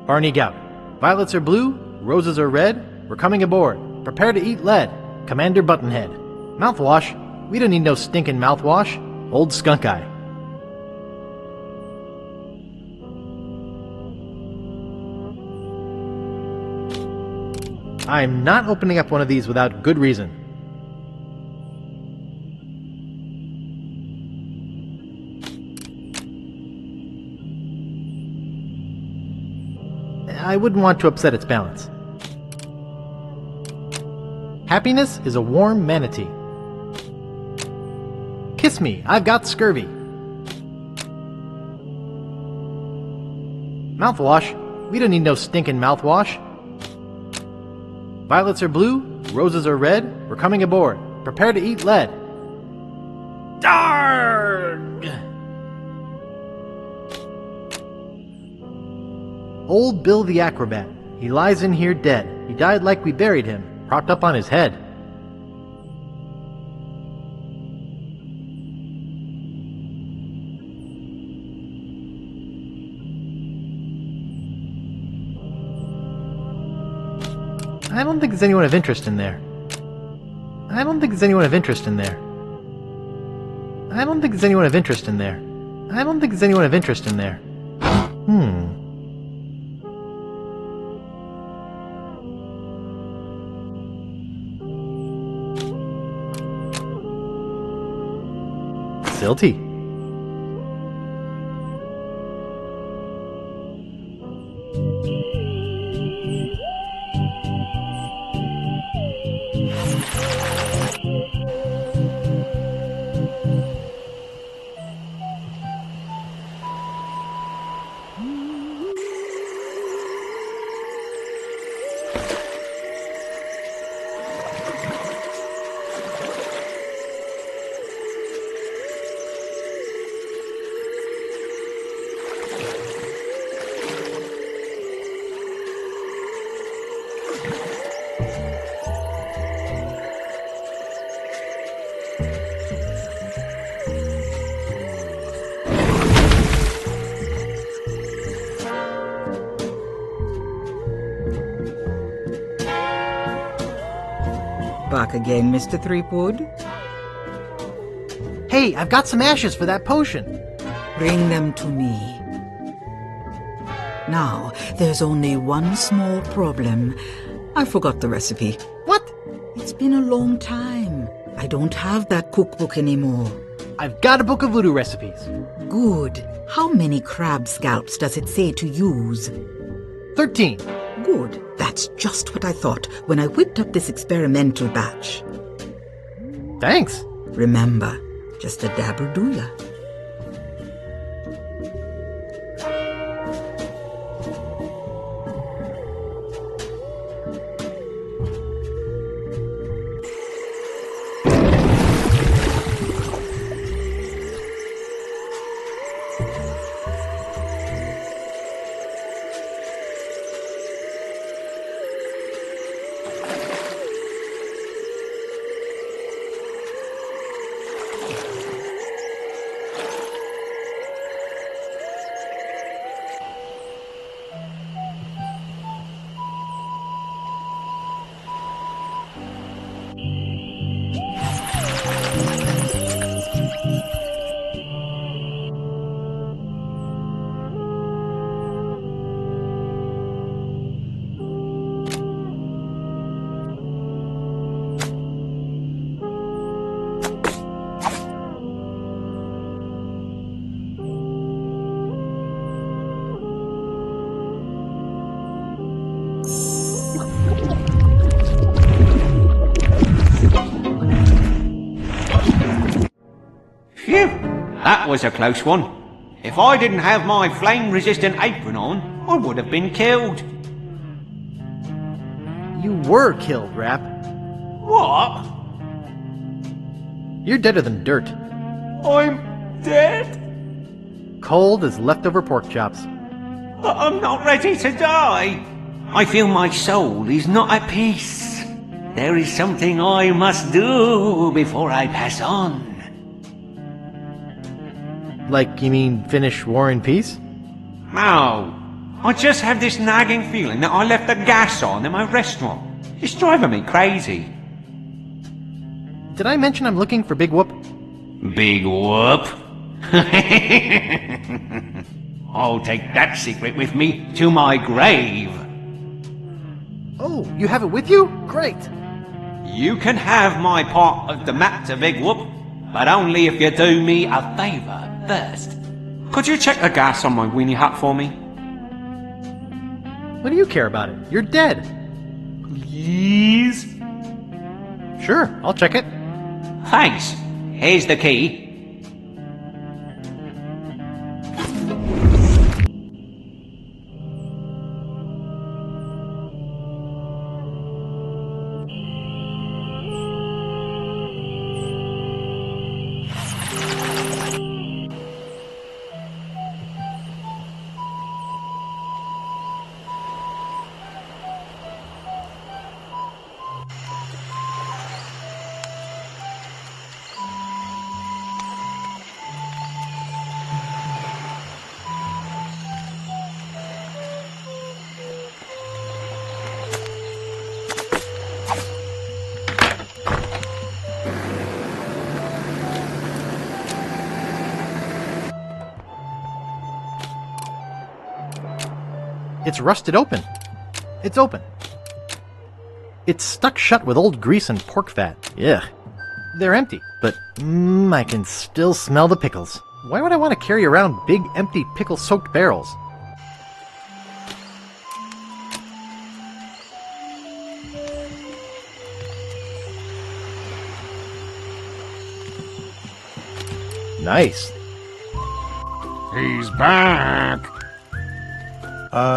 Barney Gout. Violets are blue, roses are red. We're coming aboard. Prepare to eat lead. Commander Buttonhead. Mouthwash? We don't need no stinking mouthwash. Old Skunk Eye. I'm not opening up one of these without good reason. I wouldn't want to upset its balance. Happiness is a warm manatee. Kiss me, I've got scurvy. Mouthwash? We don't need no stinking mouthwash. Violets are blue, roses are red. We're coming aboard. Prepare to eat lead. Darn! Old Bill the Acrobat. He lies in here dead. He died like we buried him, propped up on his head. I don't think there's anyone of interest in there. I don't think there's anyone of interest in there. I don't think there's anyone of interest in there. I don't think there's anyone of interest in there. Silty. Back again, Mr. Threepwood? Hey, I've got some ashes for that potion. Bring them to me. Now, there's only one small problem. I forgot the recipe. What? It's been a long time. I don't have that cookbook anymore. I've got a book of voodoo recipes. Good. How many crab scalps does it say to use? 13. Good. That's just what I thought when I whipped up this experimental batch. Thanks. Remember, just a dabble do ya. Phew! That was a close one. If I didn't have my flame-resistant apron on, I would have been killed. You were killed, Rap. What? You're deader than dirt. I'm dead? Cold as leftover pork chops. I'm not ready to die. I feel my soul is not at peace. There is something I must do before I pass on. Like, you mean finish War and Peace? No. I just have this nagging feeling that I left the gas on in my restaurant. It's driving me crazy. Did I mention I'm looking for Big Whoop? Big Whoop? I'll take that secret with me to my grave. Oh, you have it with you? Great. You can have my part of the map to Big Whoop, but only if you do me a favour first. Could you check the gas on my weenie hat for me? What do you care about it? You're dead. Please? Sure, I'll check it. Thanks. Here's the key. It's rusted open. It's open. It's stuck shut with old grease and pork fat. Ugh. They're empty, but I can still smell the pickles. Why would I want to carry around big, empty, pickle-soaked barrels? Nice. He's back.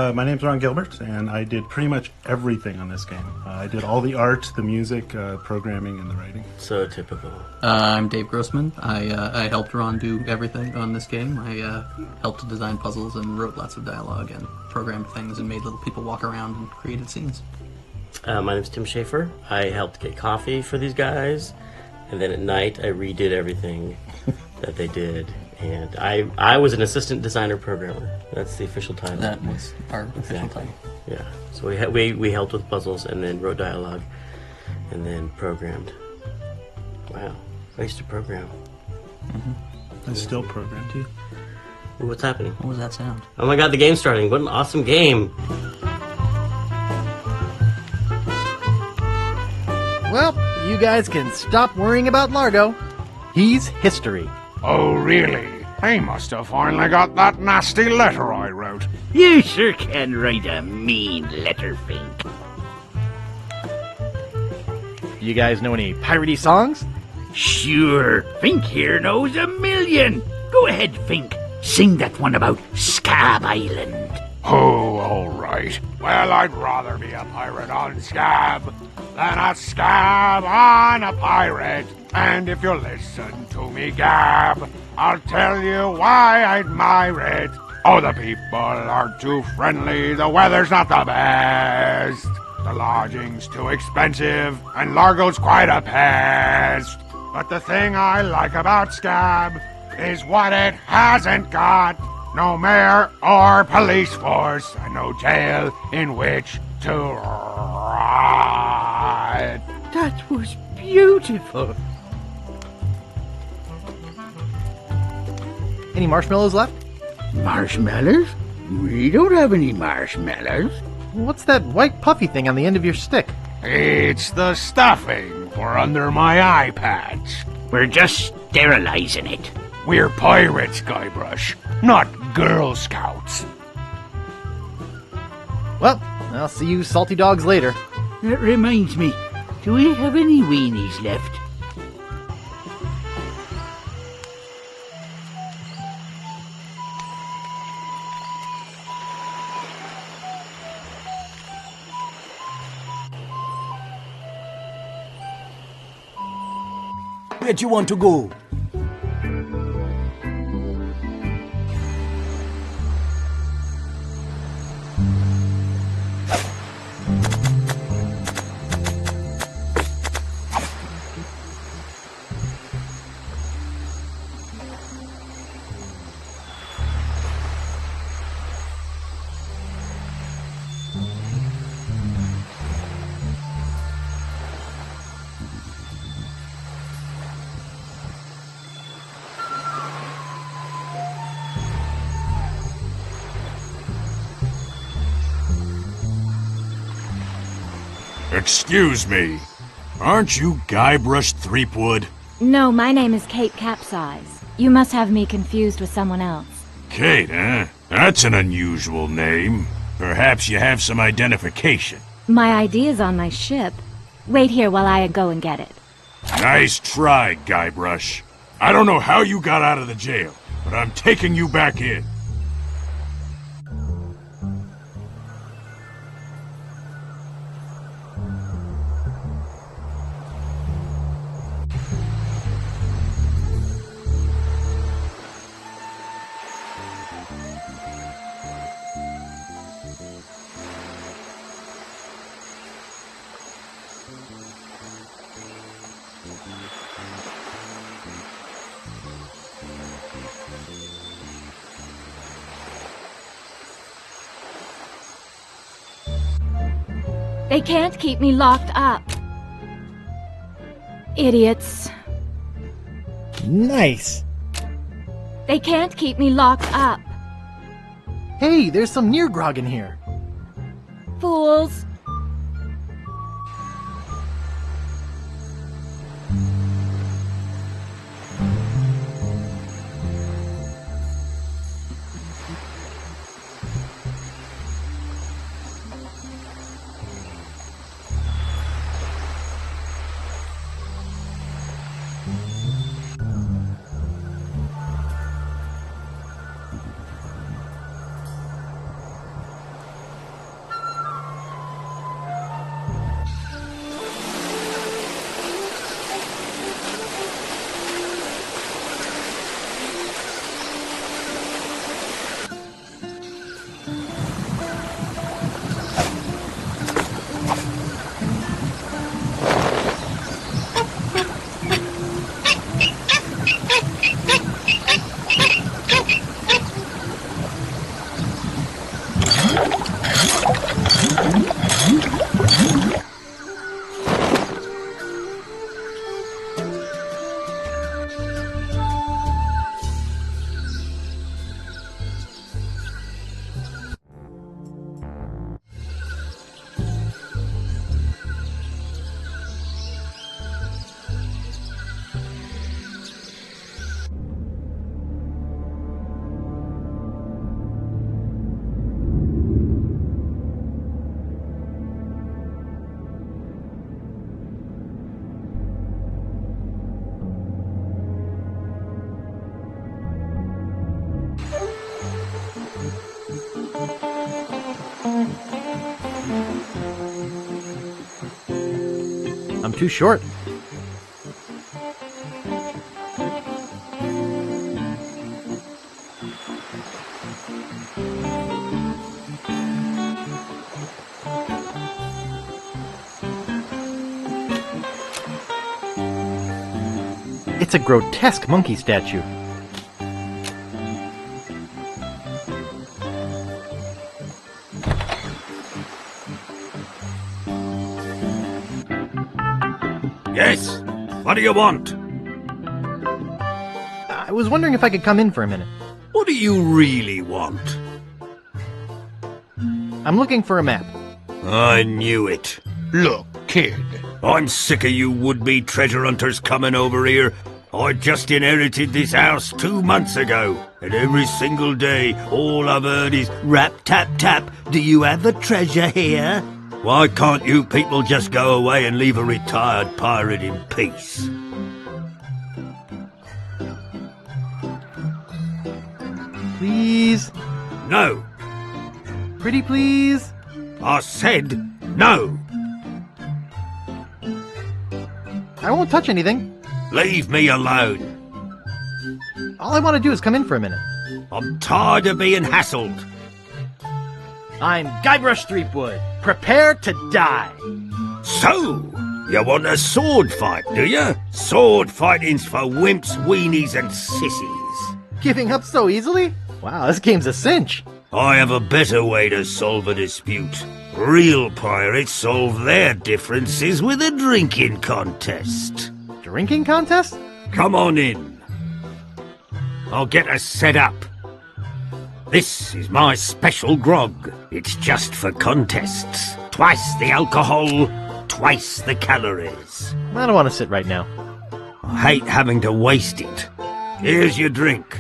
My name's Ron Gilbert, and I did pretty much everything on this game. I did all the art, the music, programming, and the writing. So typical. I'm Dave Grossman. I helped Ron do everything on this game. I helped to design puzzles and wrote lots of dialogue and programmed things and made little people walk around and created scenes. My name's Tim Schaefer. I helped get coffee for these guys, and then at night I redid everything that they did. And I was an assistant designer programmer. That's the official title. That was our official title. Yeah. So we helped with puzzles and then wrote dialogue and then programmed. Wow. I used to program. I still program too. Ooh, what's happening? What was that sound? Oh my god, the game's starting. What an awesome game. Well, you guys can stop worrying about Largo. He's history. Oh, really? He must have finally got that nasty letter I wrote. You sure can write a mean letter, Fink. You guys know any piratey songs? Sure, Fink here knows a million. Go ahead, Fink. Sing that one about Scab Island. Oh, all right. Well, I'd rather be a pirate on Scab than a scab on a pirate. And if you'll listen to me gab, I'll tell you why I admire it. Oh, the people are too friendly, the weather's not the best. The lodging's too expensive, and Largo's quite a pest. But the thing I like about Scab is what it hasn't got. No mayor or police force, and no jail in which to ride. That was beautiful. Any marshmallows left? Marshmallows? We don't have any marshmallows. What's that white puffy thing on the end of your stick? It's the stuffing for under my eye patch. We're just sterilizing it. We're pirates, Guybrush, not Girl Scouts. Well, I'll see you salty dogs later. That reminds me, do we have any weenies left? Where'd you want to go? Excuse me. Aren't you Guybrush Threepwood? No, my name is Kate Capsize. You must have me confused with someone else. Kate, eh? That's an unusual name. Perhaps you have some identification. My ID's on my ship. Wait here while I go and get it. Nice try, Guybrush. I don't know how you got out of the jail, but I'm taking you back in. They can't keep me locked up. Idiots. Nice. They can't keep me locked up. Hey, there's some near grog in here. Fools. I'm too short. It's a grotesque monkey statue. Yes? What do you want? I was wondering if I could come in for a minute. What do you really want? I'm looking for a map. I knew it. Look, kid, I'm sick of you would-be treasure hunters coming over here. I just inherited this house 2 months ago, and every single day all I've heard is rap tap tap, do you have a treasure here? Why can't you people just go away and leave a retired pirate in peace? Please? No. Pretty please? I said no. I won't touch anything. Leave me alone. All I want to do is come in for a minute. I'm tired of being hassled. I'm Guybrush Threepwood. Prepare to die. So, you want a sword fight, do you? Sword fighting's for wimps, weenies, and sissies. Giving up so easily? Wow, this game's a cinch. I have a better way to solve a dispute. Real pirates solve their differences with a drinking contest. Drinking contest? Come on in. I'll get us set up. This is my special grog. It's just for contests. Twice the alcohol, twice the calories. I don't want to sit right now. I hate having to waste it. Here's your drink.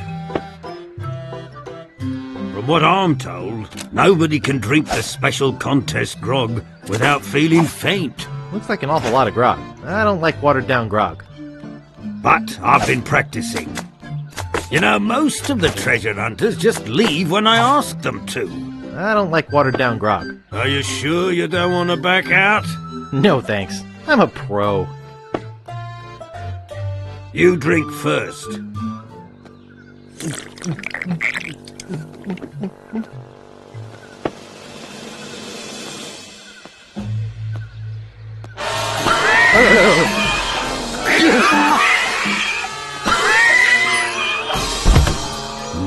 From what I'm told, nobody can drink the special contest grog without feeling faint. Looks like an awful lot of grog. I don't like watered-down grog. But I've been practicing. You know, most of the treasure hunters just leave when I ask them to. I don't like watered-down grog. Are you sure you don't want to back out? No, thanks. I'm a pro. You drink first.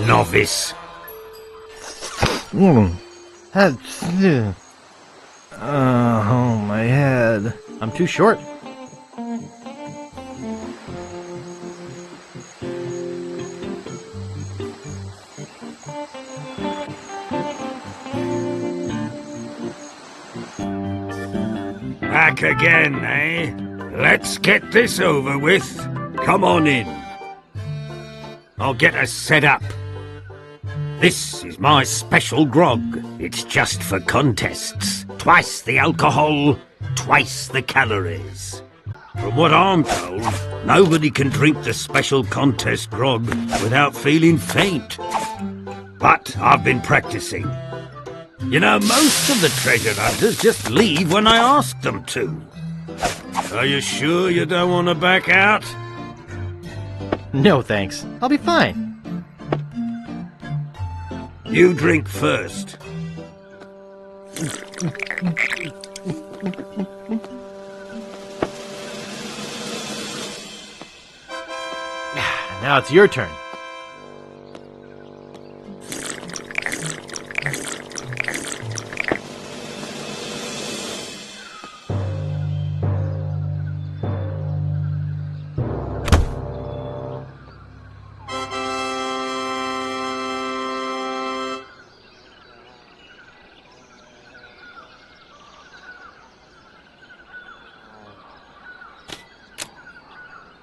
Novice. Oh, my head. I'm too short. Back again, eh? Let's get this over with. Come on in. I'll get us set up. This is my special grog. It's just for contests. Twice the alcohol, twice the calories. From what I'm told, nobody can drink the special contest grog without feeling faint. But I've been practicing. You know, most of the treasure hunters just leave when I ask them to. Are you sure you don't want to back out? No, thanks. I'll be fine. You drink first. Now it's your turn.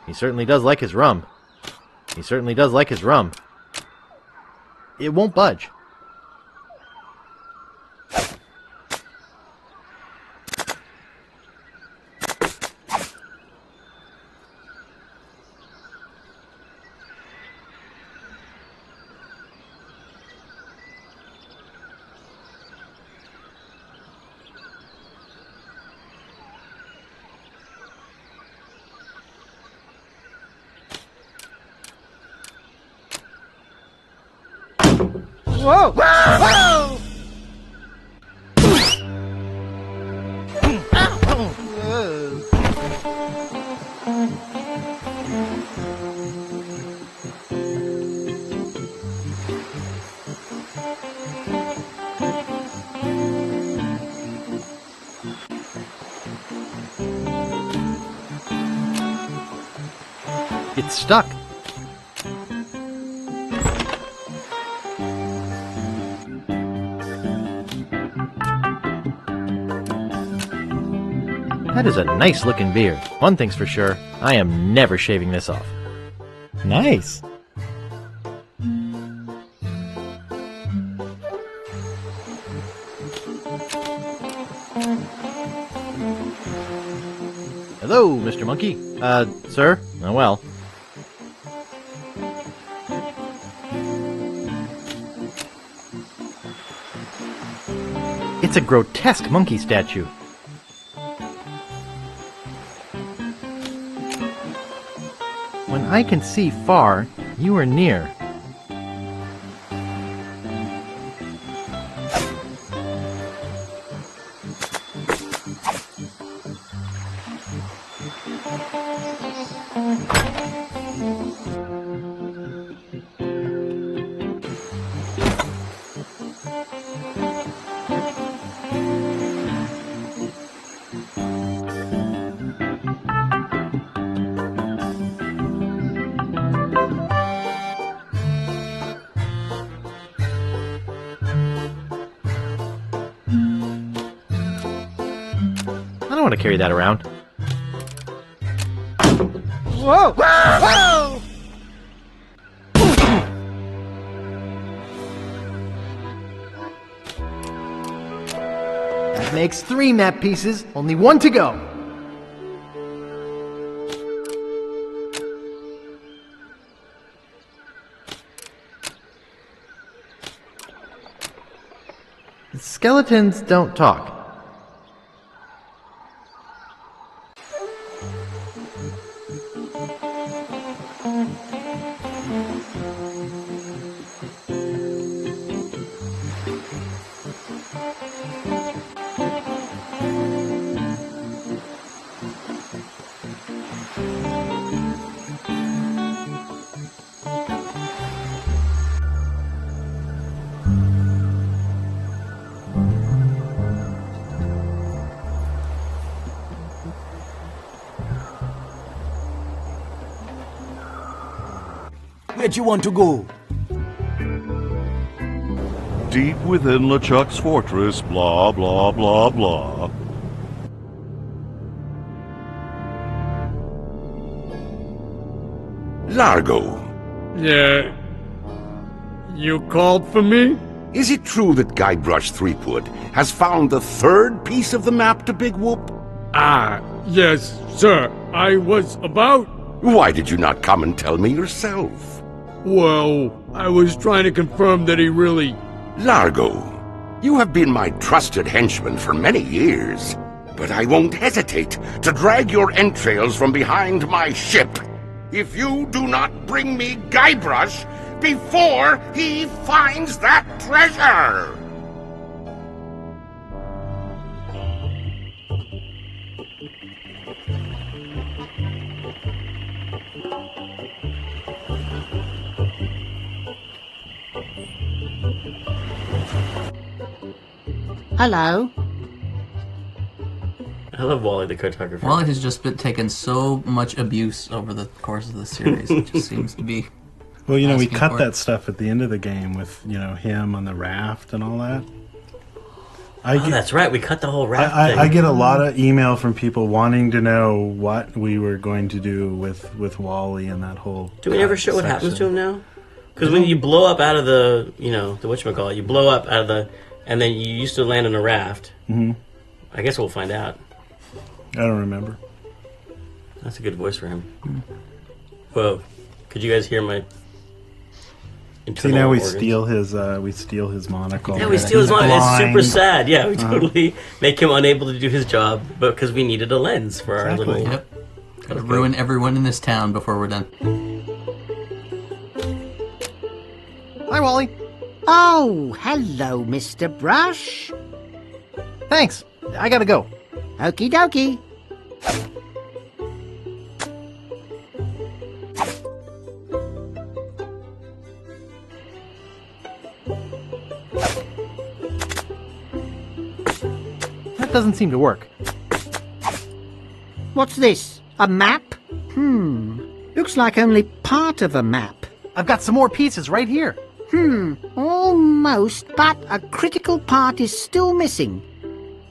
He certainly does like his rum. He certainly does like his rum. It won't budge. Whoa! Whoa! It's stuck. That is a nice looking beard. One thing's for sure, I am never shaving this off. Nice. Hello, Mr. Monkey. Sir? Oh, well. It's a grotesque monkey statue. When I can see far, you are near. want to carry that around. Whoa! Whoa! That makes 3 map pieces, only 1 to go. Skeletons don't talk. Where'd you want to go? Deep within LeChuck's fortress, blah, blah, blah, blah. Largo. Yeah. You called for me? Is it true that Guybrush Threepwood has found the 3rd piece of the map to Big Whoop? Ah, yes, sir. I was about... Why did you not come and tell me yourself? Well, I was trying to confirm that he really... Largo, you have been my trusted henchman for many years, but I won't hesitate to drag your entrails from behind my ship if you do not bring me Guybrush before he finds that treasure! Hello. I love Wally the cartographer. Wally has just been taking so much abuse over the course of the series. It just seems to be... Well, you know, we asking cut for that it. stuff at the end of the game with, you know, him on the raft and all that. That's right. We cut the whole raft thing. I get a lot of email from people wanting to know what we were going to do with Wally and that whole. Do we ever show what happens to him now? Because when you blow up out of the, you know, the whatchamacallit, you blow up out of the, and then you used to land on a raft. Mm-hmm. I guess we'll find out. I don't remember. That's a good voice for him. Whoa. Could you guys hear my See, now we organs? steal his monocle. Yeah, we steal his monocle. It's super sad. Yeah, we Uh-huh. totally make him unable to do his job, but because we needed a lens for our little. Yep. Gotta ruin everyone in this town before we're done. Hi, Wally. Oh, hello, Mr. Brush. Thanks. I gotta go. Okie dokie. That doesn't seem to work. What's this? A map? Looks like only part of a map. I've got some more pieces right here. Almost, but a critical part is still missing.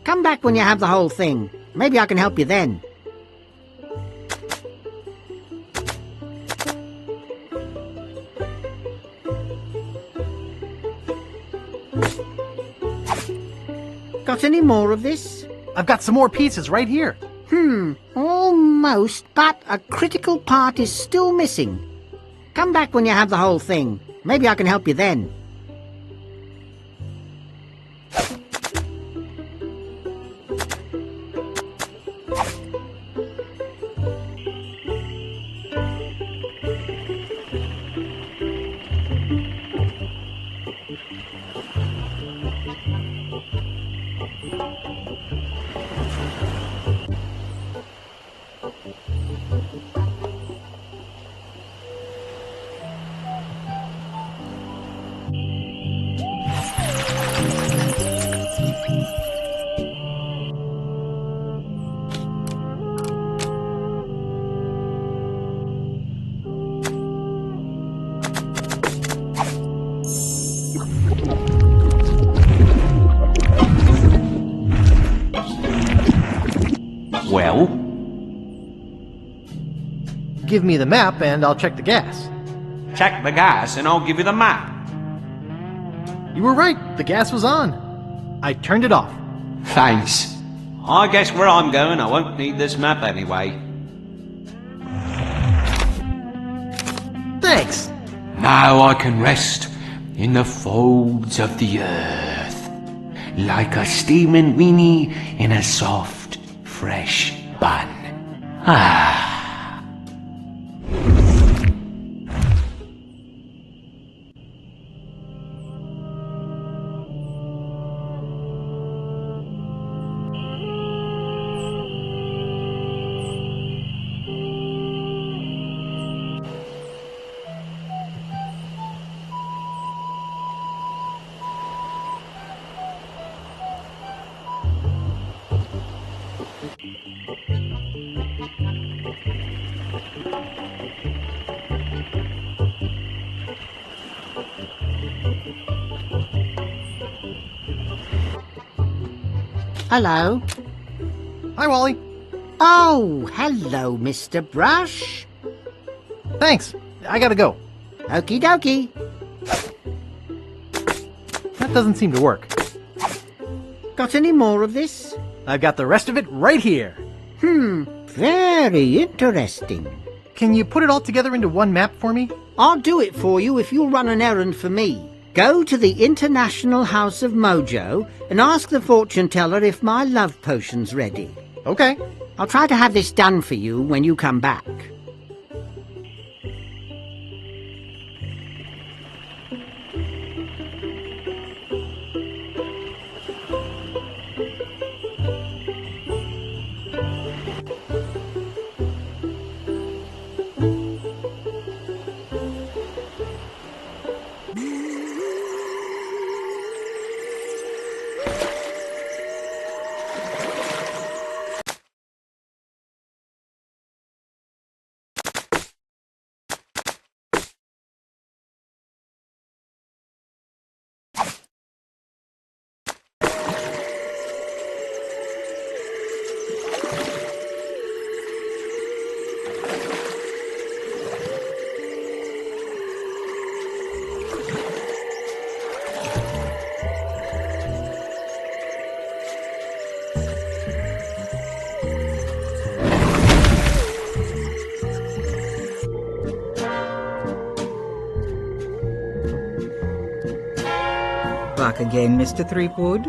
Come back when you have the whole thing. Maybe I can help you then. Got any more of this? I've got some more pieces right here. Almost, but a critical part is still missing. Come back when you have the whole thing. Maybe I can help you then. give me the map and I'll check the gas. Check the gas and I'll give you the map. You were right, the gas was on. I turned it off. Thanks. I guess where I'm going I won't need this map anyway. Thanks. Now I can rest in the folds of the earth, like a steaming weenie in a soft, fresh bun. Ah. Hello. Hi, Wally. Oh, hello, Mr. Brush. Thanks. I gotta go. Okie dokie. That doesn't seem to work. Got any more of this? I've got the rest of it right here. Very interesting. Can you put it all together into one map for me? I'll do it for you if you'll run an errand for me. Go to the International House of Mojo and ask the fortune teller if my love potion's ready. Okay. I'll try to have this done for you when you come back. Back again, Mr. Threepwood?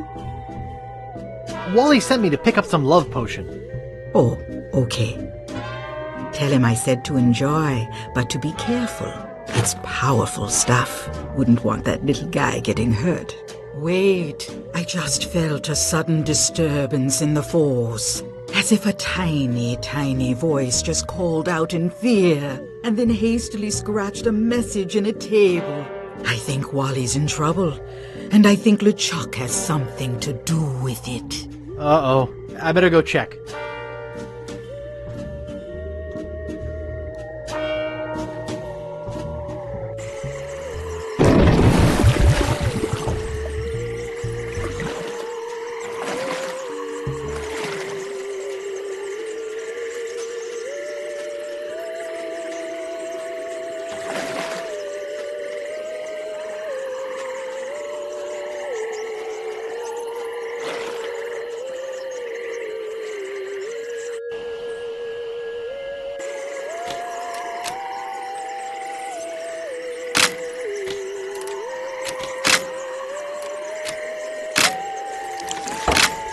Wally sent me to pick up some love potion. Oh, okay. Tell him I said to enjoy, but to be careful. It's powerful stuff. Wouldn't want that little guy getting hurt. Wait, I just felt a sudden disturbance in the force. As if a tiny, tiny voice just called out in fear, and then hastily scratched a message in a table. I think Wally's in trouble, and I think LeChuck has something to do with it. Uh-oh. I better go check.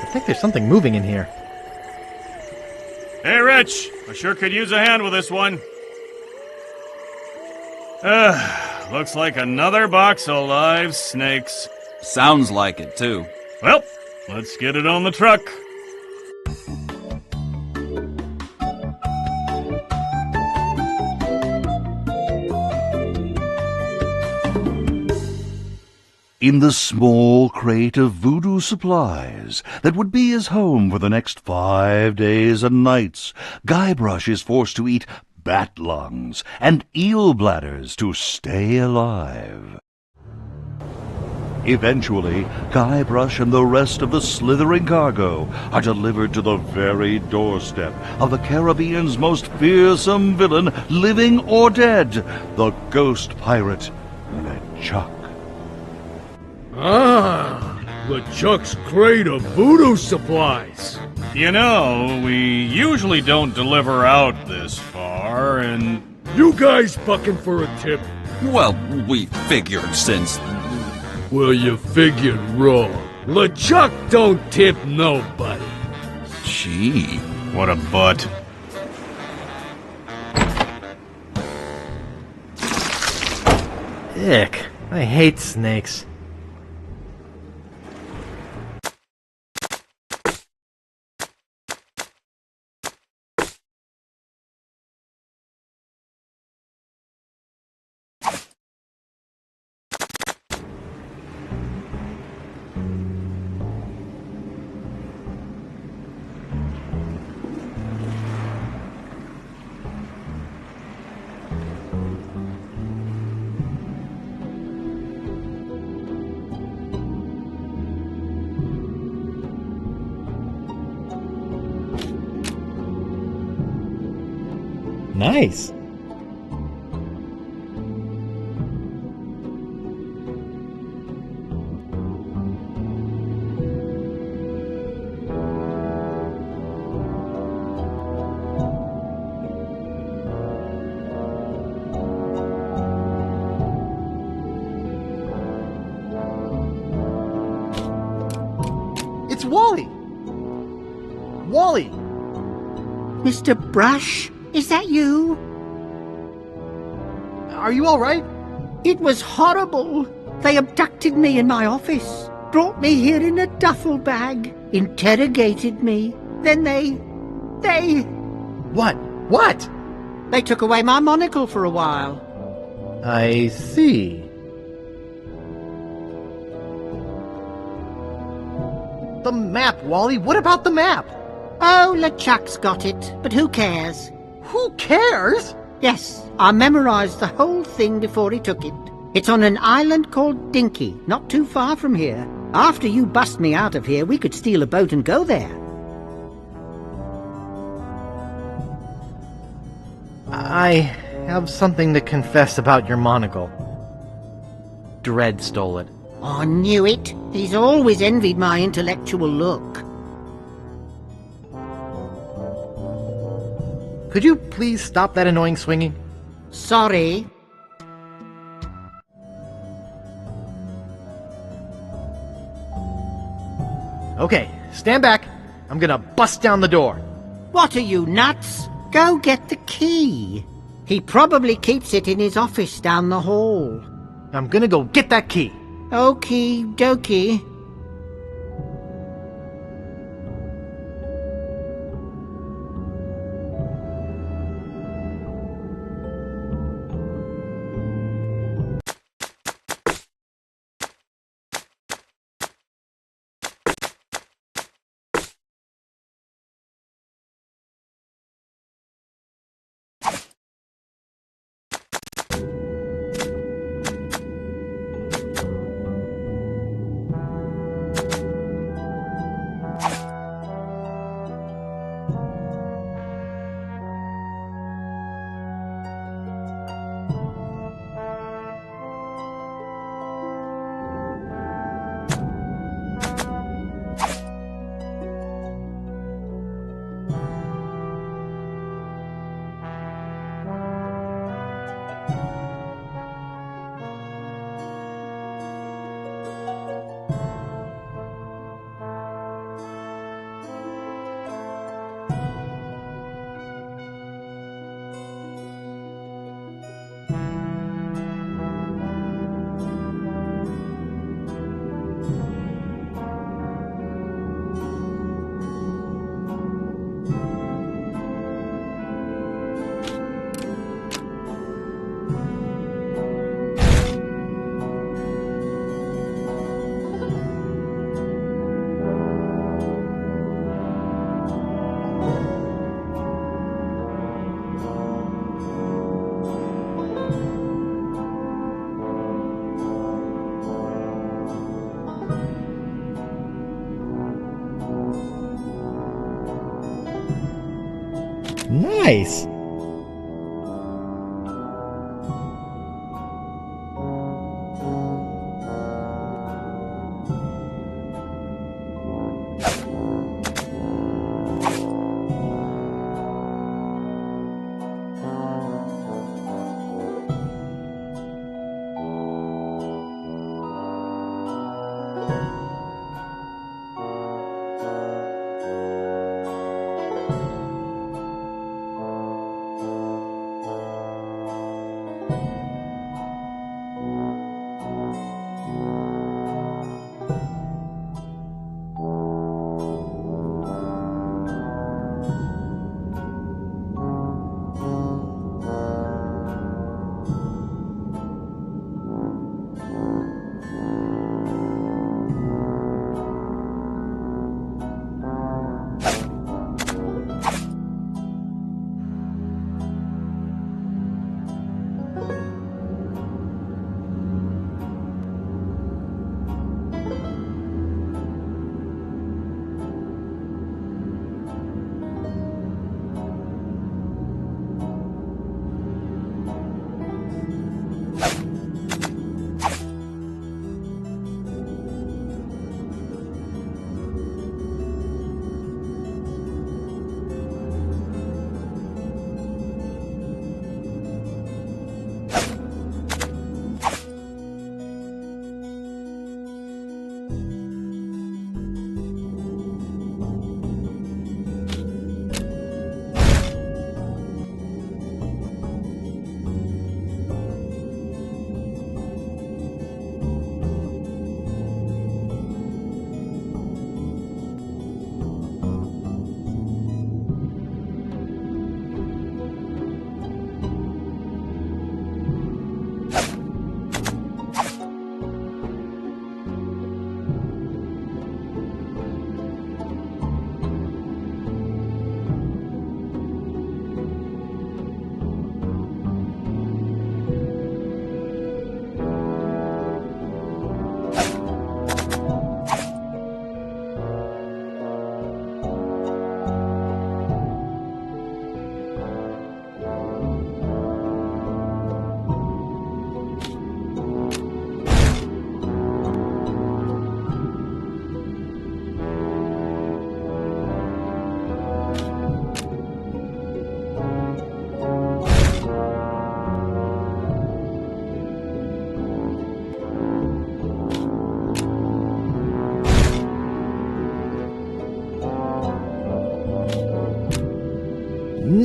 I think there's something moving in here. Hey, Rich! I sure could use a hand with this one. Looks like another box of live snakes. Sounds like it, too. Well, let's get it on the truck. In the small crate of voodoo supplies that would be his home for the next 5 days and nights, Guybrush is forced to eat bat lungs and eel bladders to stay alive. Eventually, Guybrush and the rest of the slithering cargo are delivered to the very doorstep of the Caribbean's most fearsome villain, living or dead, the ghost pirate, LeChuck. Ah, LeChuck's crate of voodoo supplies. You know, we usually don't deliver out this far, and... You guys bucking for a tip? Well, we figured since... Well, you figured wrong. LeChuck don't tip nobody. Gee, what a butt. Ick. I hate snakes. Nice. It's Wally! Wally! Mr. Brush, is that you? Are you all right? It was horrible. They abducted me in my office, brought me here in a duffel bag, interrogated me. Then they... What? What? They took away my monocle for a while. I see. The map, Wally! What about the map? Oh, LeChuck's got it, but who cares? Who cares? Yes, I memorized the whole thing before he took it. It's on an island called Dinky, not too far from here. After you bust me out of here, we could steal a boat and go there. I have something to confess about your monocle. Dredd stole it. I knew it. He's always envied my intellectual look. Could you please stop that annoying swinging? Sorry. Okay, stand back. I'm gonna bust down the door. What are you, nuts? Go get the key. He probably keeps it in his office down the hall. I'm gonna go get that key. Okie dokie. Nice.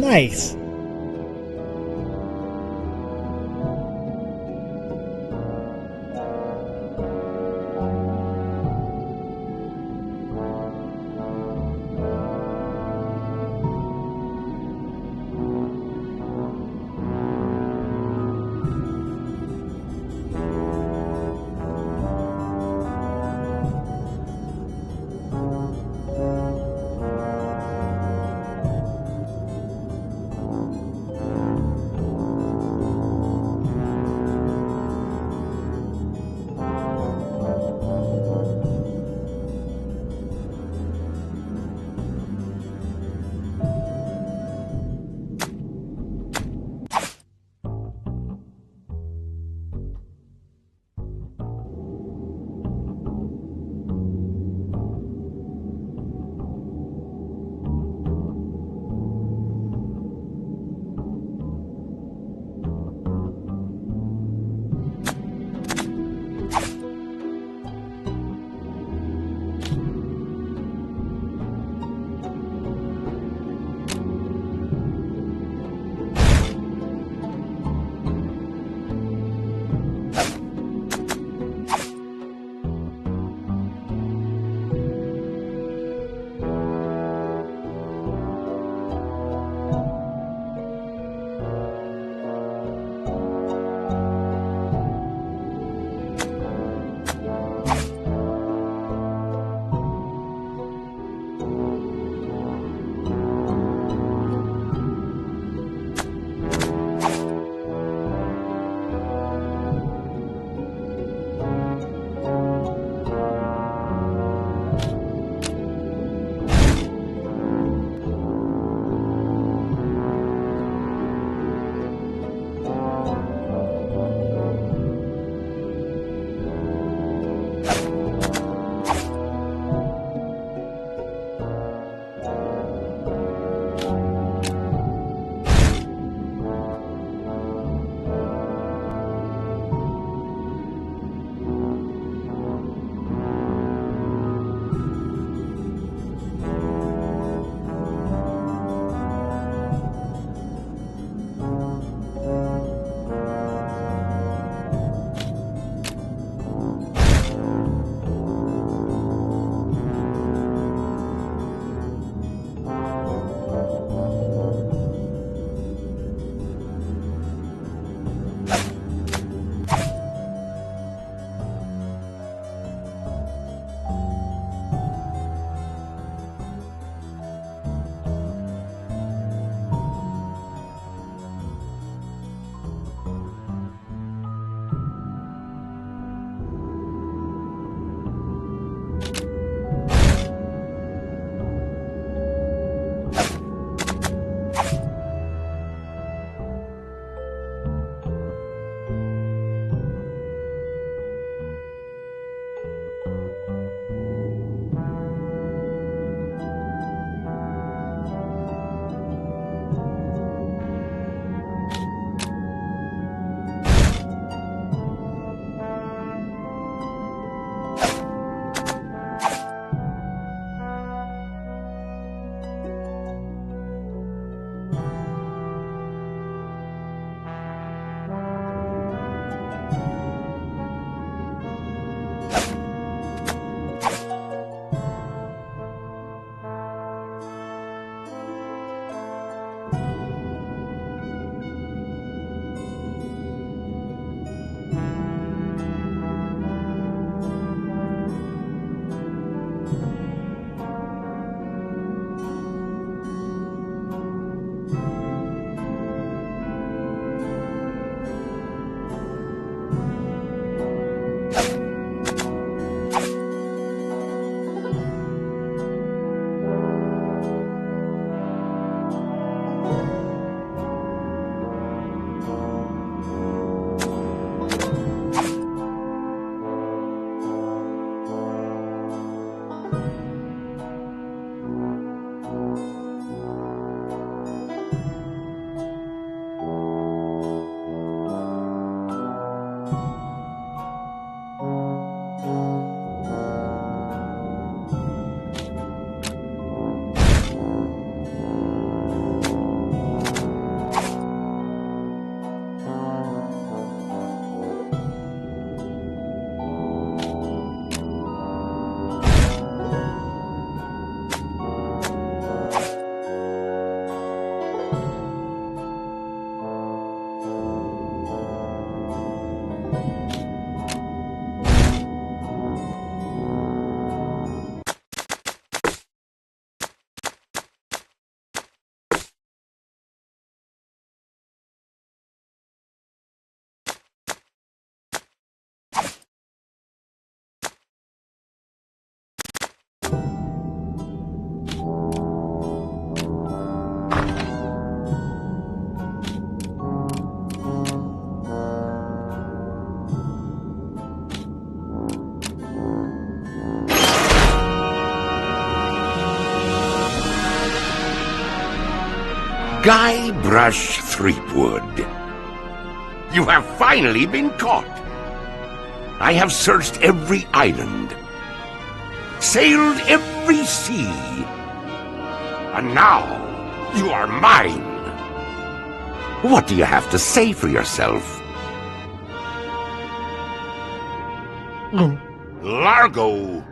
Nice. Guybrush Threepwood. You have finally been caught. I have searched every island, sailed every sea, and now you are mine. What do you have to say for yourself? Largo!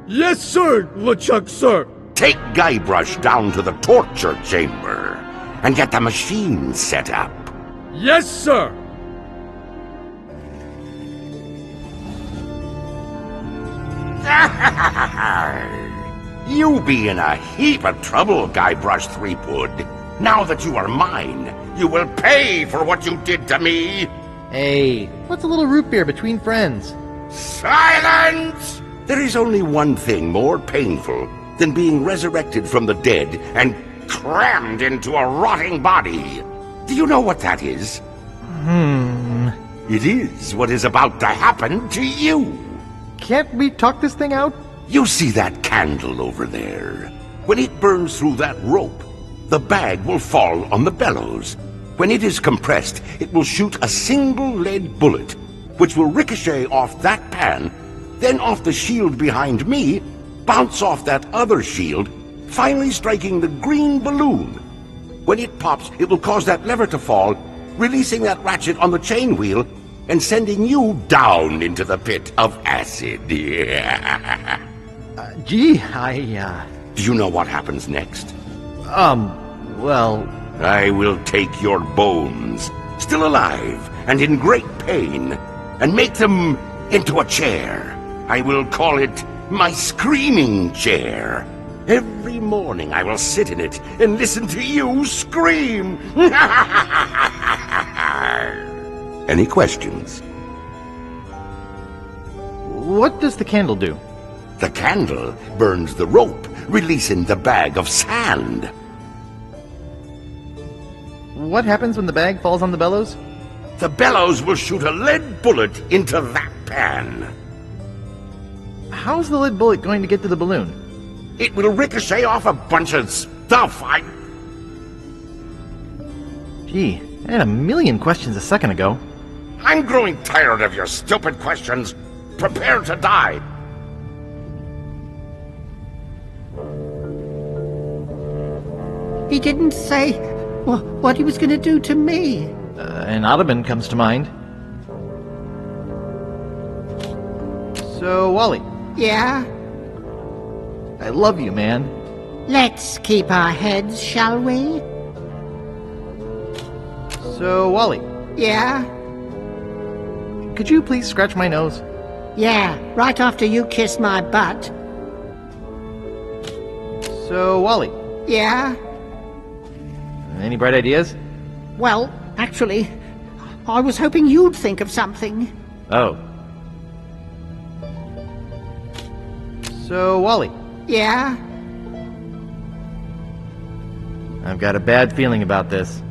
Yes, sir, LeChuck, sir. Take Guybrush down to the torture chamber and get the machine set up. Yes, sir. You be in a heap of trouble, Guybrush Threepwood. Now that you are mine, you will pay for what you did to me. Hey, what's a little root beer between friends? Silence! There is only one thing more painful than being resurrected from the dead and crammed into a rotting body. Do you know what that is? It is what is about to happen to you. Can't we talk this thing out? You see that candle over there? When it burns through that rope, the bag will fall on the bellows. When it is compressed, it will shoot a single lead bullet, which will ricochet off that pan, then off the shield behind me, bounce off that other shield, finally striking the green balloon. When it pops, it will cause that lever to fall, releasing that ratchet on the chain wheel, and sending you down into the pit of acid. Gee, Do you know what happens next? Well... I will take your bones, still alive and in great pain, and make them into a chair. I will call it my screaming chair. Every morning I will sit in it and listen to you scream. Any questions? What does the candle do? The candle burns the rope, releasing the bag of sand. What happens when the bag falls on the bellows? The bellows will shoot a lead bullet into that pan. How's the lead bullet going to get to the balloon? It will ricochet off a bunch of stuff. Gee, I had a million questions a second ago. I'm growing tired of your stupid questions. Prepare to die. He didn't say what he was going to do to me. An Ottoman comes to mind. So, Wally. Yeah? I love you, man. Let's keep our heads, shall we? So, Wally. Yeah? Could you please scratch my nose? Yeah, right after you kiss my butt. So, Wally. Yeah? Any bright ideas? Well, actually, I was hoping you'd think of something. Oh. So, Wally. Yeah? I've got a bad feeling about this.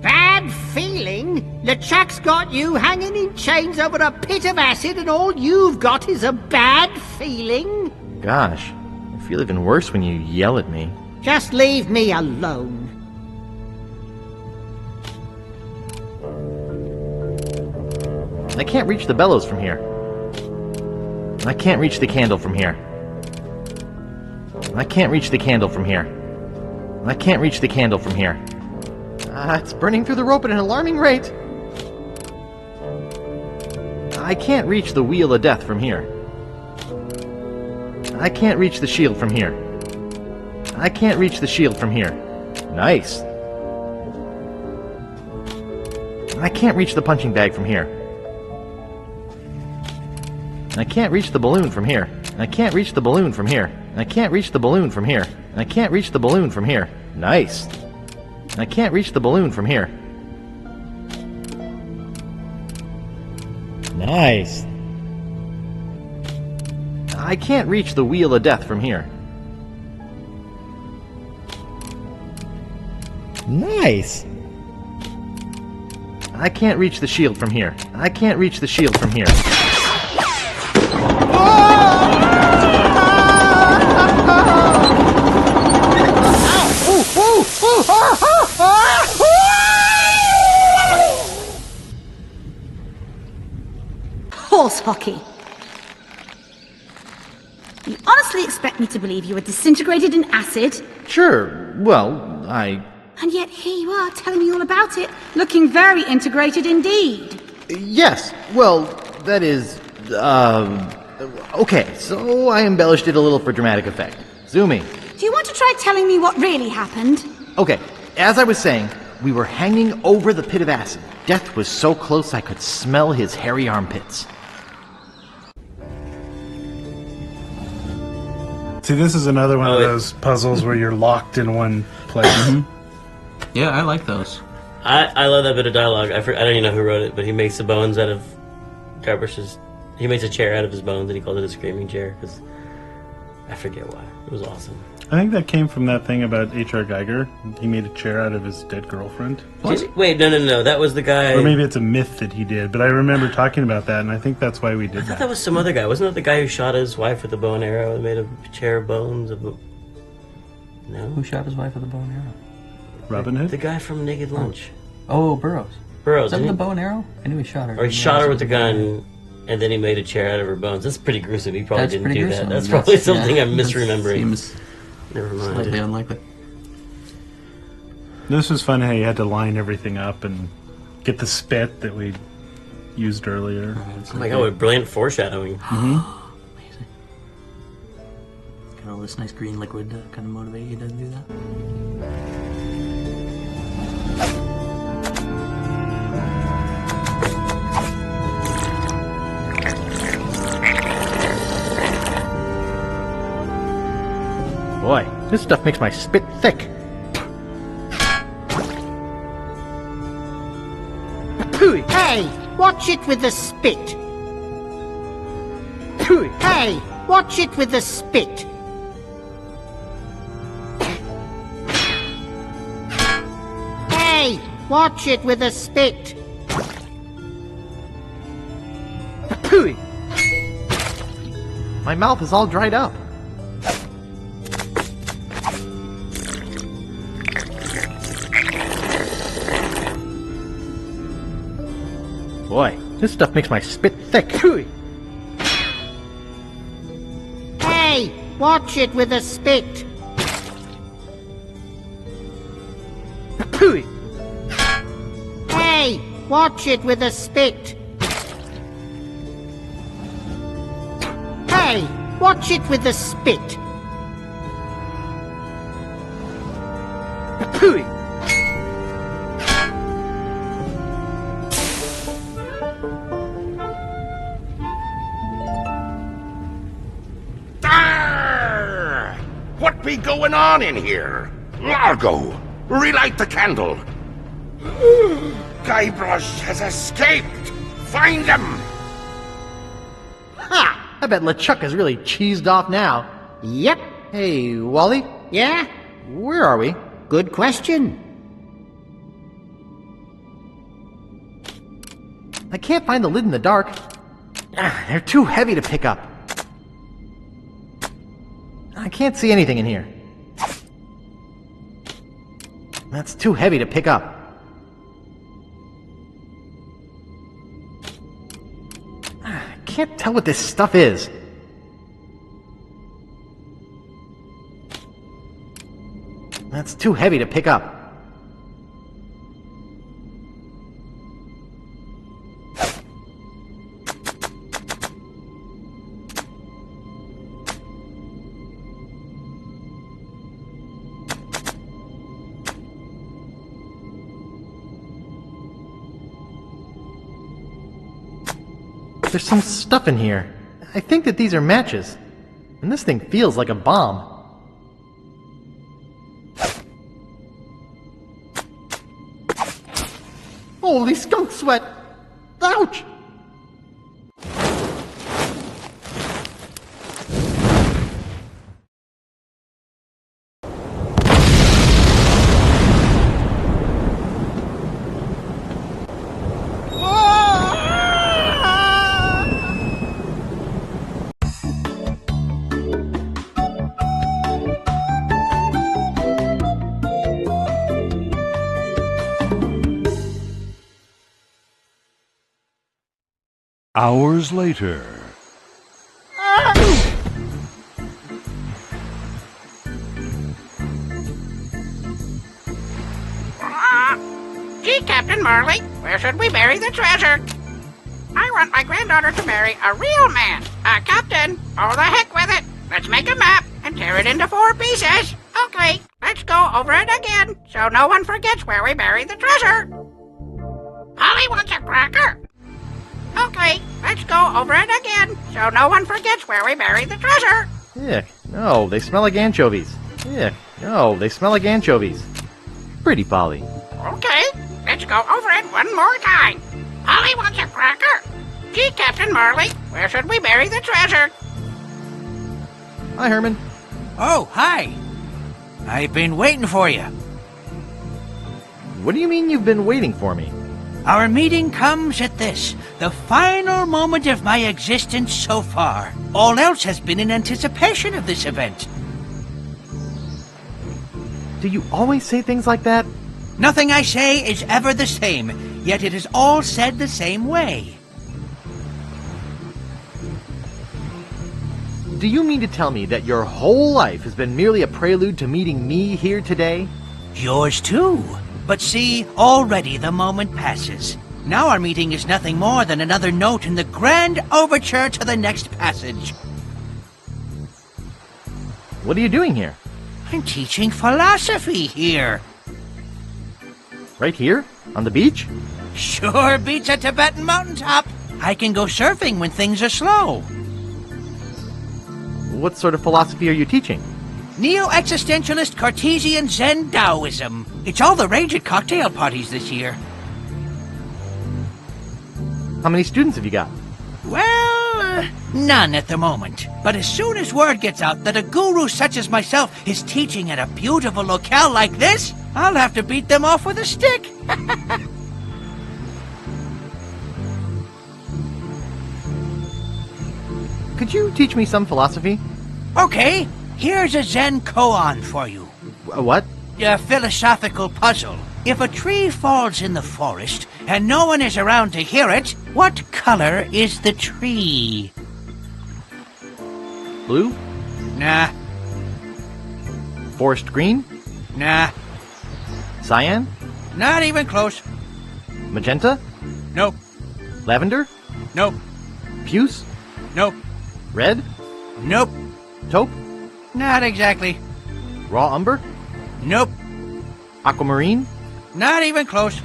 Bad feeling? LeChuck's got you hanging in chains over a pit of acid and all you've got is a bad feeling? Gosh, I feel even worse when you yell at me. Just leave me alone. I can't reach the bellows from here. I can't reach the candle from here. I can't reach the candle from here. I can't reach the candle from here. It's burning through the rope at an alarming rate. I can't reach the wheel of death from here. I can't reach the shield from here. I can't reach the shield from here. Nice. I can't reach the punching bag from here. I can't reach the balloon from here. I can't reach the balloon from here. I can't reach the balloon from here. I can't reach the balloon from here. Nice. I can't reach the balloon from here. Nice. I can't reach the wheel of death from here. Nice. I can't reach the shield from here. I can't reach the shield from here. horse hockey. You honestly expect me to believe you were disintegrated in acid? Sure, well, And yet here you are telling me all about it, looking very integrated indeed. Yes, well, that is, okay, so I embellished it a little for dramatic effect. Zooming. Do you want to try telling me what really happened? Okay, as I was saying, we were hanging over the pit of acid. Death was so close I could smell his hairy armpits. See, this is another one of those puzzles where you're locked in one place. Yeah, I like those. I love that bit of dialogue. I don't even know who wrote it, but he makes the bones out of Guybrush's. He makes a chair out of his bones, and he called it a screaming chair because I forget why. It was awesome. I think that came from that thing about H.R. Geiger. He made a chair out of his dead girlfriend. Wait, no. That was the guy. Or maybe it's a myth that he did, but I remember talking about that, and I think that's why we did I thought that was some other guy. Wasn't that the guy who shot his wife with a bow and arrow and made a chair of bones? No? Who shot his wife with a bow and arrow? Robin Hood? The guy from Naked Lunch. Oh, Burroughs. Burroughs. Is that with didn't the bow and arrow? I knew he shot her. Or he shot her with a gun, and then he made a chair out of her bones. That's pretty gruesome. He probably That's didn't pretty do gruesome. that. That's probably That's- something yeah, I'm that misremembering. seems Never mind. slightly unlikely. This was fun how you had to line everything up and get the spit that we used earlier. Oh my god, what brilliant foreshadowing. Amazing. Got all this nice green liquid to kind of motivate you to do that. Boy, this stuff makes my spit thick. Hey, watch it with the spit. Hey, watch it with the spit. Hey, watch it with the spit. My mouth is all dried up. Boy, this stuff makes my spit thick. Hey, watch it with the spit. Hey, watch it with the spit. Hey, watch it with the spit. Arr! What be going on in here? Largo, relight the candle. Guybrush has escaped. Find him. Ha! I bet LeChuck is really cheesed off now. Yep. Hey, Wally? Yeah? Where are we? Good question. I can't find the lid in the dark. They're too heavy to pick up. I can't see anything in here. That's too heavy to pick up. I can't tell what this stuff is. That's too heavy to pick up. There's some stuff in here. I think that these are matches. And this thing feels like a bomb. Holy skunk sweat! Ouch! Hours later. Gee, Captain Marley, where should we bury the treasure? I want my granddaughter to marry a real man. Captain, oh the heck with it. Let's make a map and tear it into 4 pieces. Okay, let's go over it again so no one forgets where we buried the treasure. Polly wants a cracker. Okay, let's go over it again so no one forgets where we buried the treasure. Ick, no, they smell like anchovies. Ick, no, they smell like anchovies. Pretty Polly. Okay, let's go over it one more time. Polly wants a cracker. Gee, Captain Marley, where should we bury the treasure? Hi, Herman. Oh, hi. I've been waiting for you. What do you mean you've been waiting for me? Our meeting comes at this, the final moment of my existence so far. All else has been in anticipation of this event. Do you always say things like that? Nothing I say is ever the same, yet it is all said the same way. Do you mean to tell me that your whole life has been merely a prelude to meeting me here today? Yours too. But see, already the moment passes. Now our meeting is nothing more than another note in the grand overture to the next passage. What are you doing here? I'm teaching philosophy here. Right here? On the beach? Sure beats a Tibetan mountaintop. I can go surfing when things are slow. What sort of philosophy are you teaching? Neo-existentialist Cartesian Zen Taoism. It's all the rage at cocktail parties this year. How many students have you got? Well, none at the moment. But as soon as word gets out that a guru such as myself is teaching at a beautiful locale like this, I'll have to beat them off with a stick. Could you teach me some philosophy? Okay, here's a Zen koan for you. A what? A philosophical puzzle. If a tree falls in the forest and no one is around to hear it, what color is the tree? Blue? Nah. Forest green? Nah. Cyan? Not even close. Magenta? Nope. Lavender? Nope. Puce? Nope. Red? Nope. Taupe? Not exactly. Raw umber? Nope. Aquamarine? Not even close.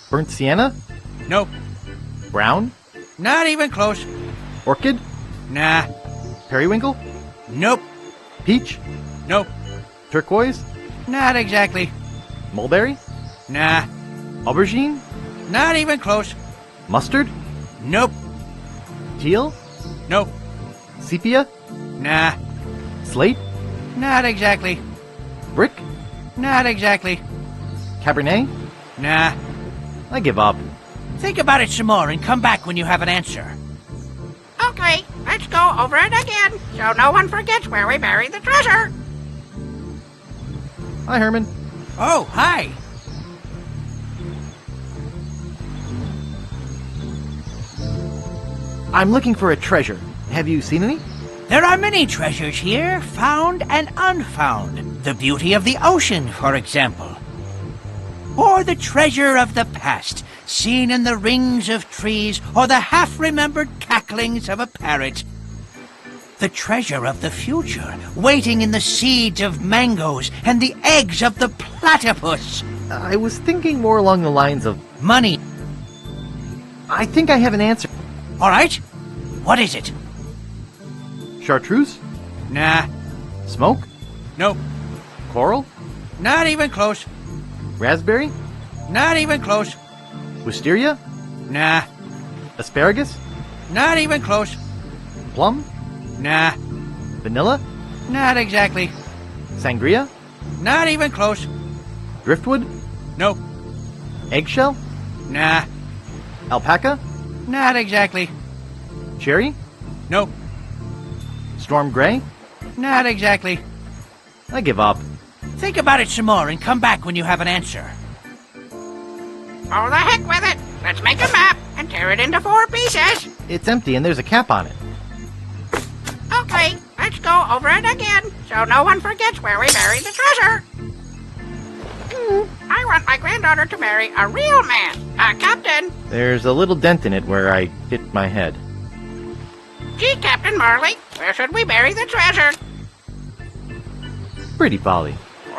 Burnt sienna? Nope. Brown? Not even close. Orchid? Nah. Periwinkle? Nope. Peach? Nope. Turquoise? Not exactly. Mulberry? Nah. Aubergine? Not even close. Mustard? Nope. Teal? Nope. Sepia? Nah. Slate? Not exactly. Brick? Not exactly. Cabernet? Nah. I give up. Think about it some more and come back when you have an answer. Okay, let's go over it again so no one forgets where we buried the treasure. Hi, Herman. Oh, hi. I'm looking for a treasure. Have you seen any? There are many treasures here, found and unfound. The beauty of the ocean, for example. Or the treasure of the past, seen in the rings of trees or the half-remembered cacklings of a parrot. The treasure of the future, waiting in the seeds of mangoes and the eggs of the platypus. I was thinking more along the lines of money. I think I have an answer. All right. What is it? Chartreuse? Nah. Smoke? Nope. Coral? Not even close. Raspberry? Not even close. Wisteria? Nah. Asparagus? Not even close. Plum? Nah. Vanilla? Not exactly. Sangria? Not even close. Driftwood? Nope. Eggshell? Nah. Alpaca? Not exactly. Cherry? Nope. Storm gray? Not exactly. I give up. Think about it some more and come back when you have an answer. Oh, the heck with it. Let's make a map and tear it into 4 pieces. It's empty and there's a cap on it. Okay, let's go over it again, so no one forgets where we buried the treasure. I want my granddaughter to marry a real man, a captain. There's a little dent in it where I hit my head. Gee, Captain Marley, where should we bury the treasure? Pretty Polly.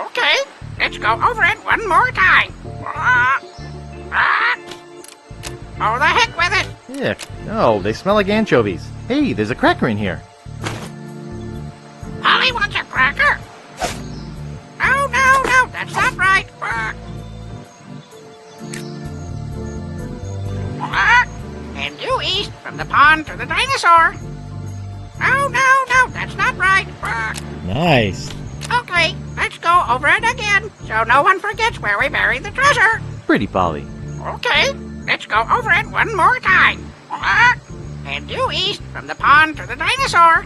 Okay, let's go over it one more time. Oh, the heck with it. Ick. Oh, they smell like anchovies. Hey, there's a cracker in here. Polly wants a cracker. Oh, no, that's not right. And due east from the pond to the dinosaur. Oh, no, that's not right. Nice. Okay, let's go over it again, so no one forgets where we buried the treasure. Pretty Polly. Okay, let's go over it one more time. And due east from the pond to the dinosaur.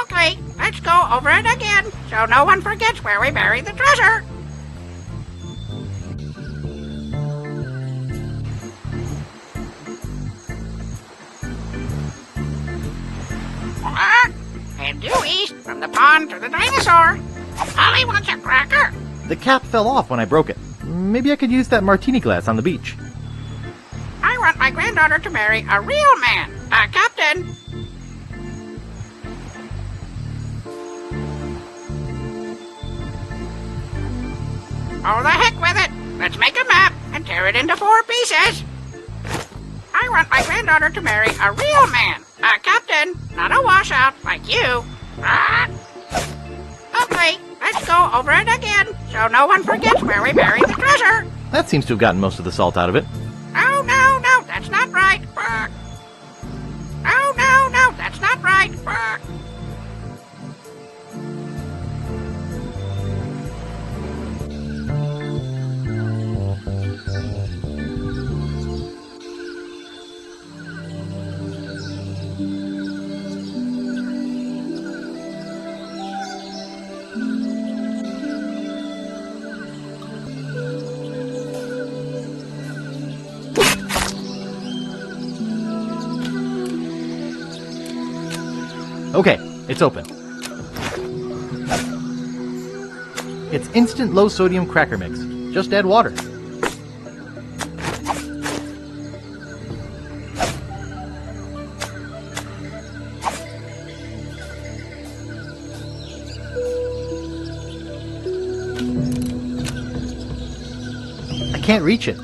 Okay, let's go over it again, so no one forgets where we buried the treasure. And due east from the pond to the dinosaur. Polly wants a cracker. The cap fell off when I broke it. Maybe I could use that martini glass on the beach. I want my granddaughter to marry a real man, a captain. Oh, the heck with it. Let's make a map and tear it into 4 pieces. I want my granddaughter to marry a real man, a captain, not a washout like you. Okay, let's go over it again, so no one forgets where we buried the treasure. That seems to have gotten most of the salt out of it. Oh, no, that's not right. Oh, no, that's not right. Okay, it's open. It's instant low-sodium cracker mix. Just add water. I can't reach it.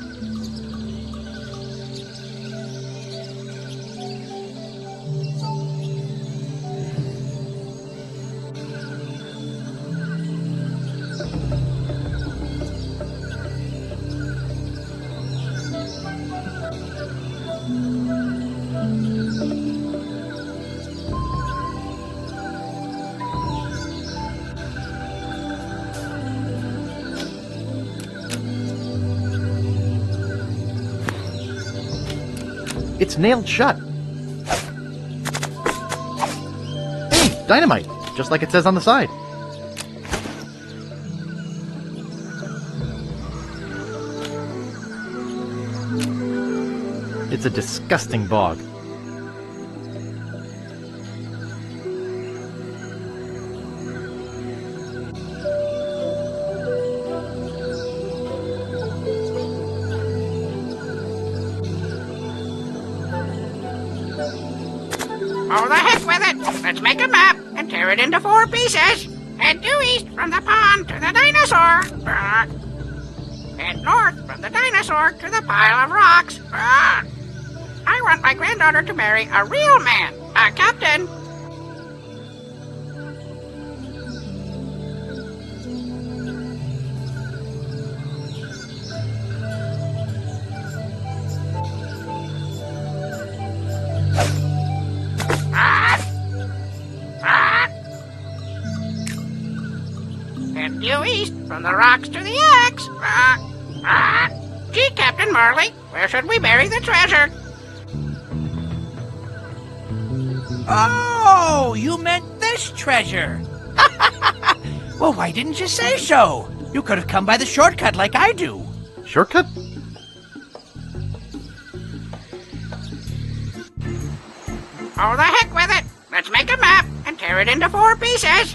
It's nailed shut. Hey, dynamite, just like it says on the side. It's a disgusting bog. Oh, the heck with it. Let's make a map and tear it into 4 pieces. Head due east from the pond to the dinosaur. Head north from the dinosaur to the pile of rocks. I want my granddaughter to marry a real man, a captain. Head due east from the rocks to the axe. Gee, Captain Marley, where should we bury the treasure? Oh, you meant this treasure. Well, why didn't you say so? You could have come by the shortcut like I do. Shortcut? Oh, the heck with it. Let's make a map and tear it into 4 pieces.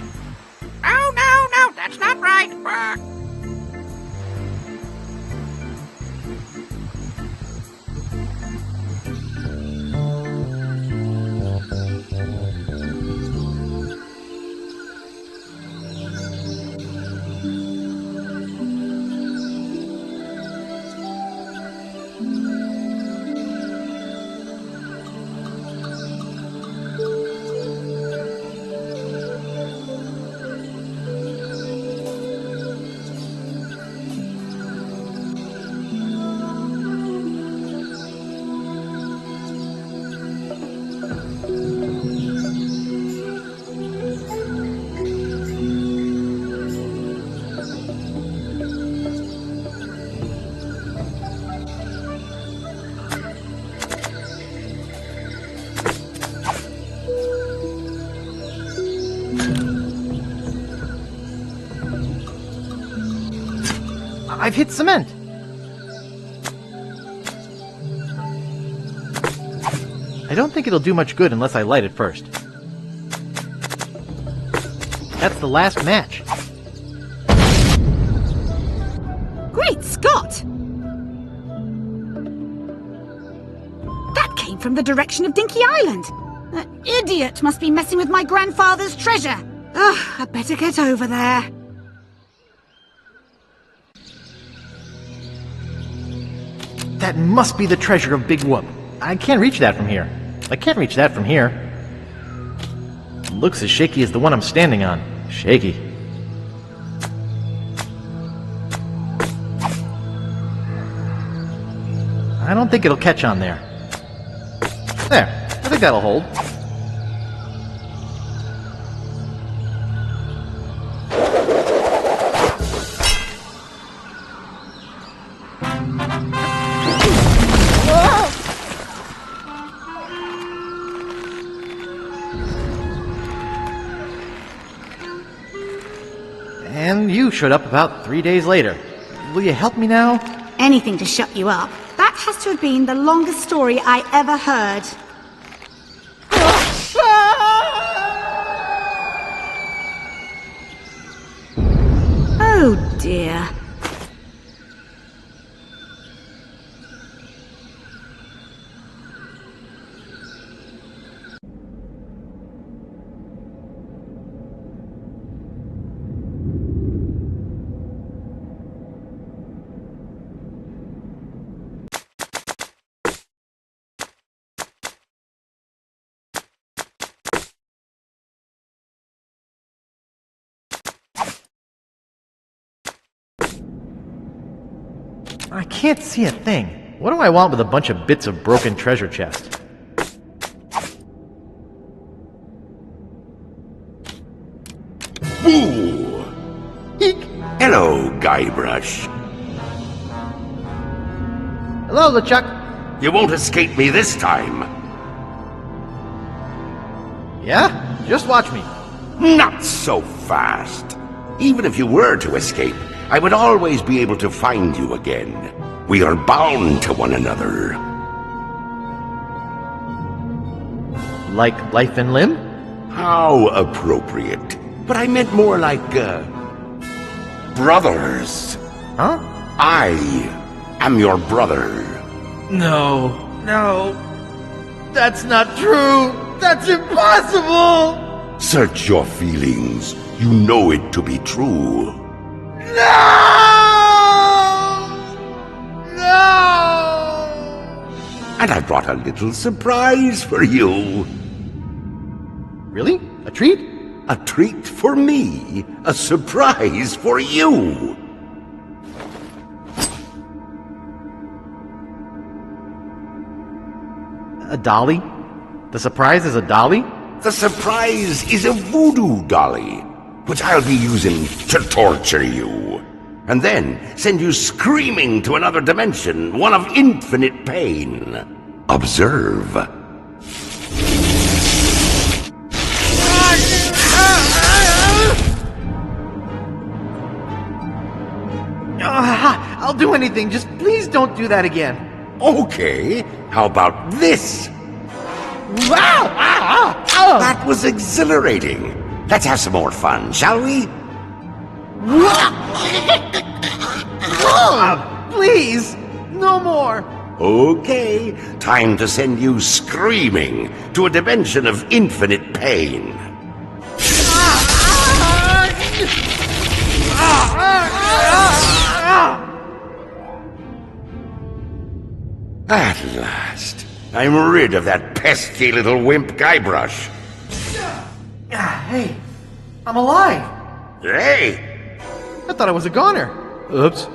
Oh, no, that's not right. I've hit cement! I don't think it'll do much good unless I light it first. That's the last match. Great Scott! That came from the direction of Dinky Island. That idiot must be messing with my grandfather's treasure. Ugh, I'd better get over there. That must be the treasure of Big Whoop. I can't reach that from here. I can't reach that from here. It looks as shaky as the one I'm standing on. Shaky. I don't think it'll catch on there. There. I think that'll hold. And you showed up about 3 days later. Will you help me now? Anything to shut you up. That has to have been the longest story I ever heard. Oh dear. I can't see a thing. What do I want with a bunch of bits of broken treasure chest? Ooh! Eek! Hello, Guybrush. Hello, LeChuck. You won't escape me this time. Yeah? Just watch me. Not so fast. Even if you were to escape, I would always be able to find you again. We are bound to one another. Like life and limb? How appropriate. But I meant more like, brothers. Huh? I am your brother. No. That's not true. That's impossible. Search your feelings. You know it to be true. And I brought a little surprise for you. Really? A treat? A treat for me. A surprise for you. A dolly? The surprise is a dolly? The surprise is a voodoo dolly, which I'll be using to torture you. And then send you screaming to another dimension, one of infinite pain. Observe. I'll do anything, just please don't do that again. Okay, how about this? That was exhilarating. Let's have some more fun, shall we? Please, no more. Okay, time to send you screaming to a dimension of infinite pain. At last, I'm rid of that pesky little wimp Guybrush. Hey, I'm alive. Hey! I thought I was a goner. Oops.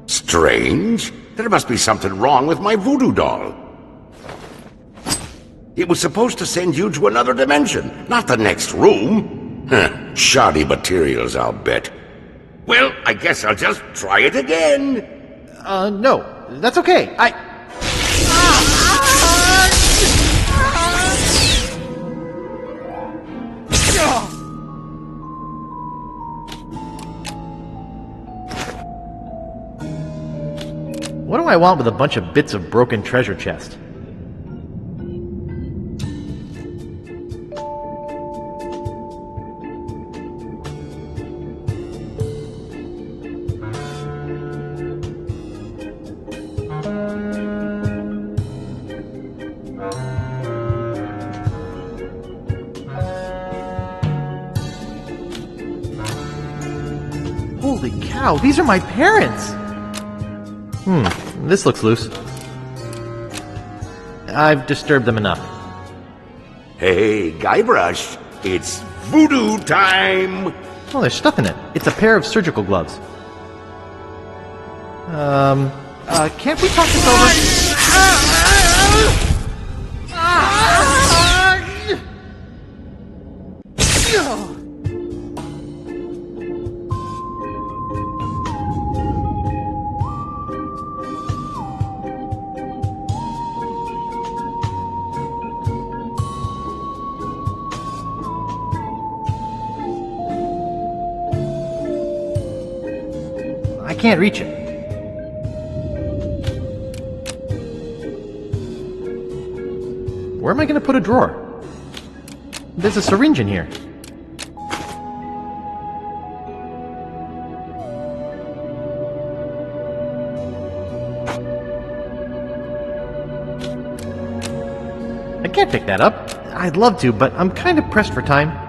Strange. There must be something wrong with my voodoo doll. It was supposed to send you to another dimension, not the next room. Shoddy materials, I'll bet. Well, I guess I'll just try it again. No. That's okay. What do I want with a bunch of bits of broken treasure chest? Holy cow, these are my parents! This looks loose. I've disturbed them enough. Hey, Guybrush, it's voodoo time! Oh, there's stuff in it. It's a pair of surgical gloves. Can't we talk this over? I can't reach it. Where am I going to put a drawer? There's a syringe in here. I can't pick that up. I'd love to, but I'm kind of pressed for time.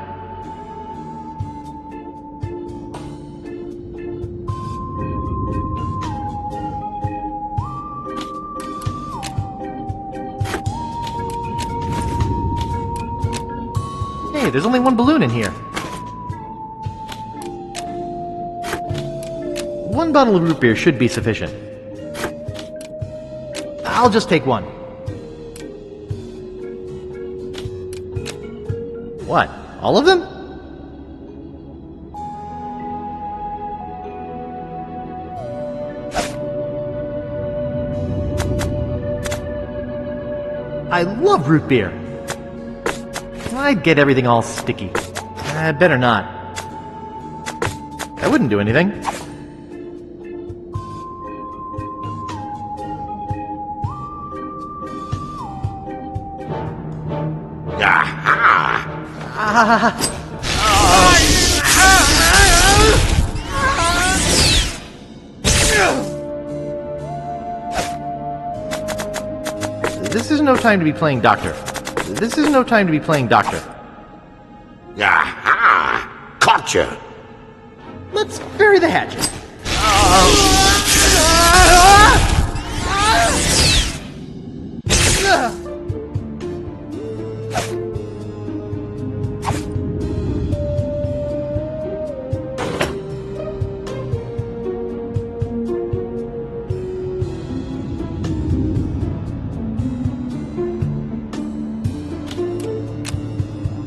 Hey, there's only one balloon in here. One bottle of root beer should be sufficient. I'll just take one. What? All of them? I love root beer. I'd get everything all sticky. Better not. That wouldn't do anything. This is no time to be playing doctor. This is no time to be playing doctor. Aha! Gotcha! Let's bury the hatchet.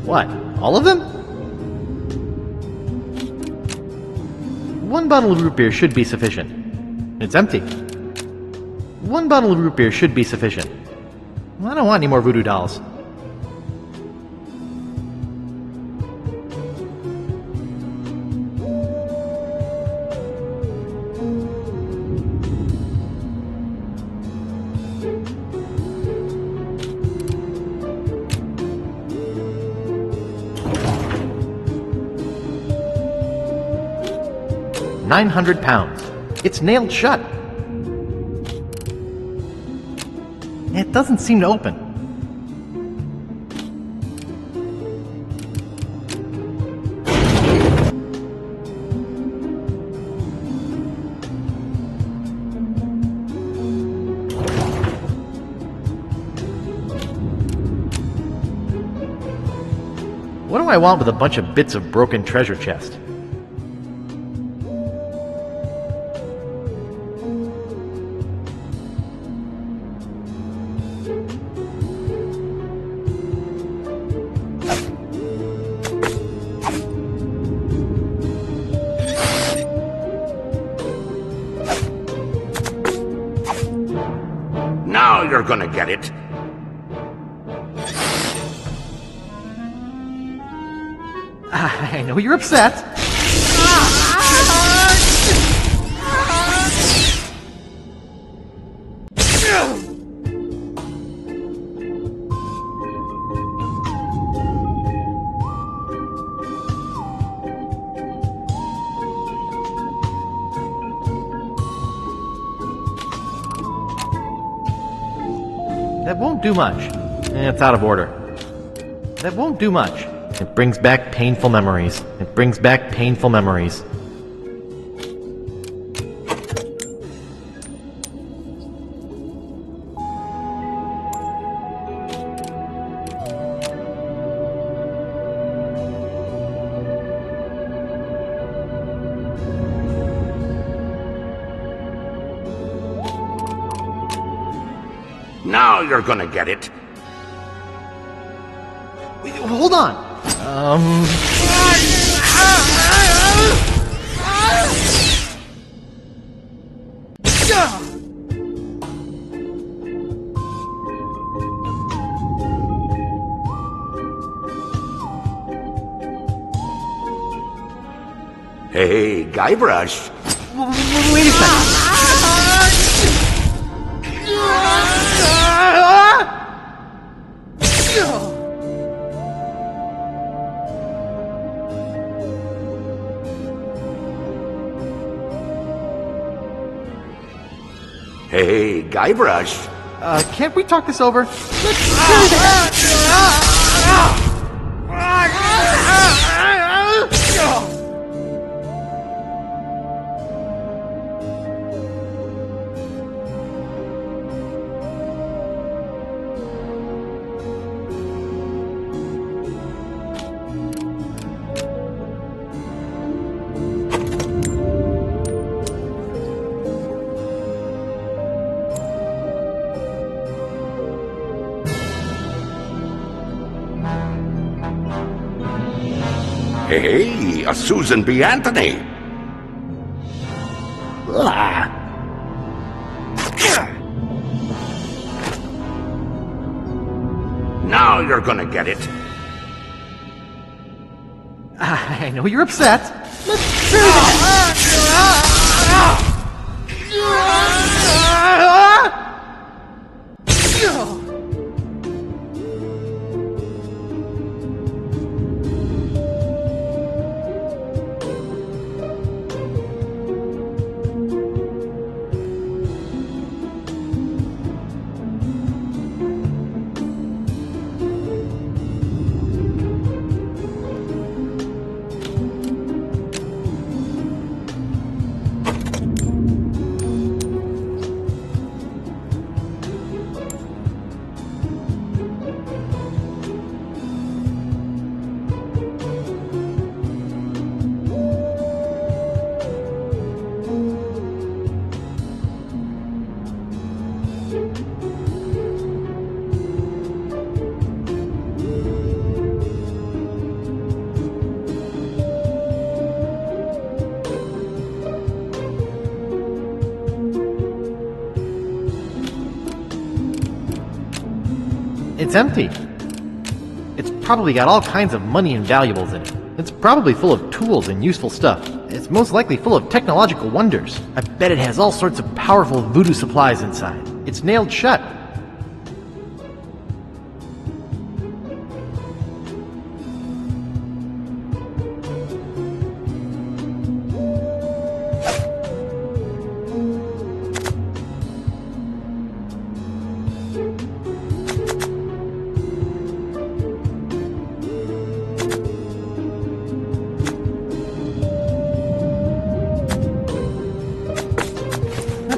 What? All of them? One bottle of root beer should be sufficient. It's empty. One bottle of root beer should be sufficient. I don't want any more voodoo dolls. 900 pounds. It's nailed shut. It doesn't seem to open. What do I want with a bunch of bits of broken treasure chest? Now you're gonna get it. I know you're upset. That won't do much. It's out of order. That won't do much. It brings back painful memories. It brings back painful memories. Now you're gonna get it. Hold on. Hey, Guybrush. Wait a second. Hey, Guybrush. Can't we talk this over? Hey, a Susan B. Anthony. Now you're gonna get it. I know you're upset. Let's try that. It's empty. It's probably got all kinds of money and valuables in it. It's probably full of tools and useful stuff. It's most likely full of technological wonders. I bet it has all sorts of powerful voodoo supplies inside. It's nailed shut.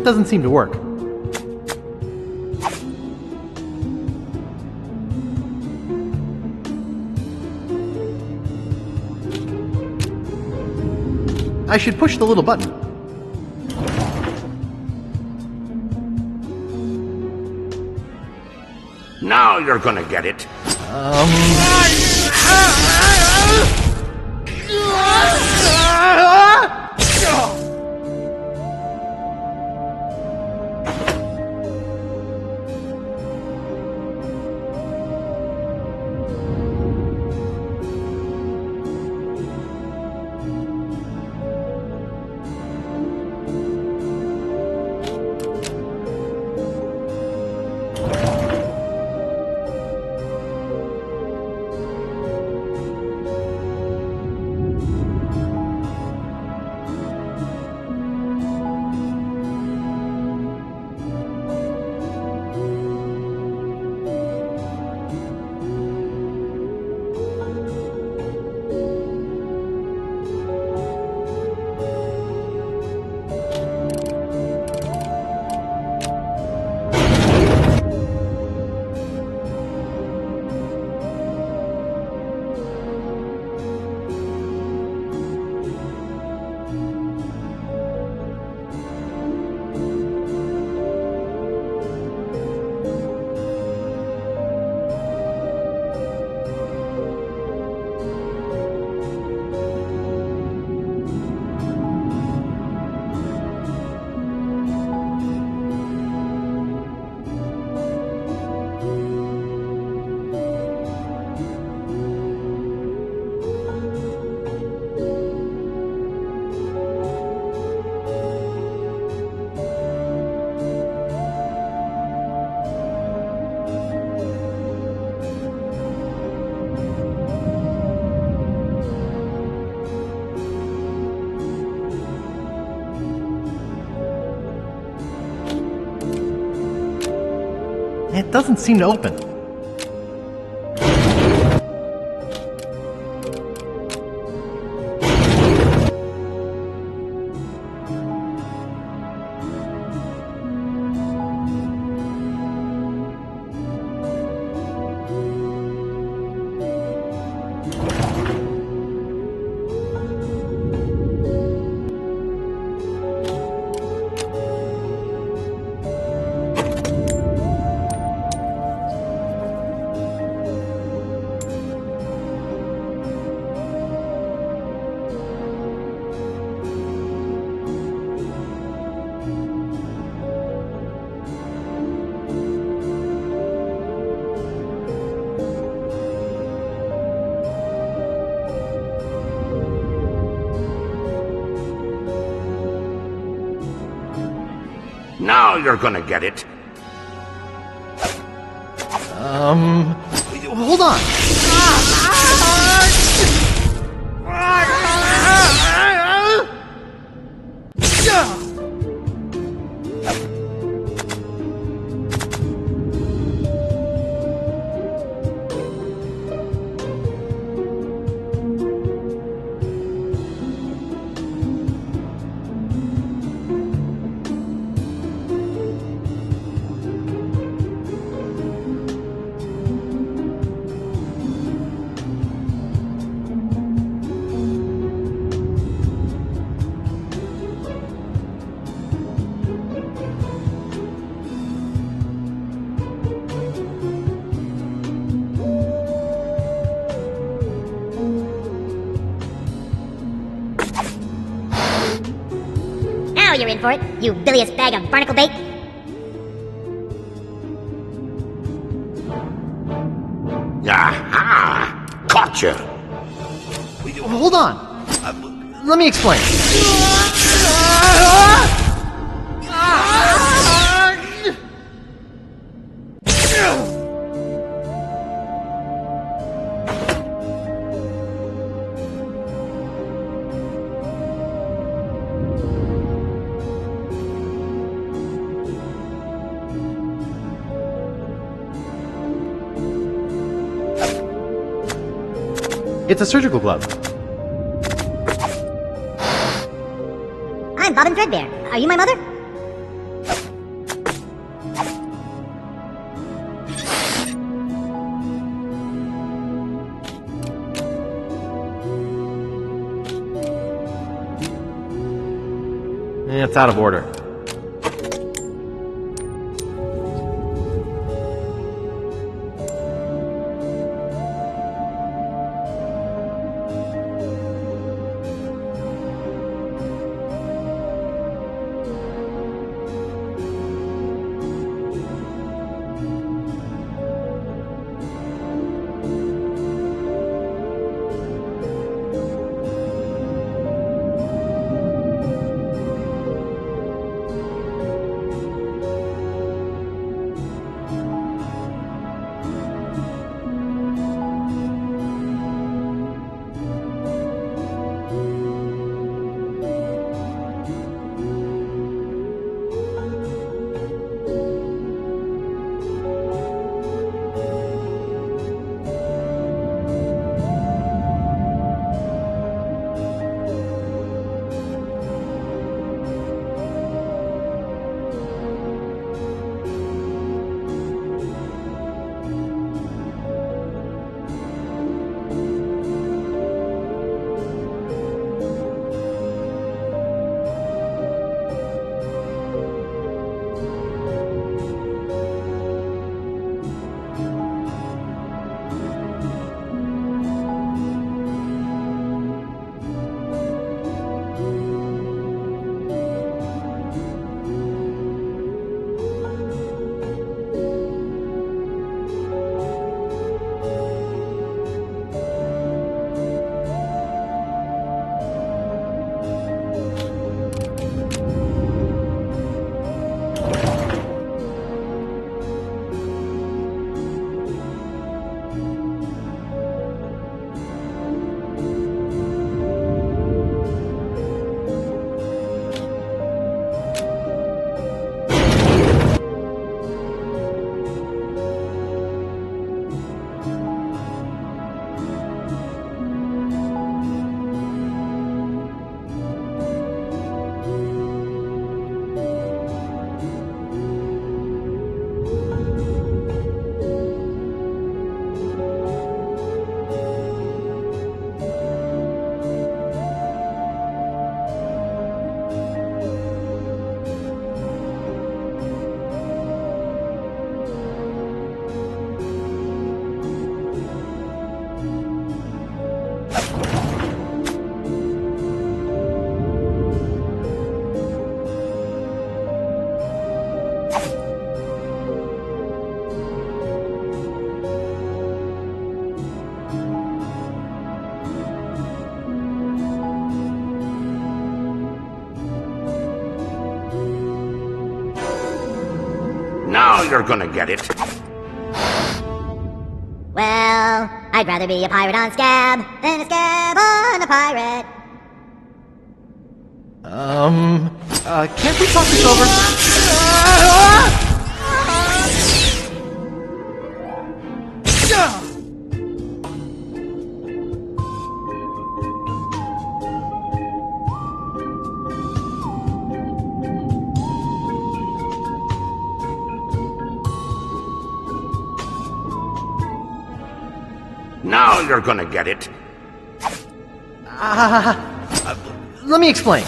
That doesn't seem to work. I should push the little button. Now you're gonna get it. It doesn't seem to open. Now you're gonna get it. Hold on. Now you're in for it, you bilious bag of barnacle bait. Aha! Gotcha! Hold on. Let me explain. It's a surgical glove. I'm Bobbin Threadbare. Are you my mother? It's out of order. Now you're gonna get it. Well, I'd rather be a pirate on Scab than a Scab on a pirate. Can't we talk this over? Now you're gonna get it. Let me explain.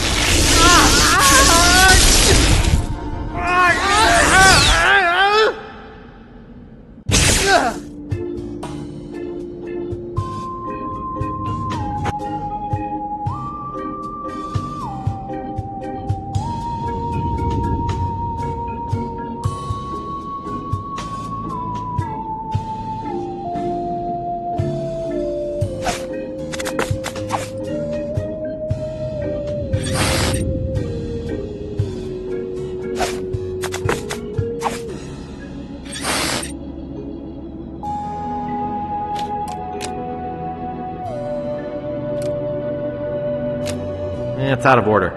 It's out of order.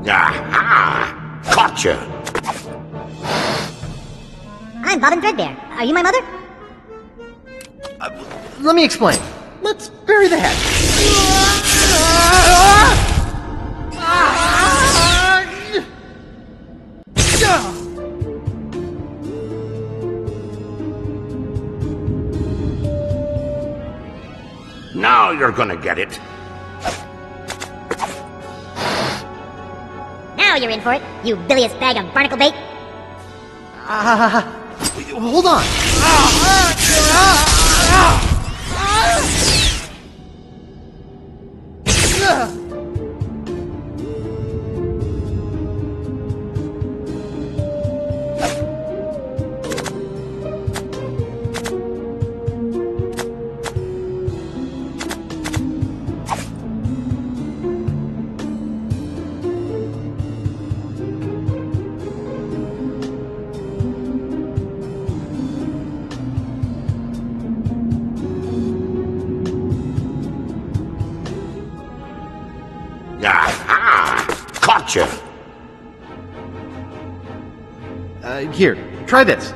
Aha! Gotcha! I'm Bobbin Threadbare. Are you my mother? Let me explain. Let's bury the head. Now you're gonna get it. Now you're in for it, you bilious bag of barnacle bait. Hold on. Aha! Gotcha! Here, try this.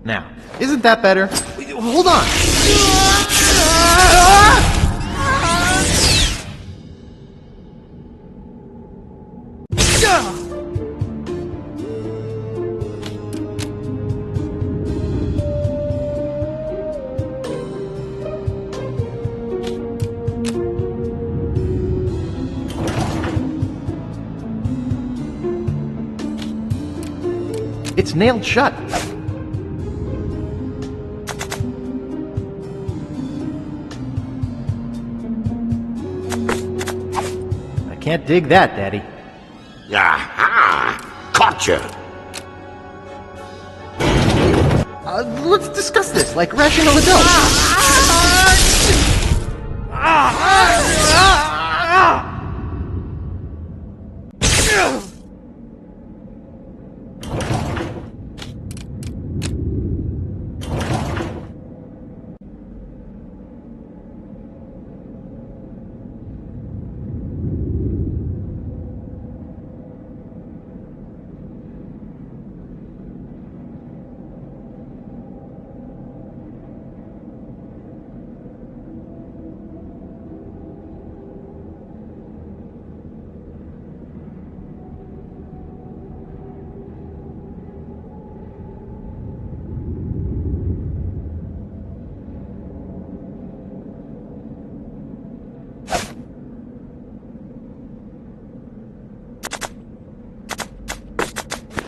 Now, isn't that better? Hold on! It's nailed shut. I can't dig that, Daddy. Aha! Gotcha! Let's discuss this like rational adults.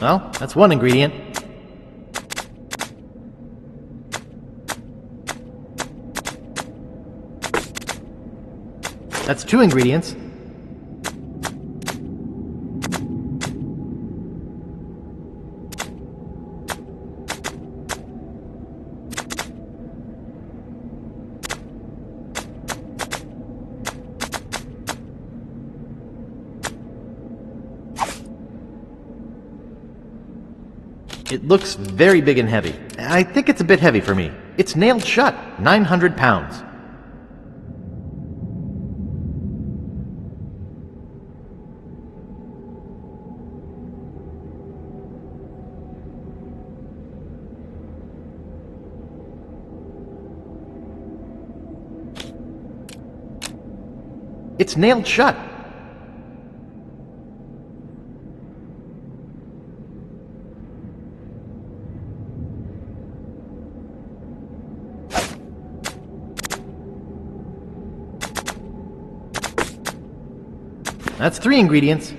Well, that's one ingredient. That's two ingredients. It looks very big and heavy. I think it's a bit heavy for me. It's nailed shut, 900 pounds. It's nailed shut. That's three ingredients.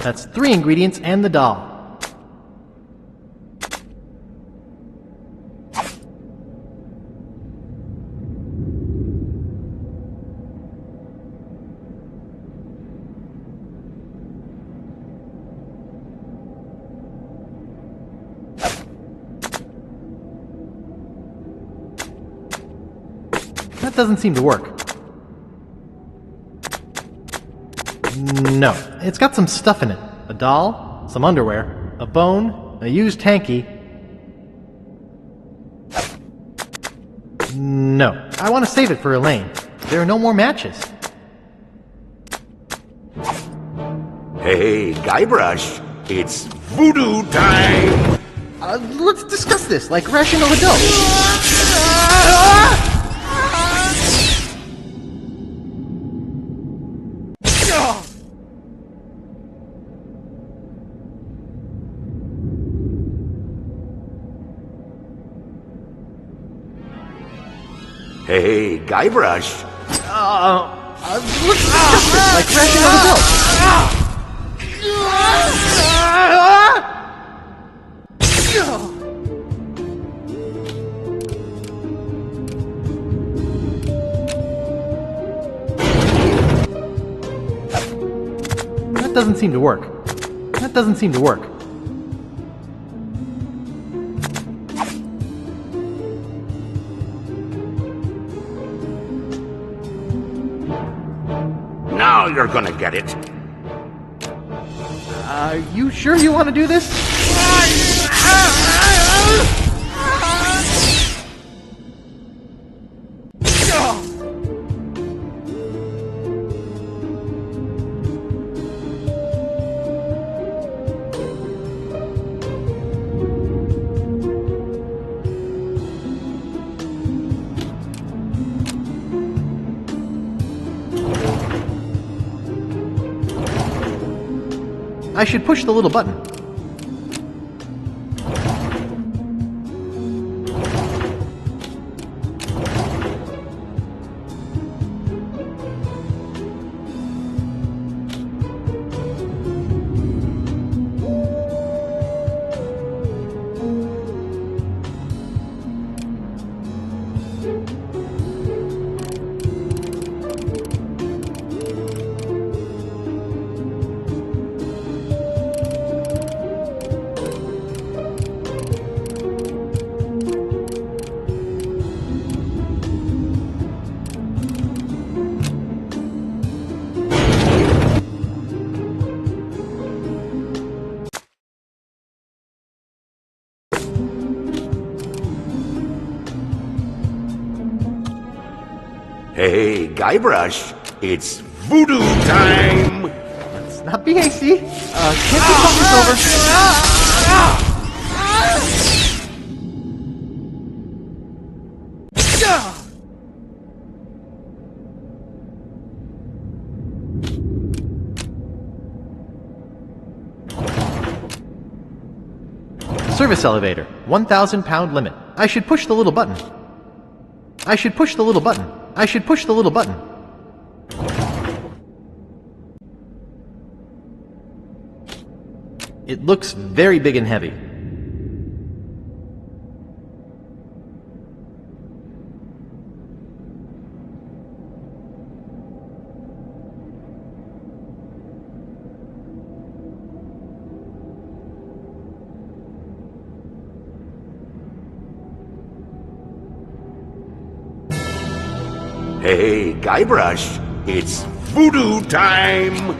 That's three ingredients and the doll. That doesn't seem to work. No, it's got some stuff in it. A doll, some underwear, a bone, a used hanky. No, I want to save it for Elaine. There are no more matches. Hey, Guybrush, it's voodoo time! Let's discuss this like rational adults. Hey, Guybrush. Let's discuss this like rational adults. That doesn't seem to work. That doesn't seem to work. Now you're gonna get it. Are you sure you want to do this? I should push the little button. Hey, Guybrush, it's voodoo time! Let's not be hasty. Can't we talk this over? Service elevator, 1,000 pound limit. I should push the little button. I should push the little button. I should push the little button. It looks very big and heavy. Hey, Guybrush, it's voodoo time!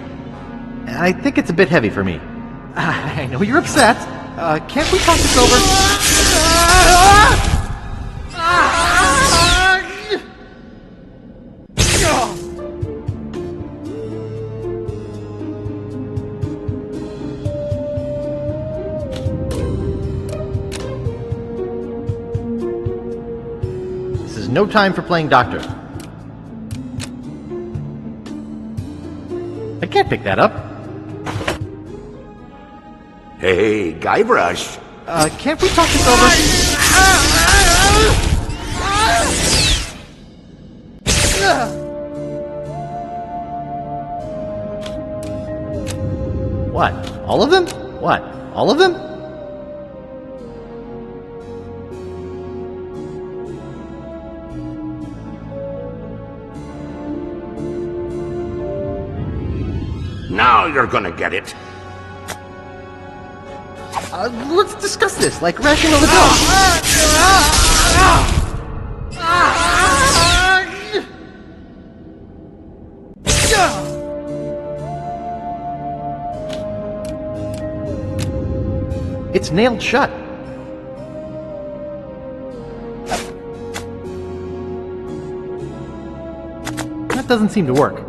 I think it's a bit heavy for me. I know you're upset. Can't we talk this over? This is no time for playing doctor. I can't pick that up. Hey, Guybrush. Can't we talk this over? What? All of them? What? All of them? Now you're gonna get it. Let's discuss this like rational adults. It's nailed shut. That doesn't seem to work.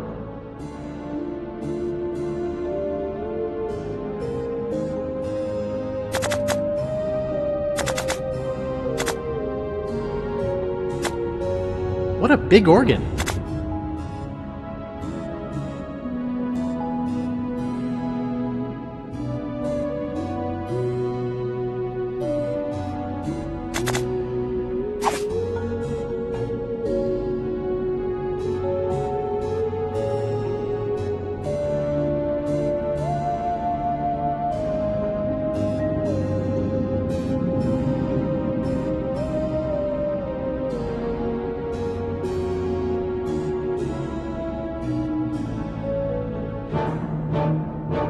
What a big organ.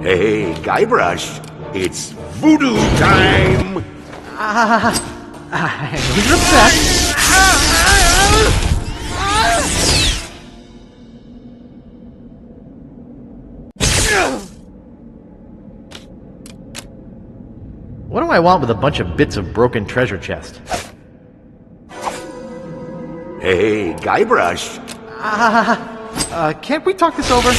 Hey, Guybrush, it's voodoo time! You're upset. What do I want with a bunch of bits of broken treasure chest? Hey, Guybrush. Can't we talk this over?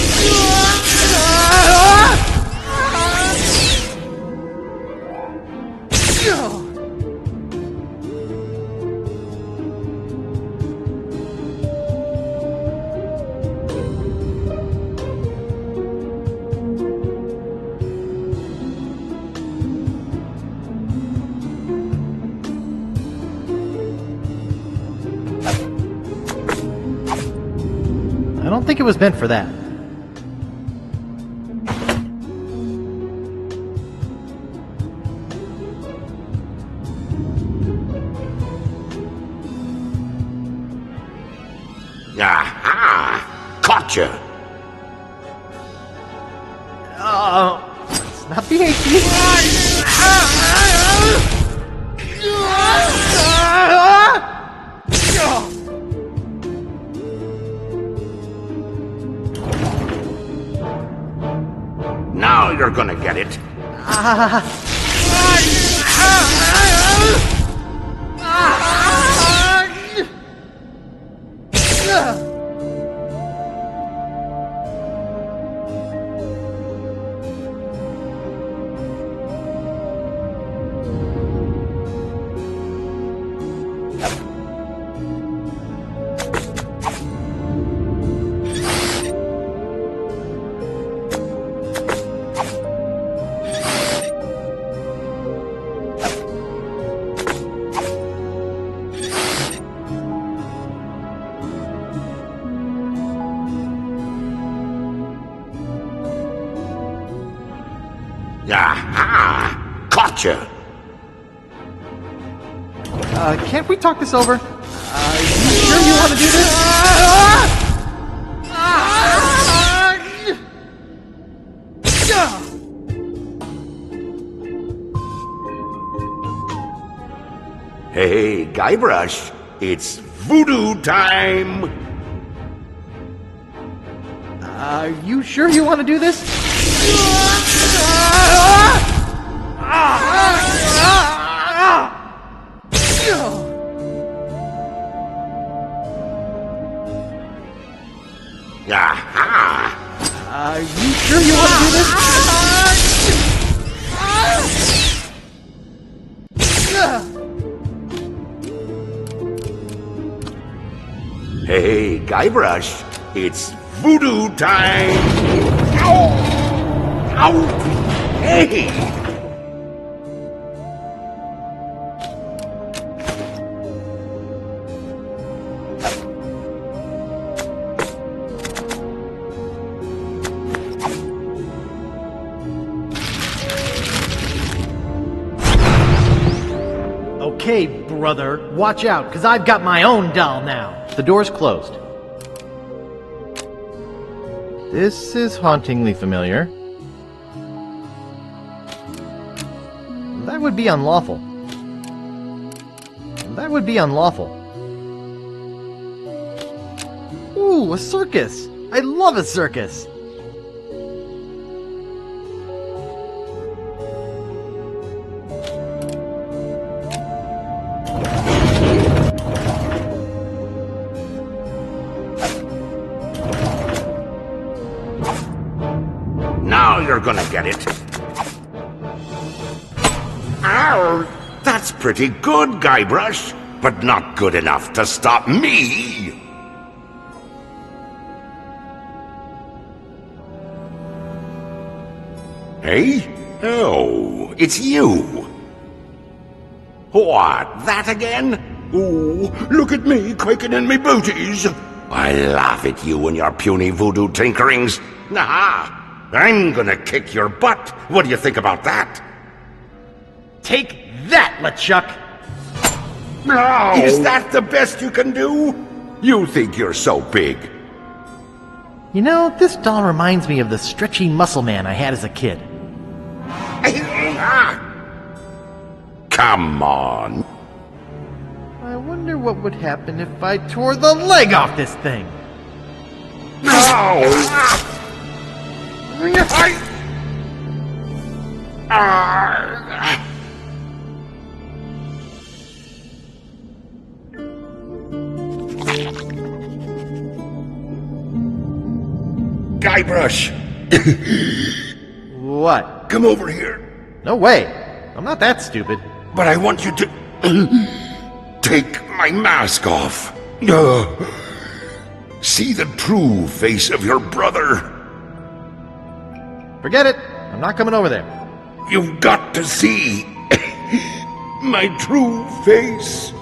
I don't think it was meant for that. Aha! Gotcha! Let's not be hasty. Now you're gonna get it. Aha! Gotcha! Can't we talk this over? You sure you want to do this? Hey, Guybrush, it's voodoo time! You sure you want to do this? Aha! You sure you want to do this? Hey, Guybrush, it's voodoo time! Ow! Ow! Hey! Okay, brother, watch out, because I've got my own doll now. The door's closed. This is hauntingly familiar. That would be unlawful. That would be unlawful. Ooh, a circus! I love a circus! Now you're gonna get it. Ow! That's pretty good, Guybrush, but not good enough to stop me! Hey? Oh, it's you! What, that again? Ooh, look at me quaking in me booties! I laugh at you and your puny voodoo tinkerings! Aha! I'm gonna kick your butt! What do you think about that? Take that, LeChuck! No! Is that the best you can do? You think you're so big? You know, this doll reminds me of the stretchy muscle man I had as a kid. Come on. I wonder what would happen if I tore the leg off this thing. Guybrush! What? Come over here. No way. I'm not that stupid. But I want you to take my mask off. See the true face of your brother. Forget it. I'm not coming over there. You've got to see my true face.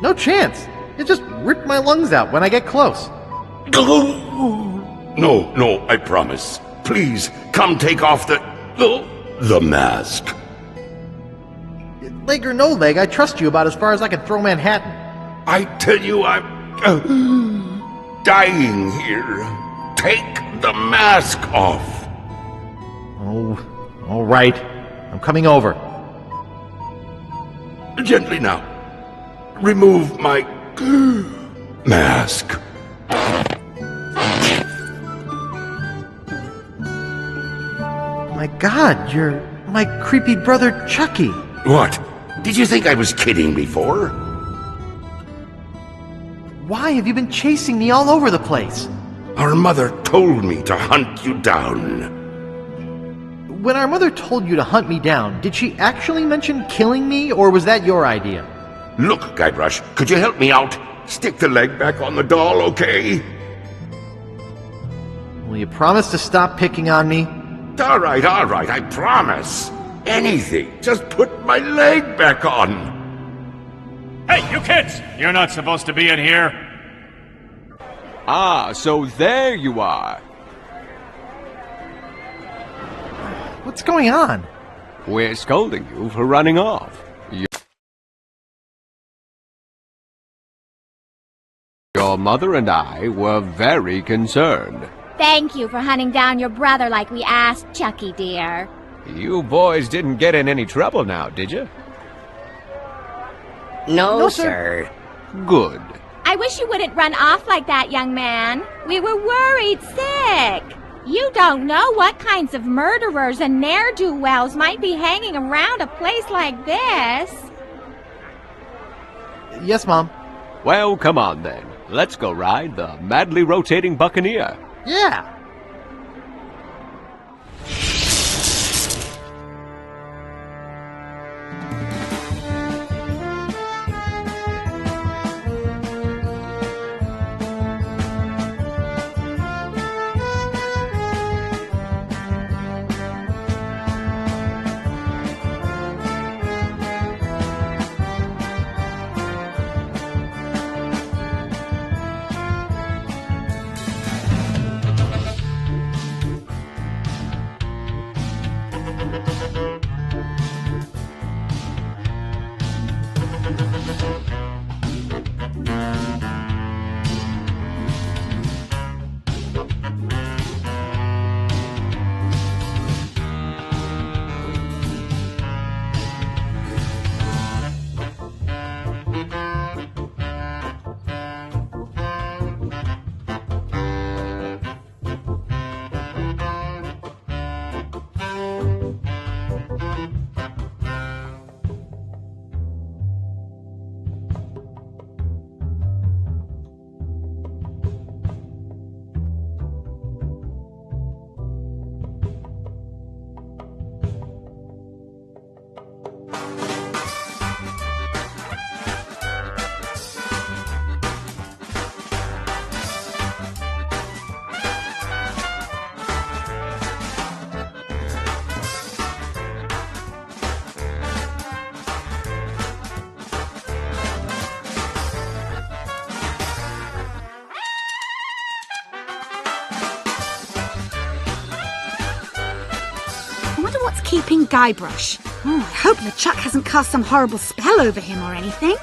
No chance. It just ripped my lungs out when I get close. No, I promise. Please, come take off the mask. Leg or no leg, I trust you about as far as I can throw Manhattan. I tell you, I'm dying here. Take the mask off. Oh, all right. I'm coming over. Gently now. Remove my mask. My God, you're my creepy brother Chucky. What? Did you think I was kidding before? Why have you been chasing me all over the place? Our mother told me to hunt you down. When our mother told you to hunt me down, did she actually mention killing me, or was that your idea? Look, Guybrush, could you help me out? Stick the leg back on the doll, okay? Will you promise to stop picking on me? All right, I promise. Anything, just put my leg back on. Hey, you kids! You're not supposed to be in here. Ah, so there you are. What's going on? We're scolding you for running off. Your mother and I were very concerned. Thank you for hunting down your brother like we asked, Chucky dear. You boys didn't get in any trouble now, did you? No, sir. Good. I wish you wouldn't run off like that, young man. We were worried sick. You don't know what kinds of murderers and ne'er-do-wells might be hanging around a place like this. Yes, Mom. Well, come on then. Let's go ride the madly rotating Buccaneer. Yeah. What's keeping Guybrush? Oh, I hope LeChuck hasn't cast some horrible spell over him or anything.